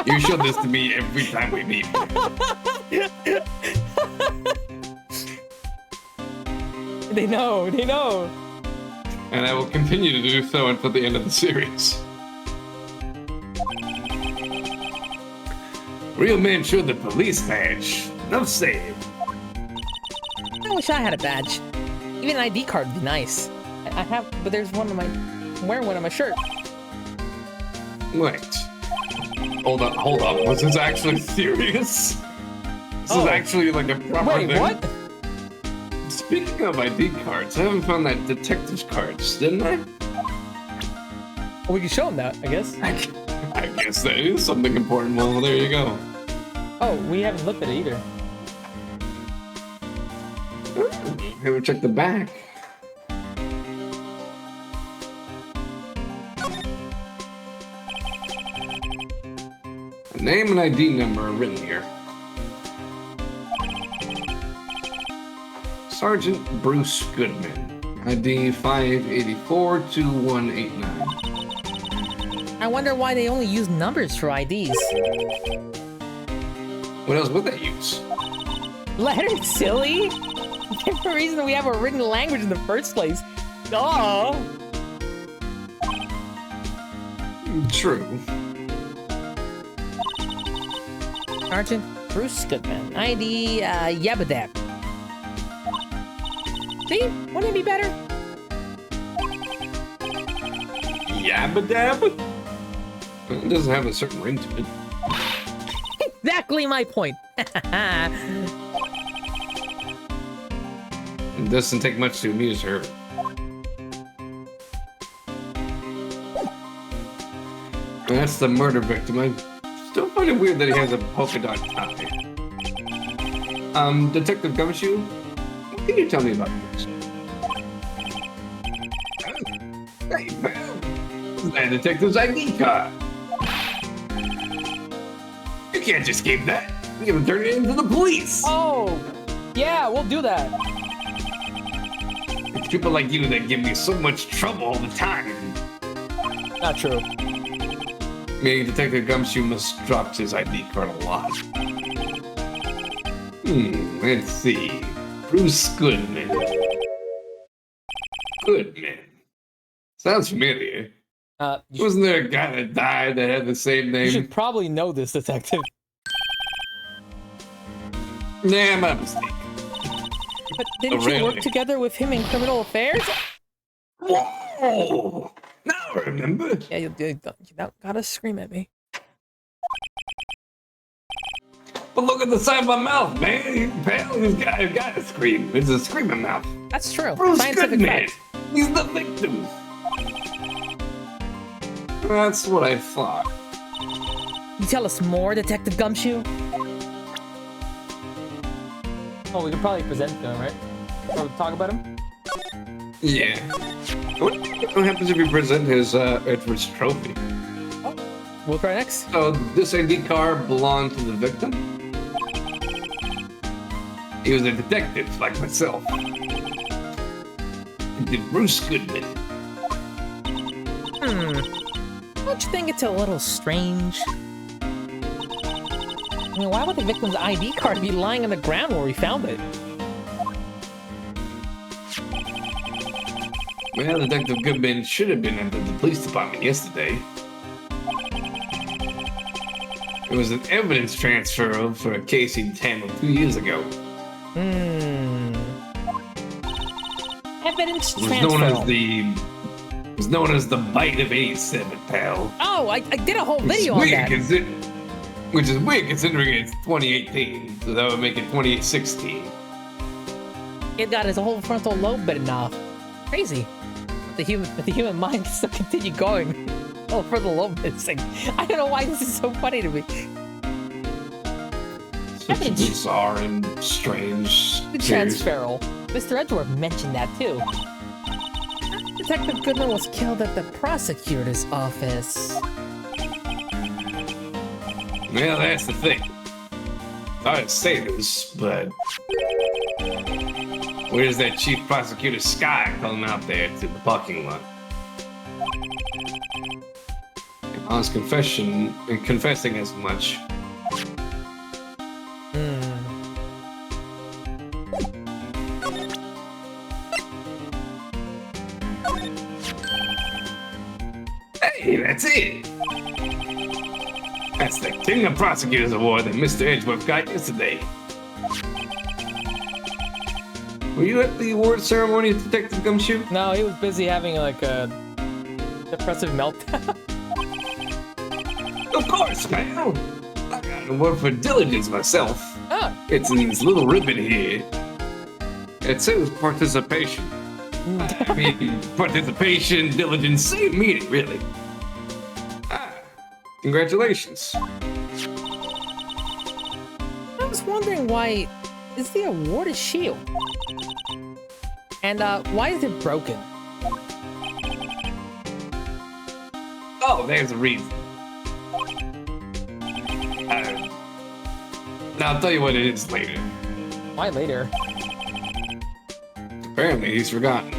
You show this to me every time we meet. They know. And I will continue to do so until the end of the series. Real men show the police badge. Enough said. I wish I had a badge. Even an ID card would be nice. I have, but there's one on I'm wearing one on my shirt. Wait. Hold up. Was this actually serious? This is actually like a proper Wait, thing. what? Speaking of ID cards, I haven't found that detective's cards, didn't I? Well, we can show them that, I guess. I guess that is something important. Well, there you go. Oh, we haven't looked at it either. Have we check the back? A name and ID number are written here. Sergeant Bruce Goodman, ID 584-2189. I wonder why they only use numbers for IDs. What else would they use? Letters, silly! There's the reason we have a written language in the first place. Duh! True. Sergeant Bruce Goodman, ID, Yabadab. See? Wouldn't it be better? Yabba-dabba? It doesn't have a certain ring to it. Exactly my point. It doesn't take much to amuse her. That's the murder victim. I still find it weird that he has a polka dot tie. Detective Gumshoe, what can you tell me about this? Hey, pal. This is that detective's ID card. You can't just keep that. You can turn it into the police. Oh! Yeah, we'll do that. It's people like you that give me so much trouble all the time. Not true. Maybe Detective Gumshoe must drops his ID card a lot. Let's see. Bruce Goodman. Goodman. Sounds familiar. Wasn't there a guy that died that had the same You name? should probably know this, detective. Nah, my mistake. But didn't Oh, you work really? together with him in criminal affairs? Whoa! Now I remember. Yeah, you don't gotta scream at me. But look at the side of my mouth, man. Pal, he's got to scream. It's a screaming mouth. That's true. Bruce Scientific Goodman. fact. He's the victim. That's what I thought. You tell us more, Detective Gumshoe? Oh, we could probably present to him, right? Or talk about him? Yeah. What happens if you present his Edward's trophy? We'll try next. So this ID card belonged to the victim? He was a detective like myself. Bruce Goodman. Don't you think it's a little strange? I mean, why would the victim's ID card be lying on the ground where we found it? Well, Detective Goodman should have been at the police department yesterday. It was an evidence transfer for a case he handled 2 years ago. Evidence It was transfer. known as the bite of 87, pal. Oh, I did a whole video on that. Which is weird considering it's 2018, so that would make it 2816. It got his whole frontal lobe bitten off. Crazy. But the human mind still continue going. Oh, for the lobe missing. I don't know why this is so funny to me. Such a bizarre and strange The series. transferal. Mr. Edgeworth mentioned that too. Detective Goodman was killed at the prosecutor's office. Well, that's the thing. I didn't say this, but where's that chief prosecutor Sky coming out there to the parking lot? I was confessing as much. Hey, that's it. That's the King of Prosecutors Award that Mr. Edgeworth got yesterday. Were you at the award ceremony, Detective Gumshoe? No, he was busy having like a depressive meltdown. Of course, pal. I got an award for diligence myself. Ah, It's in this little ribbon here. It says participation. I mean, participation, diligence, same meaning, really. Congratulations. I was wondering why is the award a shield? And why is it broken? Oh, there's a reason. I'll tell you what it is later. why later? Apparently, he's forgotten.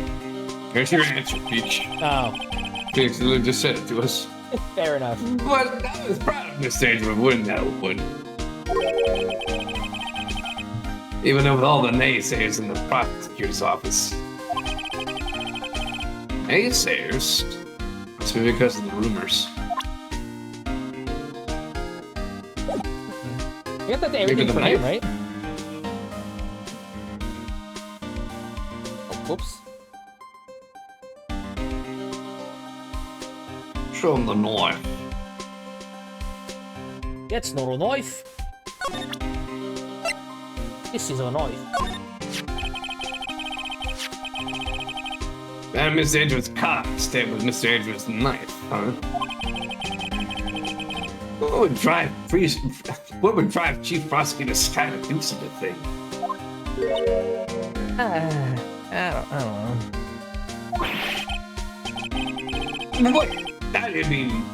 Here's your answer, Peach. Oh, Peach literally just said it to us. fair enough. But I was proud of Mr. Edgeworth winning that award. Even though with all the naysayers in the prosecutor's office. Naysayers? It's because of the rumors. I guess that's everything the for knife? him, right? Oh, whoops. Show him the knife. That's not a knife. This is a knife. And Mr. Edgeworth's car stabbed with Mr. Edgeworth's knife, huh? What would drive Chief Prosecutor Sky to do such a thing? I don't know. What? I mean,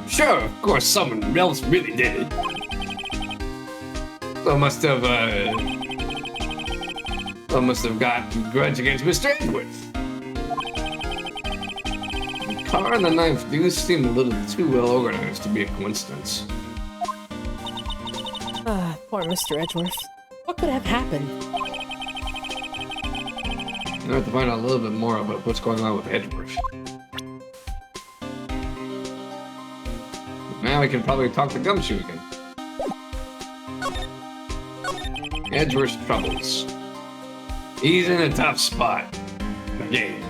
sure, of course, someone else really did it. So must have got a grudge against Mr. Edgeworth. The car and the knife do seem a little too well organized to be a coincidence. Poor Mr. Edgeworth. What could have happened? I have to find out a little bit more about what's going on with Edgeworth. Now we can probably talk to Gumshoe again. Edgeworth's troubles. He's in a tough spot. Again.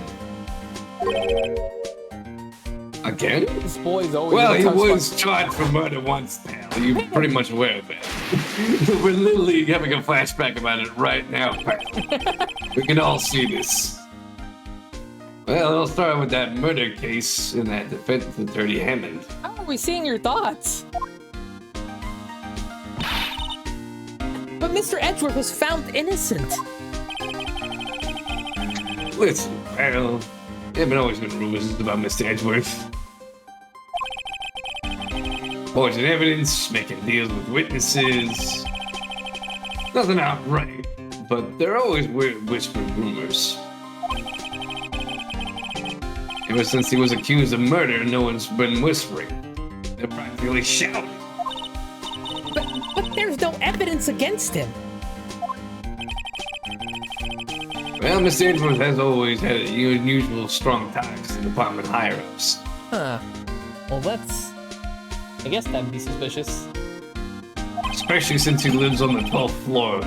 Again? This boy's always. Well, in a he tough was spot. tried for murder once, pal. You're pretty much aware of that. We're literally having a flashback about it right now, pal. We can all see this. Well, I'll start with that murder case in that defense of Dirty Hammond. How are we seeing your thoughts? But Mr. Edgeworth was found innocent. Listen, pal. There have been always been rumors about Mr. Edgeworth. Forging evidence, making deals with witnesses. Nothing outright, but there are always weird whispered rumors. Ever since he was accused of murder, no one's been whispering. They're practically shouting. But there's no evidence against him. Well, Mr. Edgeworth has always had unusual strong ties to department higher-ups. Huh. Well, that's... I guess that'd be suspicious. Especially since he lives on the 12th floor.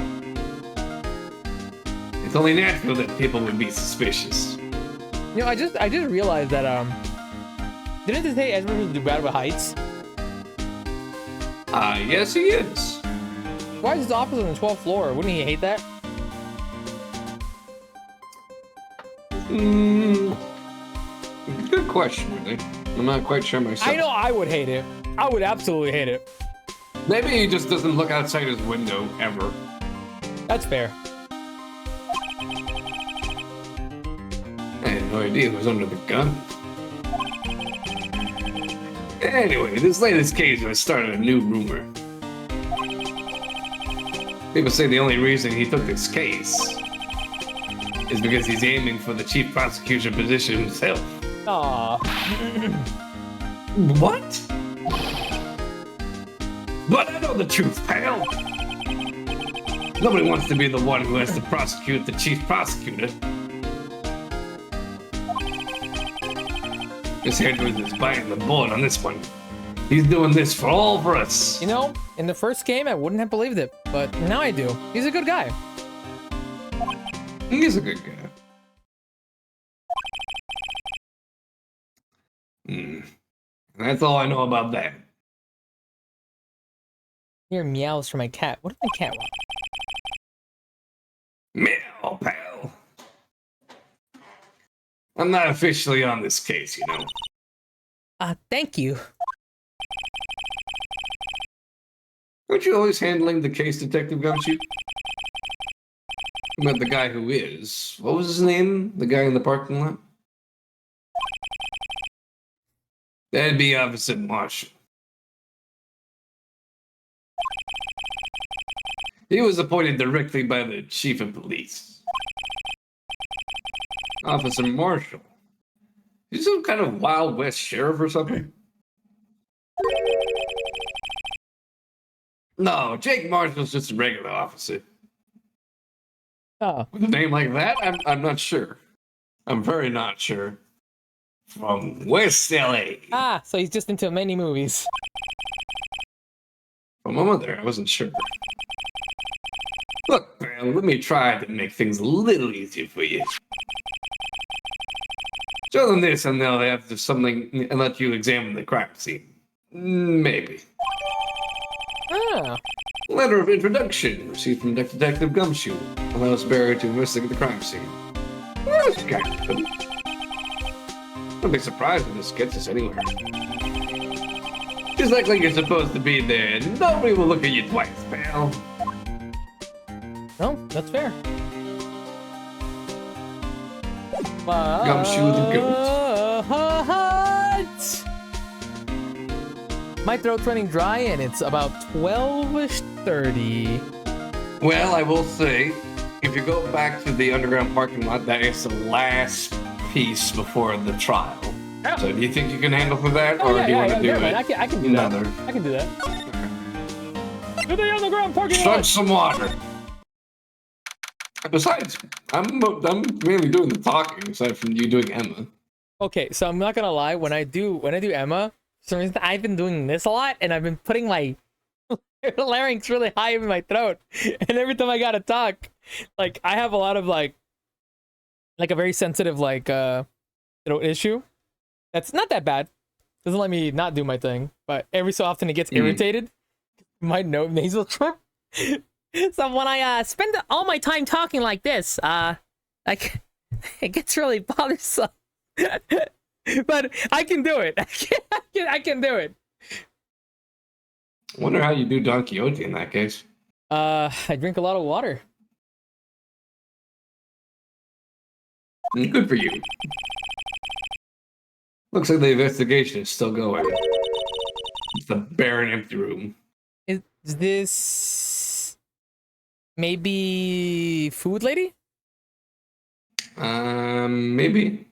It's only natural that people would be suspicious. You know, I just realized that didn't they say Edgeworth was bad with heights? Yes he is. Why is his office on the 12th floor? Wouldn't he hate that? Good question, really. I'm not quite sure myself. I know I would hate it. I would absolutely hate it. Maybe he just doesn't look outside his window ever. That's fair. I had no idea who was under the gun. Anyway, this latest case has started a new rumor. People say the only reason he took this case is because he's aiming for the chief prosecutor position himself. Aw. What? But I know the truth, pal. Nobody wants to be the one who has to prosecute the chief prosecutor. This Edgeworth is biting the bullet on this one. He's doing this for all of us. You know, in the first game, I wouldn't have believed it, but now I do. He's a good guy. He's a good guy. That's all I know about that. Hear meows from my cat. What does my cat want? Meow, pal. I'm not officially on this case, you know. Thank you. Aren't you always handling the case, Detective Gumshoe? I meant the guy who is. What was his name? The guy in the parking lot? That'd be Officer Marshall. He was appointed directly by the chief of police. Officer Marshall. He's some kind of Wild West sheriff or something? No, Jake Marshall's just a regular officer. Oh. With a name like that, I'm not sure. I'm very not sure. From West LA. Ah, so he's just into many movies. From my mother, I wasn't sure. Look, man, let me try to make things a little easier for you. Show them this and they'll have something and let you examine the crime scene. Maybe. Ah. Letter of introduction received from Detective Gumshoe. Allows Barry to investigate the crime scene. Well, that's kind of good. Don't be surprised if this gets us anywhere. Just act like you're supposed to be there, and nobody will look at you twice, pal. No, that's fair. Gumshoe the goat. My throat's running dry, and it's about 12:30. Well, I will say, if you go back to the underground parking lot, that is the last piece before the trial. Yeah. So do you think you can handle for that, Oh, or yeah, do you want to do man. it I can do another? that. I can do that. To the underground parking Chug lot. some water. Besides, I'm mainly doing the talking, aside from you doing Emma. Okay, so I'm not gonna lie. When I do Emma, for some reason I've been doing this a lot, and I've been putting my larynx really high in my throat, and every time I gotta talk, like I have a lot of like a very sensitive throat issue. That's not that bad. Doesn't let me not do my thing, but every so often it gets irritated. My nasal trip. So when I spend all my time talking like this, like it gets really bothersome. But I can do it. I can do it. Wonder how you do Don Quixote in that case. I drink a lot of water. Good for you. Looks like the investigation is still going. It's a barren, empty room. Is this maybe food lady? Maybe.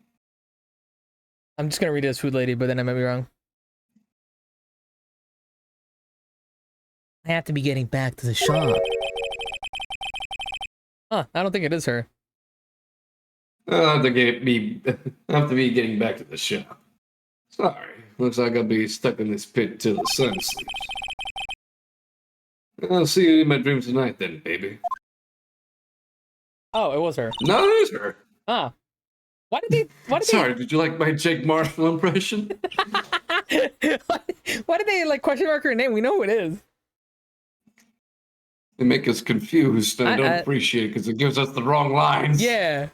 I'm just gonna read it as food lady, but then I might be wrong. I have to be getting back to the shop. Huh, I don't think it is her. I'll have to be getting back to the shop. Sorry, looks like I'll be stuck in this pit till the sun sleeps. I'll see you in my dreams tonight then, baby. Oh, it was her. No, it is her. Ah. Why did Sorry, did you like my Jake Marshall impression? why did they like question mark her name? We know who it is. They make us confused, and I don't appreciate it because it gives us the wrong lines. Yeah.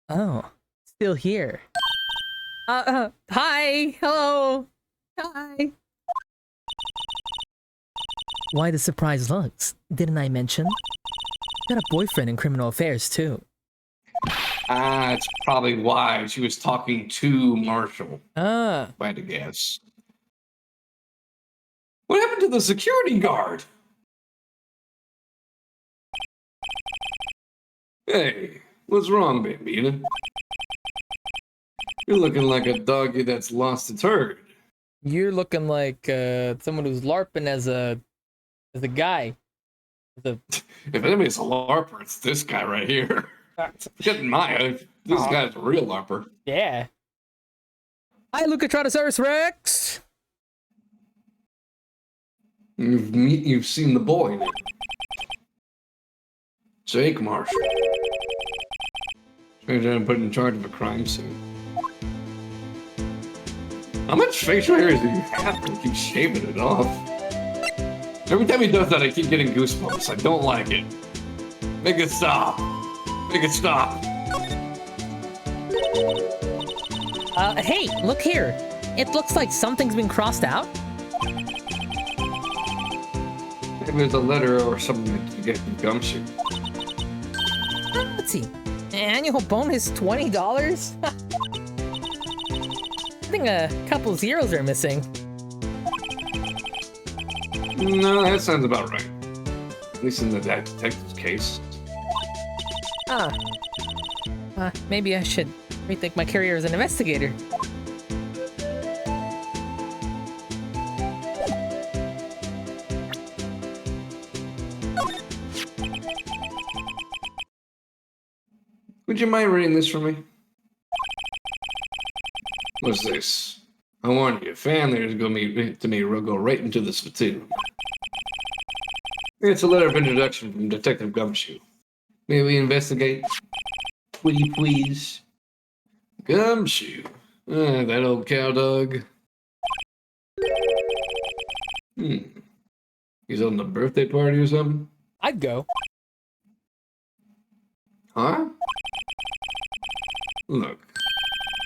Oh, still here. Hi, hello, hi. Why the surprise looks? Didn't I mention? Got a boyfriend in criminal affairs too. That's probably why she was talking to Marshall. Ah. If I had to guess. What happened to the security guard? Hey, what's wrong, Bambina? You're looking like a doggy that's lost its herd. You're looking like someone who's LARPing as a guy. If anybody's a LARPer, it's this guy right here. Forgetting Maya, this guy's a real LARPer. Yeah. Hi, Lucatrotosaurus Rex. You've seen the boy now. Jake Marshall. Stranger put in charge of a crime scene. How much facial hair does he have to keep shaving it off? Every time he does that, I keep getting goosebumps. I don't like it. Make it stop. Make it stop. Hey, look here. It looks like something's been crossed out. Maybe there's a letter or something to get from Gumshoe. Let's see. Annual bonus $20? I think a couple zeros are missing. No, that sounds about right. At least in that detective's case. Maybe I should rethink my career as an investigator. Would you mind reading this for me? What's this? I warned you, fan letters go go right into the spittoon. It's a letter of introduction from Detective Gumshoe. May we investigate? Please. Gumshoe. That old cow dog. He's on the birthday party or something? I'd go. Huh? Look,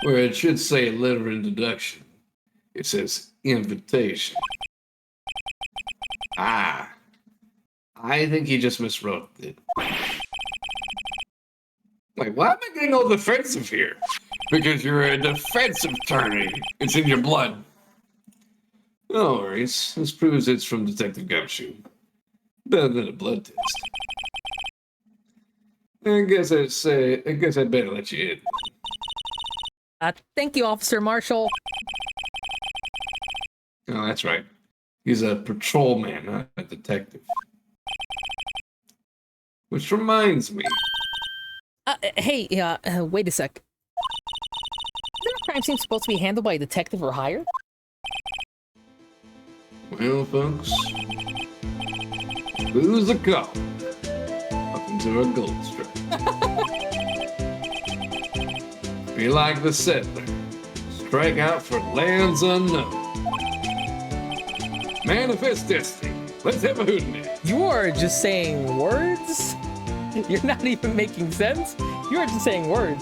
where it should say letter of introduction, it says invitation. I think he just miswrote it. Like, why am I getting all defensive here? Because you're a defensive attorney. It's in your blood. No worries. This proves it's from Detective Gumshoe. Better than a blood test. I guess I'd better let you in. Thank you, Officer Marshall. Oh, that's right. He's a patrolman, not a detective. Which reminds me. Hey, wait a sec. Isn't a crime scene supposed to be handled by a detective or higher? Well, folks, Lose a cup. Up into a gold strike. Be like the settler. Strike out for lands unknown. Manifest destiny. Let's have a hootenanny. You are just saying words? You're not even making sense. You are just saying words.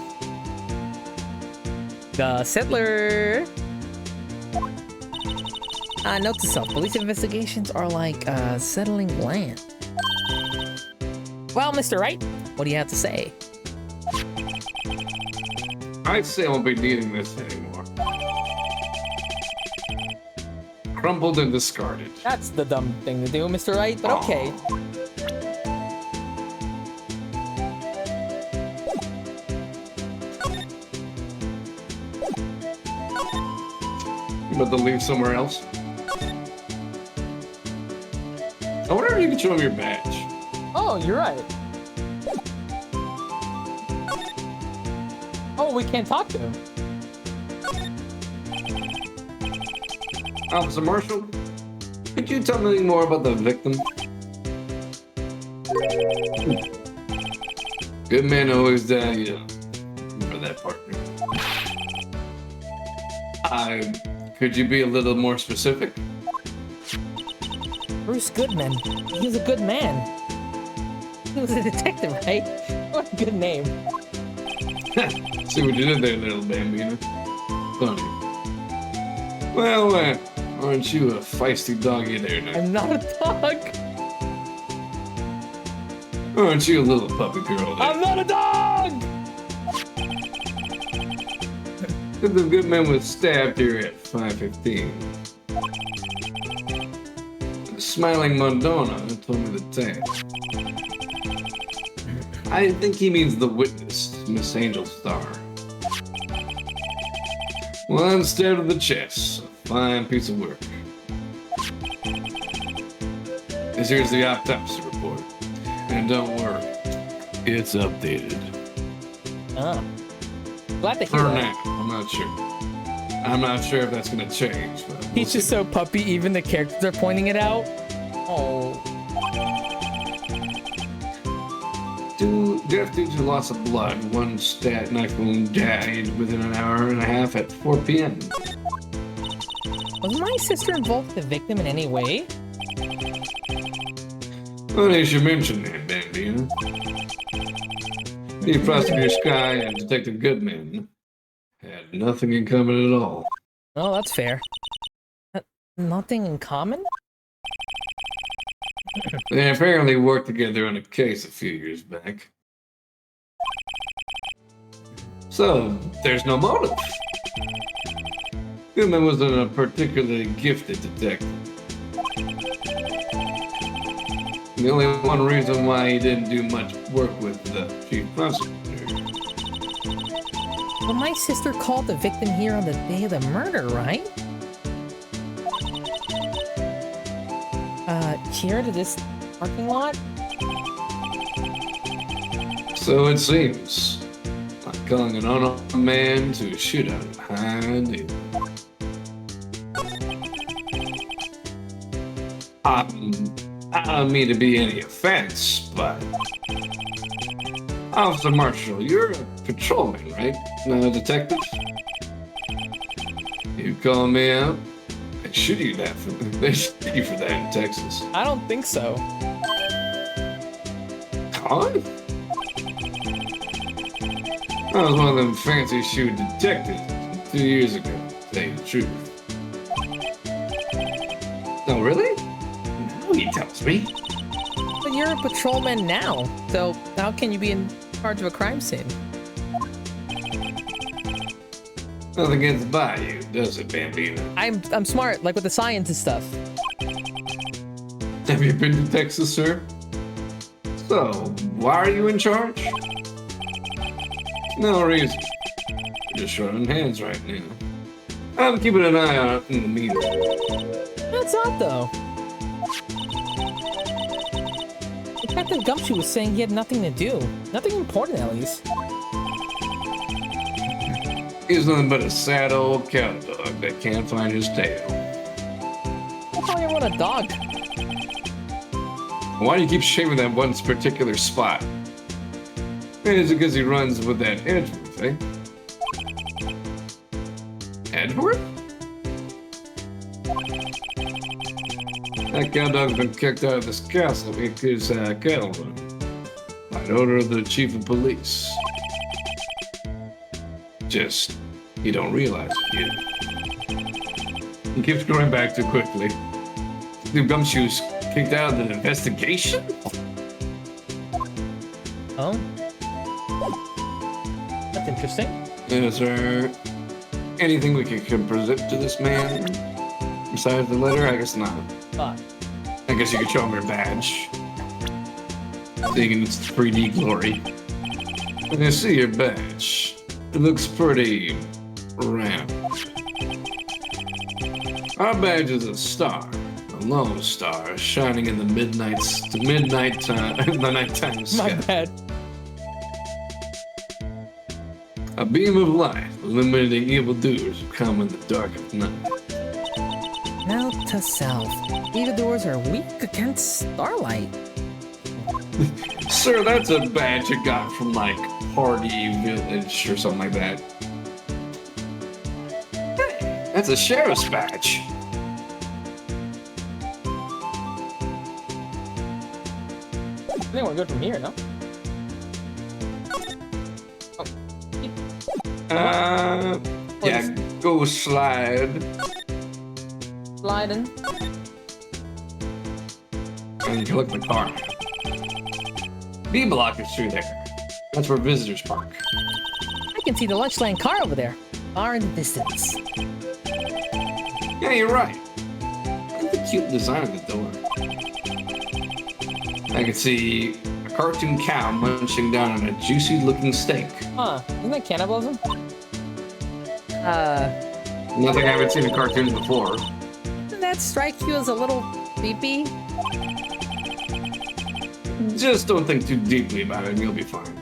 The settler. Note to self, police investigations are like settling land. Well, Mr. Wright, what do you have to say? I'd say I won't be needing this anymore. Crumpled and discarded. That's the dumb thing to do, Mr. Wright, but okay. You about to leave somewhere else? I wonder if you can show me your badge. Oh, you're right. Oh, we can't talk to him. Officer Marshall, could you tell me more about the victim? Good men always die young. Remember that, partner. Could you be a little more specific? Bruce Goodman. He was a good man. He was a detective, right? What a good name. See what you did there, little bambino. Funny. Well, aren't you a feisty doggy there now? I'm not a dog. Aren't you a little puppy girl there? I'm not a dog! The good man was stabbed here at 5:15. Smiling Madonna told me the tale. I think he means the witness, Miss Angel Star. One stab to the chest, a fine piece of work. This here's the autopsy report. And don't worry, it's updated. Oh. Glad to hear For that. now, I'm not sure. I'm not sure if that's gonna change, but we'll He's just see. so puppy, even the characters are pointing it out. Oh. Death due to loss of blood. One stat knife wound died within an hour and a half at 4 p.m. Was my sister involved with the victim in any way? Funny you should mention that, Bambino. The prosecutor Sky and Detective Goodman had nothing in common at all. Oh, that's fair. Nothing in common? They apparently worked together on a case a few years back. So, there's no motive. Goodman wasn't a particularly gifted detective. The only one reason why he didn't do much work with the chief prosecutor. But my sister called the victim here on the day of the murder, right? Here to this parking lot? So it seems. Like calling an unarmed man to a shootout behind him. I don't mean to be any offense, but Officer Marshall, you're a patrolman, right? Not a detective? You call me out, they shoot you that for that in Texas. I don't think so. Con? I was one of them fancy shoe detectives 2 years ago, to tell you the truth. Oh, really? Now he tells me. But you're a patrolman now, so how can you be in charge of a crime scene? Nothing gets by you, does it, Bambino? I'm smart, like with the science and stuff. Have you been to Texas, sir? So, why are you in charge? No reason. You're just short on hands right now. I'm keeping an eye on it in the meantime. That's odd, though. Captain Gumshoe was saying he had nothing to do. Nothing important, at least. He's nothing but a sad old cow dog that can't find his tail. I thought you were a dog. Why do you keep shaving that one particular spot? Is it because he runs with that Edgeworth, eh? Edgeworth? That cowdog's been kicked out of this castle because cattle run. By order of the chief of police. Just, you don't realize it yet. He keeps going back too quickly. The Gumshoe's kicked out of the investigation? Oh? That's interesting. Is there anything we can present to this man? Besides the letter? I guess not. I guess you could show him your badge. So you can 3D glory. When you see your badge, it looks pretty round. Our badge is a star, a lone star, shining in the nighttime sky. My bad. A beam of light, illuminating evildoers who come in the dark of night. Note to self. Evildoers are weak against starlight. Sir, that's a badge you got from, like, Hardy Village or something like that. Hey, that's a sheriff's badge. I think we're good from here, no? Yeah, go slide. Sliding. And you can look at the car. B block is through there. That's where visitors park. I can see the lunch lane car over there. Far in the distance. Yeah, you're right. Look at the cute design of the door. I can see a cartoon cow munching down on a juicy looking steak. Huh. Isn't that cannibalism? Nothing I haven't seen in cartoons before. Doesn't that strike you as a little creepy? Just don't think too deeply about it and you'll be fine.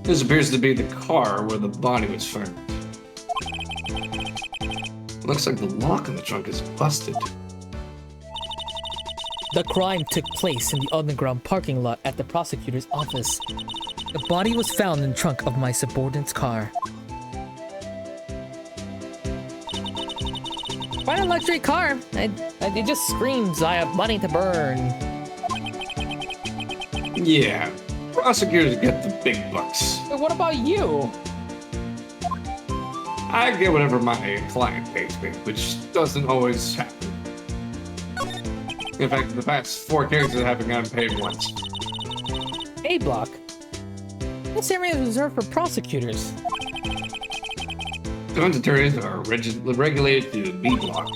This appears to be the car where the body was found. Looks like the lock on the trunk is busted. The crime took place in the underground parking lot at the prosecutor's office. The body was found in the trunk of my subordinate's car. Quite a luxury car. It just screams, I have money to burn. Yeah, prosecutors get the big bucks. But what about you? I get whatever my client pays me, which doesn't always happen. In fact, the past 4 cases I haven't gotten paid once. A block? This area is reserved for prosecutors. Defense attorneys are regulated to B block.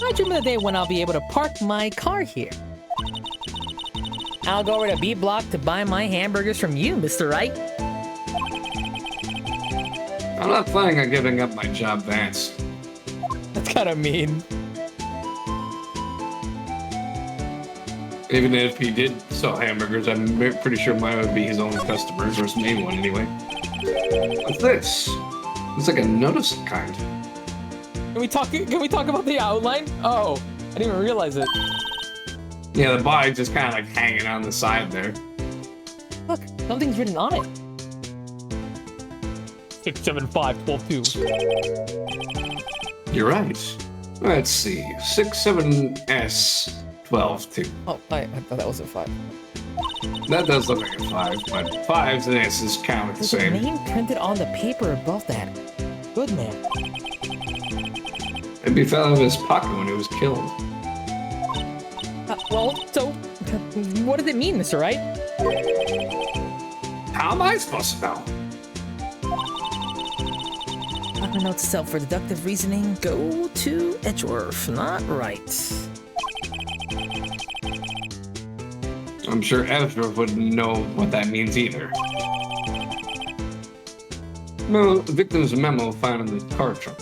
I dream of the day when I'll be able to park my car here. I'll go over to B block to buy my hamburgers from you, Mr. Wright. I'm not planning on giving up my job, Vance. That's kind of mean. Even if he did sell hamburgers, I'm pretty sure mine would be his own customers, or his main one anyway. What's this? It's like a notice kind. Can we talk about the outline? Oh, I didn't even realize it. Yeah, the body's just kind of like hanging on the side there. Look, something's written on it. 675-12-2. You're right. Let's see. 67S-12-2. Oh, I thought that was a 5. That does look like a 5, but 5s and S's count the There's a same. name printed on the paper above that. Good man. Maybe he fell out of his pocket when he was killed. Well, so, what does it mean, Mr. Wright? How am I supposed to know? I don't know to self for deductive reasoning. Go to Edgeworth, not Wright. I'm sure Edgeworth wouldn't know what that means either. No, the victim's memo found in the car trunk.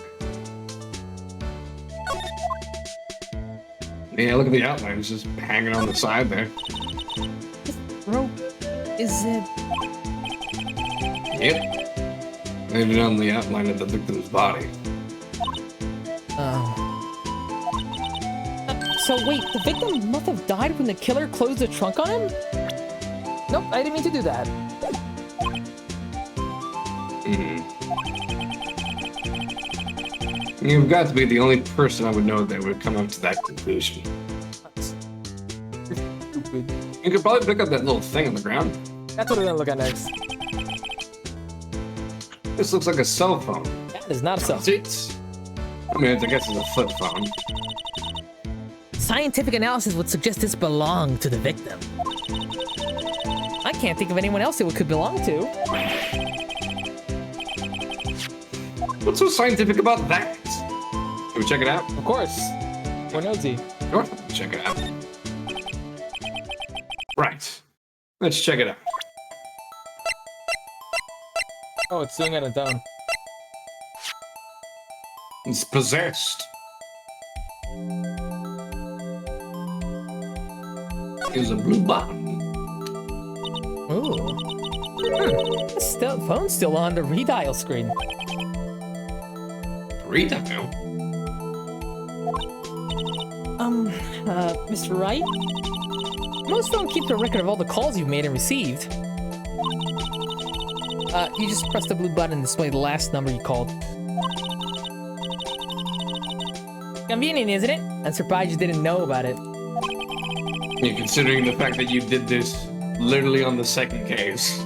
Yeah, look at the outlines just hanging on the side there. Rope, is it? Yep. Even on the outline of the victim's body. Oh. So wait, the victim must have died when the killer closed the trunk on him? Nope, I didn't mean to do that. You've got to be the only person I would know that would come up to that conclusion. You could probably pick up that little thing on the ground. That's what we're gonna look at next. This looks like a cell phone. That is not a cell. It? I mean, I guess it's a flip phone. Scientific analysis would suggest this belonged to the victim. I can't think of anyone else it could belong to. What's so scientific about that? Can we check it out? Of course. We're nosy. Sure. Check it out. Right. Let's check it out. Oh, it's doing it on its own. It's possessed. Here's a blue button. Ooh. The phone's still on the redial screen. Redial? Mr. Wright? Most don't keep a record of all the calls you've made and received. You just press the blue button and display the last number you called. Convenient, isn't it? I'm surprised you didn't know about it. Yeah, considering the fact that you did this literally on the second case.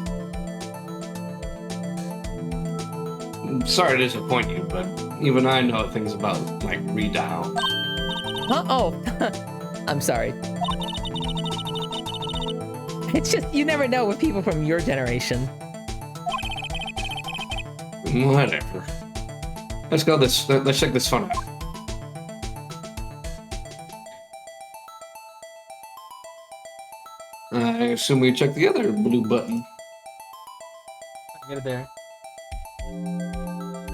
I'm sorry to disappoint you, but even I know things about, like, redial. Huh? Oh, I'm sorry. It's just, you never know with people from your generation. Whatever. Let's check this phone out. I assume we check the other blue button. Get it there.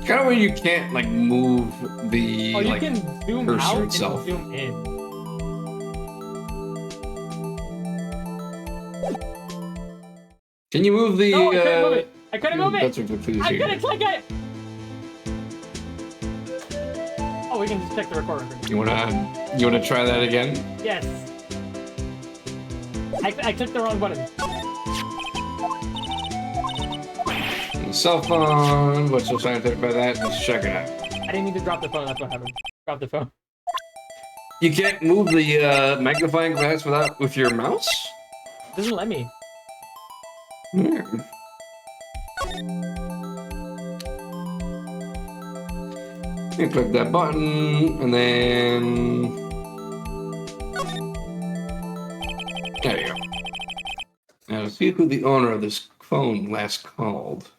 Kind of where you can't, like, move the, Oh, you like, can zoom cursor out itself. and zoom in. Can you move the, No, I couldn't move it. I couldn't move That's it. what please I here. couldn't click it. Oh, we can just check the recorder. You wanna try that again? Yes. I clicked the wrong button. Cell phone. What's so scientific about that? Let's check it out. I didn't mean to drop the phone. That's what happened. Drop the phone. You can't move the magnifying glass with your mouse? It doesn't let me. Weird. You click that button, and then there you go. Now see who the owner of this phone last called.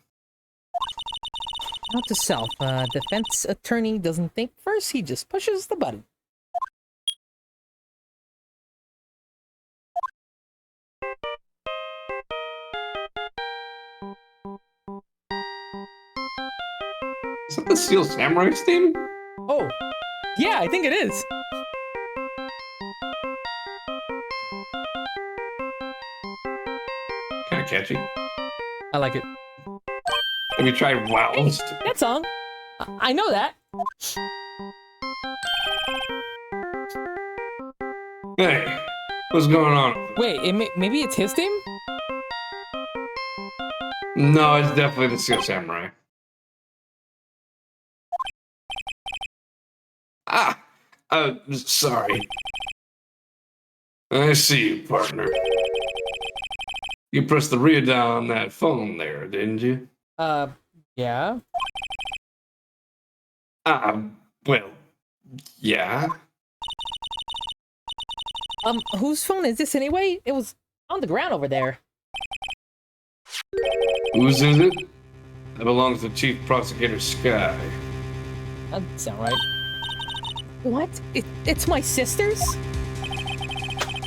Note to self, defense attorney doesn't think first, he just pushes the button. Is that the Steel Samurai's theme? Oh, yeah, I think it is. Kind of catchy. I like it. Have you tried Wows? That song. I know that. Hey, what's going on? Wait, maybe it's his theme? No, it's definitely the Steel Samurai. Sorry. I see you, partner. You pressed the rear dial on that phone there, didn't you? Yeah. Well, yeah. Whose phone is this anyway? It was on the ground over there. Whose is it? That belongs to Chief Prosecutor Sky. That doesn't sound right. What? It's my sister's?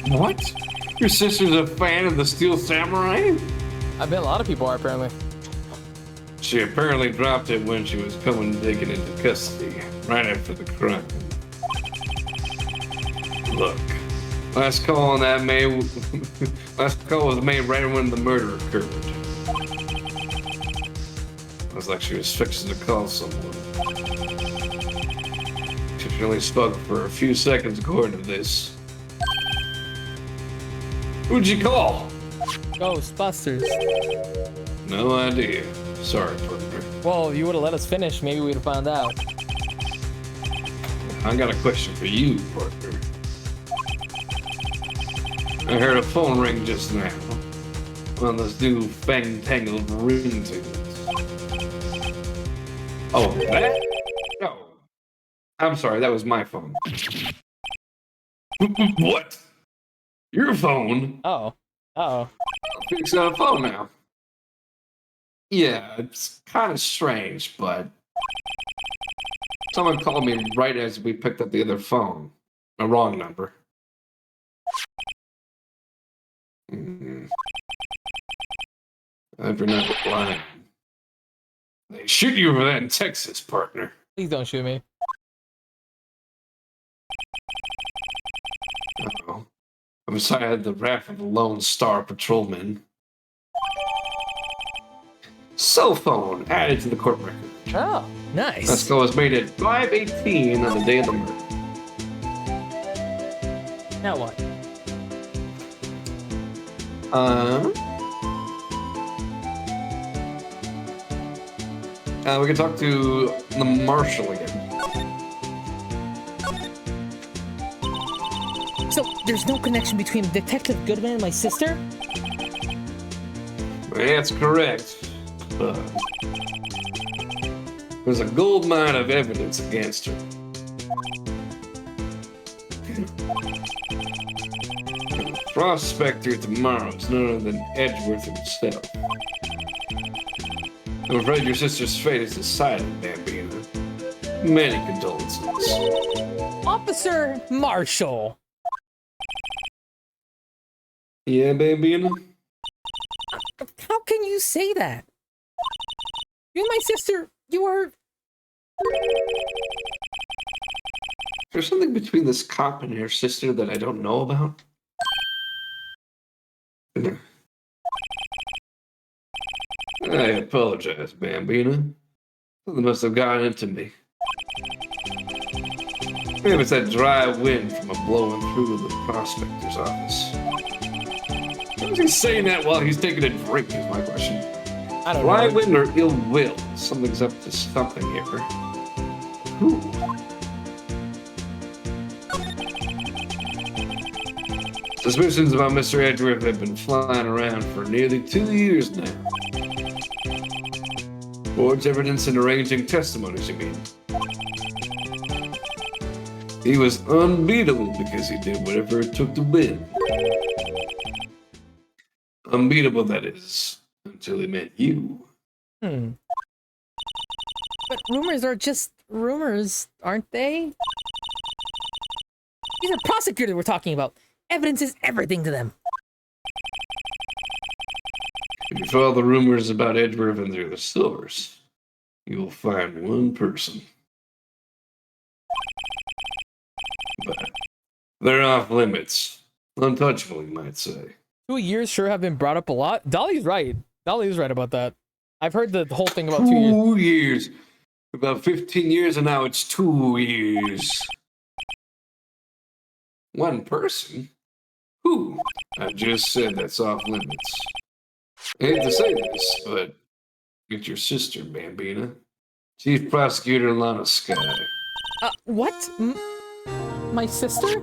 What? Your sister's a fan of the Steel Samurai? I bet a lot of people are, apparently. She apparently dropped it when she was coming digging into custody, right after the crime. Look, last call on that last call was made right when the murder occurred. It was like she was fixing to call someone. She only spoke for a few seconds according to this. Who'd you call? Ghostbusters. No idea. Sorry, partner. Well, you would have let us finish. Maybe we'd have found out. I got a question for you, partner. I heard a phone ring just now. On those new fang-tangled ringtones. Oh, that? Oh. I'm sorry, that was my phone. What? Your phone? Oh. Oh. I'm fixing a phone now. Yeah, it's kind of strange, but someone called me right as we picked up the other phone. A wrong number. After not replying. They shoot you over that in Texas, partner. Please don't shoot me. Uh-oh. I'm beside the wrath of the Lone Star Patrolman. Cell phone added to the court record. Oh, nice. That call was made at 5:18 on the day of the murder. Now what? We can talk to the marshal again. So there's no connection between Detective Goodman and my sister? That's correct. There's a gold mine of evidence against her. The prospector tomorrow is none other than Edgeworth himself. I'm afraid your sister's fate is decided, Bambina. Many condolences. Officer Marshall. Yeah, Bambina? How can you say that? You and my sister, you were... Is there something between this cop and her sister that I don't know about? I apologize, Bambina. Something must have gotten into me. Maybe it's that dry wind from a blowing through the prospector's office. Why is he saying that while he's taking a drink, is my question. I don't Dry know. wind or ill will? Something's up to something here. Who? Suspicions about Mr. Edgeworth have been flying around for nearly 2 years now. Forged evidence and arranging testimonies, you mean? He was unbeatable because he did whatever it took to win. Unbeatable, that is, until he met you. But rumors are just rumors, aren't they? These are prosecutors we're talking about. Evidence is everything to them. If you follow the rumors about Edgeworth and their source, you will find one person. But they're off limits. Untouchable, you might say. 2 years sure have been brought up a lot. Dolly's right. Dolly's right about that. I've heard the whole thing about 2 years. 2 years. About 15 years, and now it's 2 years. One person? Who? I just said that's off limits. I hate to say this, but it's your sister, Bambina. Chief Prosecutor Lana Sky. What? My sister?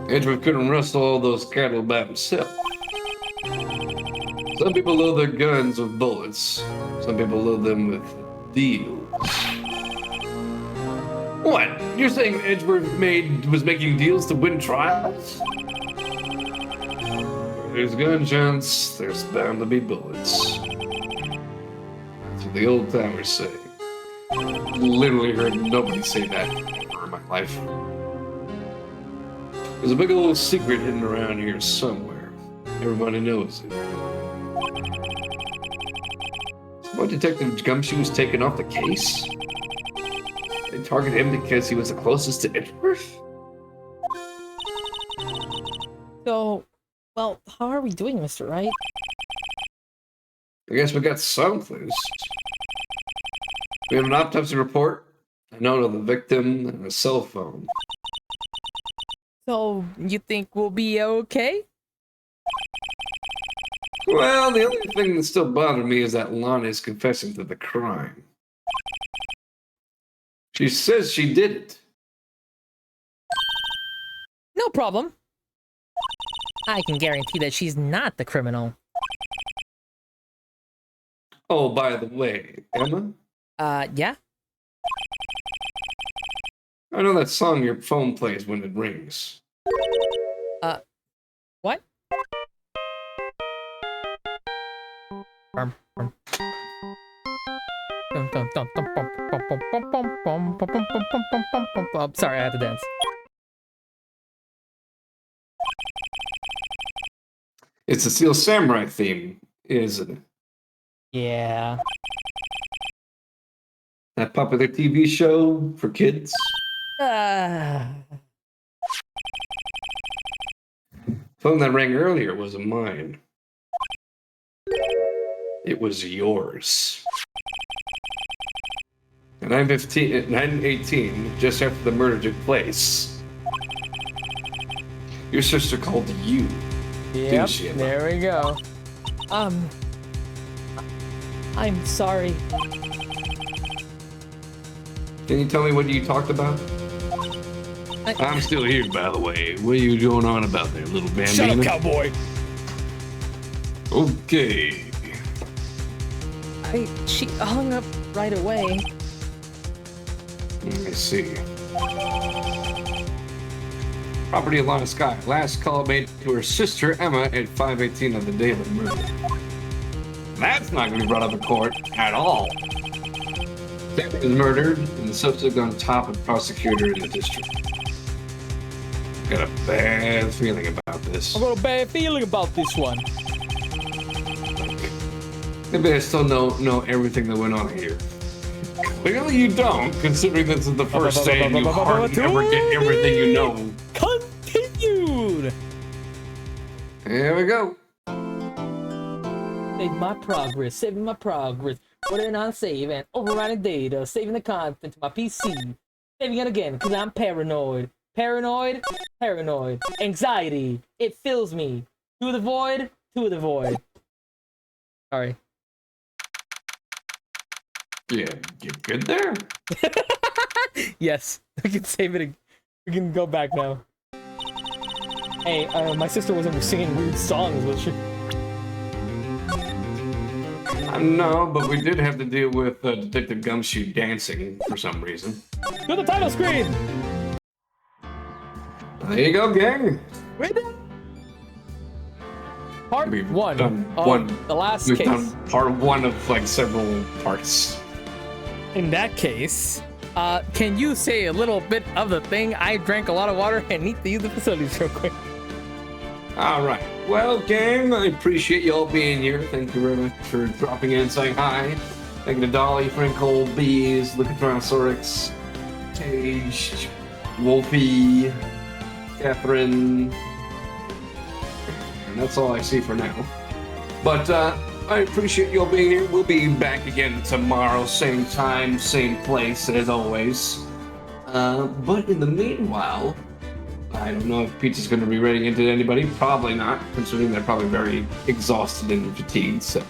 Edgeworth couldn't rustle all those cattle by himself. Some people load their guns with bullets. Some people load them with deals. What? You're saying Edgeworth was making deals to win trials? Where there's gunshots, there's bound to be bullets. That's what the old timers say. Literally heard nobody say that ever in my life. There's a big old secret hidden around here somewhere. Everybody knows it. What, Detective Gumshoe was taken off the case? They targeted him because he was the closest to Edgeworth? So, well, how are we doing, Mr. Wright? I guess we got some clues. We have an autopsy report a note of the victim, and a cell phone. So, you think we'll be okay? Well, the only thing that still bothers me is that Lana is confessing to the crime. She says she did it. No problem. I can guarantee that she's not the criminal. Oh, by the way, Emma? Yeah? I know that song your phone plays when it rings. What? Oh, sorry, I had to dance. It's the Steel Samurai theme, isn't it? Yeah. That popular TV show for kids? Phone that rang earlier wasn't mine. It was yours. At 9:18, just after the murder took place, your sister called you. Yep, she, Emma? there we go. I'm sorry. Can you tell me what you talked about? I'm still here, by the way. What are you going on about there, little bambino? Shut up, cowboy. Okay. She hung up right away. Let me see. Property of Lana Sky. Last call made to her sister, Emma, at 5:18 on the day of the murder. That's not going to be brought up in court at all. Family was murdered, and the suspect on top of prosecutor in the district. Got a bad feeling about this. I've got a bad feeling about this one. Maybe I still know everything that went on here. Clearly you don't, considering this is the first day and you hardly ever get everything you know. Continued. Here we go. Save my progress, saving my progress. Putting on save and overriding data, saving the content to my PC. Saving it again, because I'm paranoid. Paranoid, paranoid. Anxiety, it fills me. To the void, to the void. Sorry. Yeah, you good there? Yes, we can save it. We can go back now. Hey, my sister wasn't singing weird songs, was she? No, but we did have to deal with Detective Gumshoe dancing for some reason. To the title screen. There you go, gang. Part We've one done of one. the last We've case. done part one of like several parts. In that case, can you say a little bit of the thing? I drank a lot of water and need to use the facilities real quick. All right. Well, gang, I appreciate you all being here. Thank you very much for dropping in and saying hi. Thank you to Dolly, Frankel, Bees, Lucatrosaurus, Tage, Wolfie, Catherine. And that's all I see for now. But I appreciate you all being here. We'll be back again tomorrow, same time, same place, as always. But in the meanwhile, I don't know if Pizza's going to be running into anybody. Probably not, considering they're probably very exhausted and fatigued. So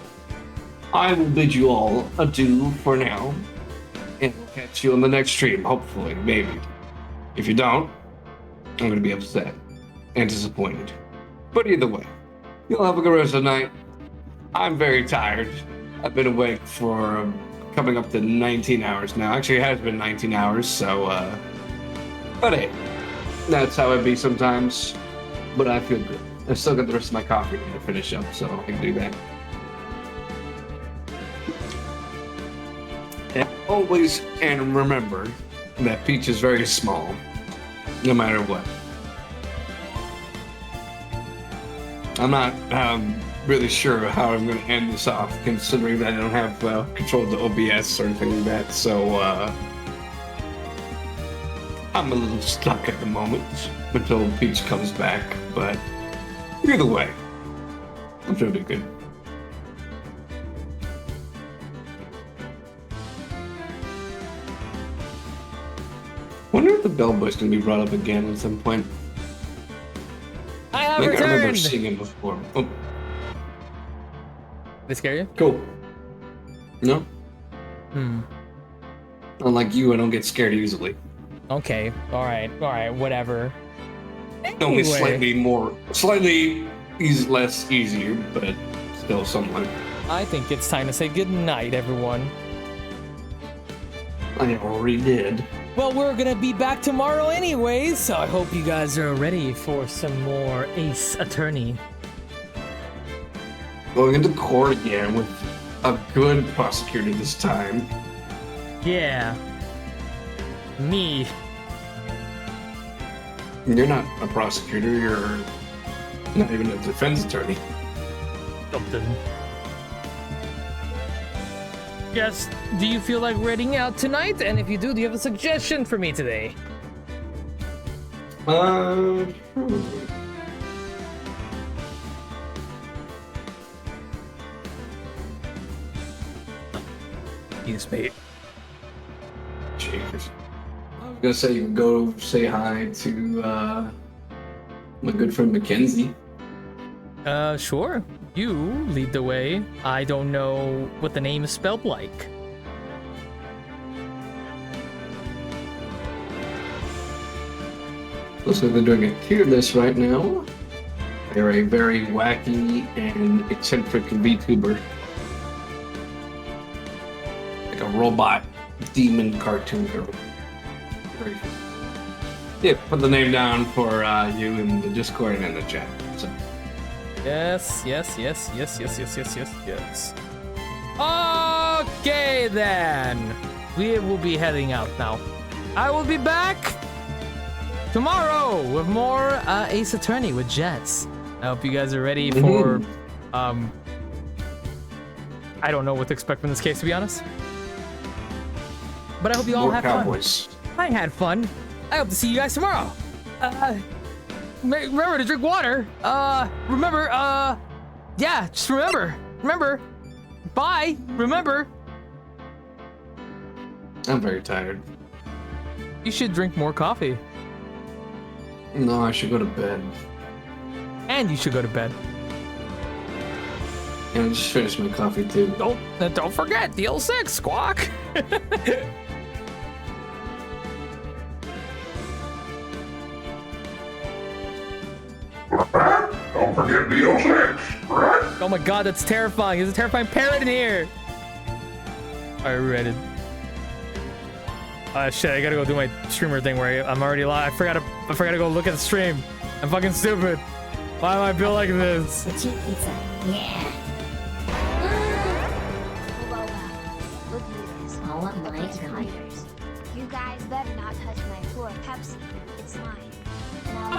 I will bid you all adieu for now. And we'll catch you on the next stream, hopefully, maybe. If you don't, I'm going to be upset and disappointed. But either way, you'll have a good rest of the night. I'm very tired. I've been awake for coming up to 19 hours now. Actually, it has been 19 hours, so, but hey. That's how it be sometimes, but I feel good. I still got the rest of my coffee to finish up, so I can do that. And always, and remember that Peach is very small, no matter what. I'm not really sure how I'm going to end this off, considering that I don't have control of the OBS or anything like that, so, I'm a little stuck at the moment until Peach comes back, but either way, I'm sure it'll be good. the bellboy's gonna be brought up again at some point. I I have think I remember returned. seeing him before. Oh, They scare you? cool. No? Hmm. Unlike you, I don't get scared easily. Okay. All right. whatever. Only Anyway, slightly less easier, but still somewhat. I think it's time to say goodnight, everyone. I already did. Well, we're gonna be back tomorrow anyways, so I hope you guys are ready for some more Ace Attorney. Going into court again with a good prosecutor this time. Yeah. Me. You're not a prosecutor, you're not even a defense attorney. Something. Yes, do you feel like reading out tonight? And if you do you have a suggestion for me today? Yes, mate. Cheers. I was gonna say you can go say hi to my good friend Mackenzie. Sure. You lead the way. I don't know what the name is spelled like. Looks like they're doing a tier list right now. They're a very wacky and eccentric VTuber. Like a robot demon cartoon girl. Very cool. Yeah, put the name down for you in the Discord and in the chat. So. Yes. Okay, then. We will be heading out now. I will be back tomorrow with more Ace Attorney with Jets. I hope you guys are ready for, I don't know what to expect from this case, to be honest. But I hope you all More had cowboys. fun. I had fun. I hope to see you guys tomorrow. Remember to drink water. Remember, yeah, just remember. Bye. Remember. I'm very tired. You should drink more coffee. No, I should go to bed. And you should go to bed. And I just finished my coffee too. Don't forget, deal 6, Squawk. Don't forget deal 6, right? Oh my god, that's terrifying. There's a terrifying parrot in here. Alright, we're ready. Shit, I gotta go do my streamer thing where I'm already live. I forgot to go look at the stream. I'm fucking stupid. Why am I built like this? Legit pizza. Yeah. Whoa. Look at this. All of my spiders. You guys better not touch my floor Pepsi. It's mine. Now